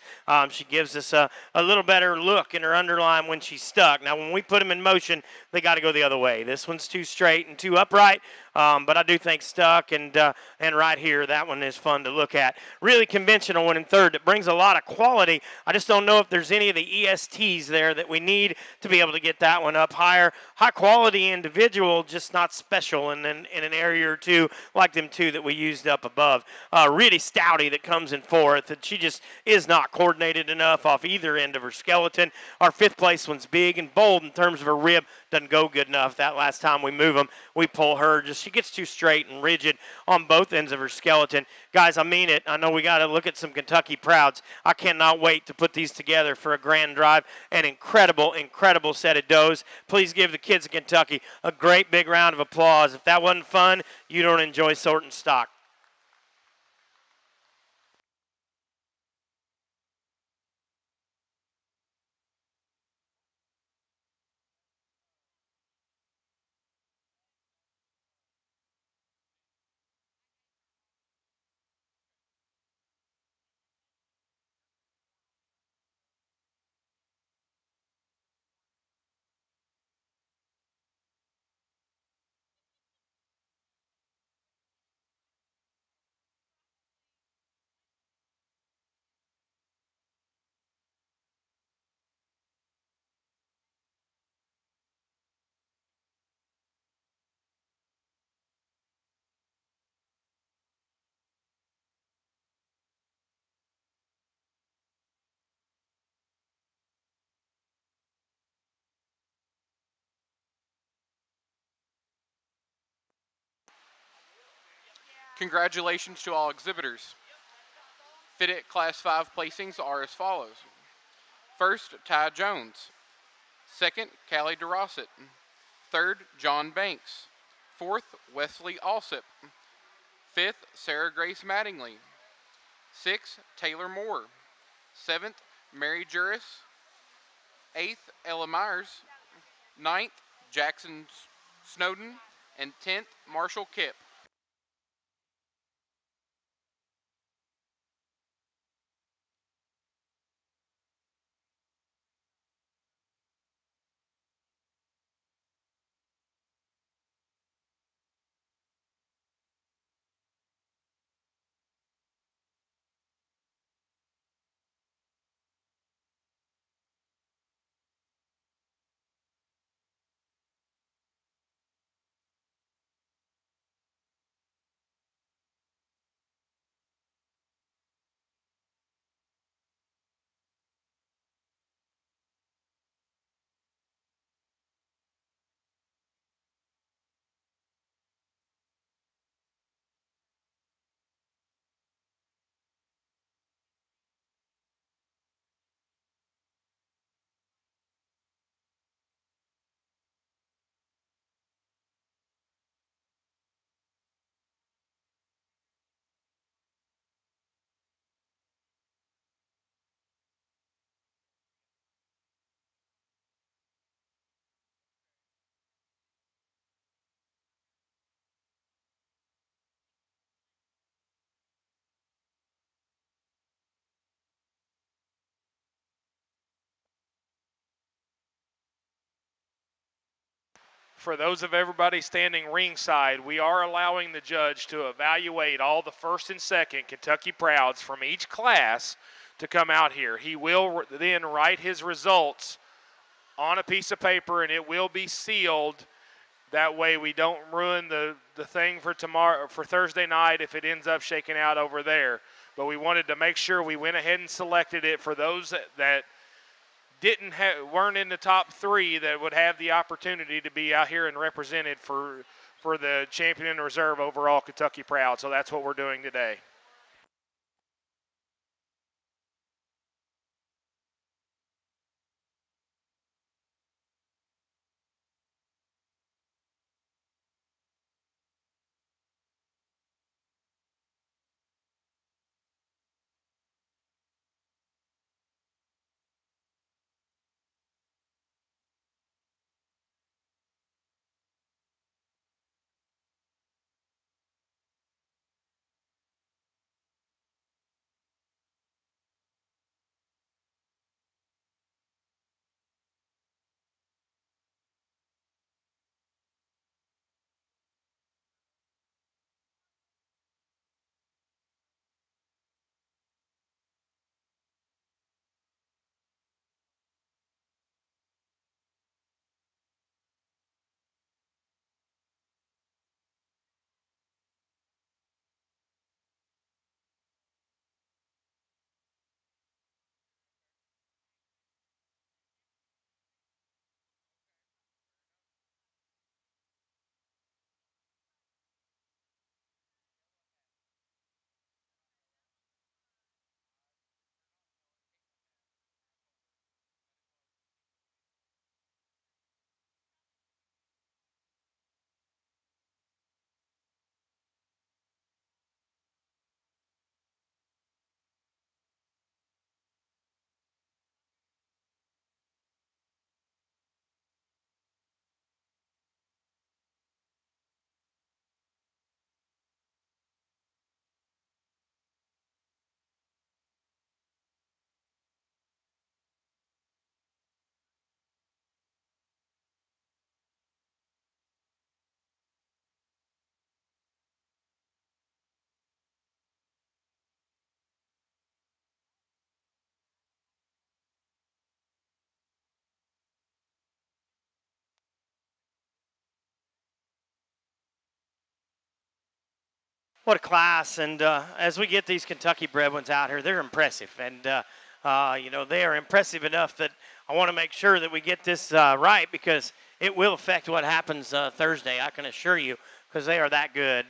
She gives us a little better look in her underline when she's stuck. Now, when we put them in motion, they got to go the other way. This one's too straight and too upright, but I do think stuck and right here, that one is fun to look at. Really conventional one in third that brings a lot of quality. I just don't know if there's any of the ESTs there that we need to be able to get that one up higher. High quality individual, just not special in an area or two like them two that we used up above. Really stouty that comes in fourth, and she just is not coordinated enough off either end of her skeleton. Our fifth place one's big and bold in terms of her rib. Doesn't go good enough. That last time we move them, we pull her. She gets too straight and rigid on both ends of her skeleton. Guys, I mean it. I know we got to look at some Kentucky Prouds. I cannot wait to put these together for a grand drive. An incredible, incredible set of does. Please give the kids of Kentucky a great big round of applause. If that wasn't fun, you don't enjoy sorting stock. Congratulations to all exhibitors. Fitted Class 5 placings are as follows. First, Ty Jones. Second, Callie DeRosset. Third, John Banks. Fourth, Wesley Alsip. Fifth, Sarah Grace Mattingly. Sixth, Taylor Moore. Seventh, Mary Juris. Eighth, Ella Myers. Ninth, Jackson Snowden. And 10th, Marshall Kipp. For those of everybody standing ringside, we are allowing the judge to evaluate all the first and second Kentucky Prouds from each class to come out here. He will then write his results on a piece of paper, and it will be sealed. That way we don't ruin the thing for tomorrow, for Thursday night, if it ends up shaking out over there. but we wanted to make sure we went ahead and selected it for those that weren't in the top 3 that would have the opportunity to be out here and represented for the champion and reserve overall Kentucky Proud. So that's what we're doing today. What a class. And as we get these Kentucky bred ones out here, they're impressive. And, they are impressive enough that I want to make sure that we get this right, because it will affect what happens Thursday, I can assure you, because they are that good.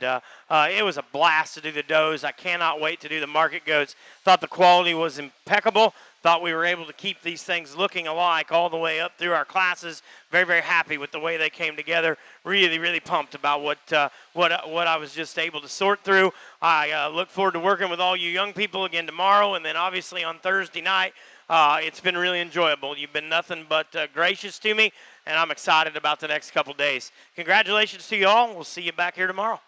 It was a blast to do the does. I cannot wait to do the market goats. Thought the quality was impeccable. Thought we were able to keep these things looking alike all the way up through our classes. Very, very happy with the way they came together. Really, really pumped about what I was just able to sort through. I look forward to working with all you young people again tomorrow, and then obviously on Thursday night. It's been really enjoyable. You've been nothing but gracious to me, and I'm excited about the next couple days. Congratulations to you all. We'll see you back here tomorrow.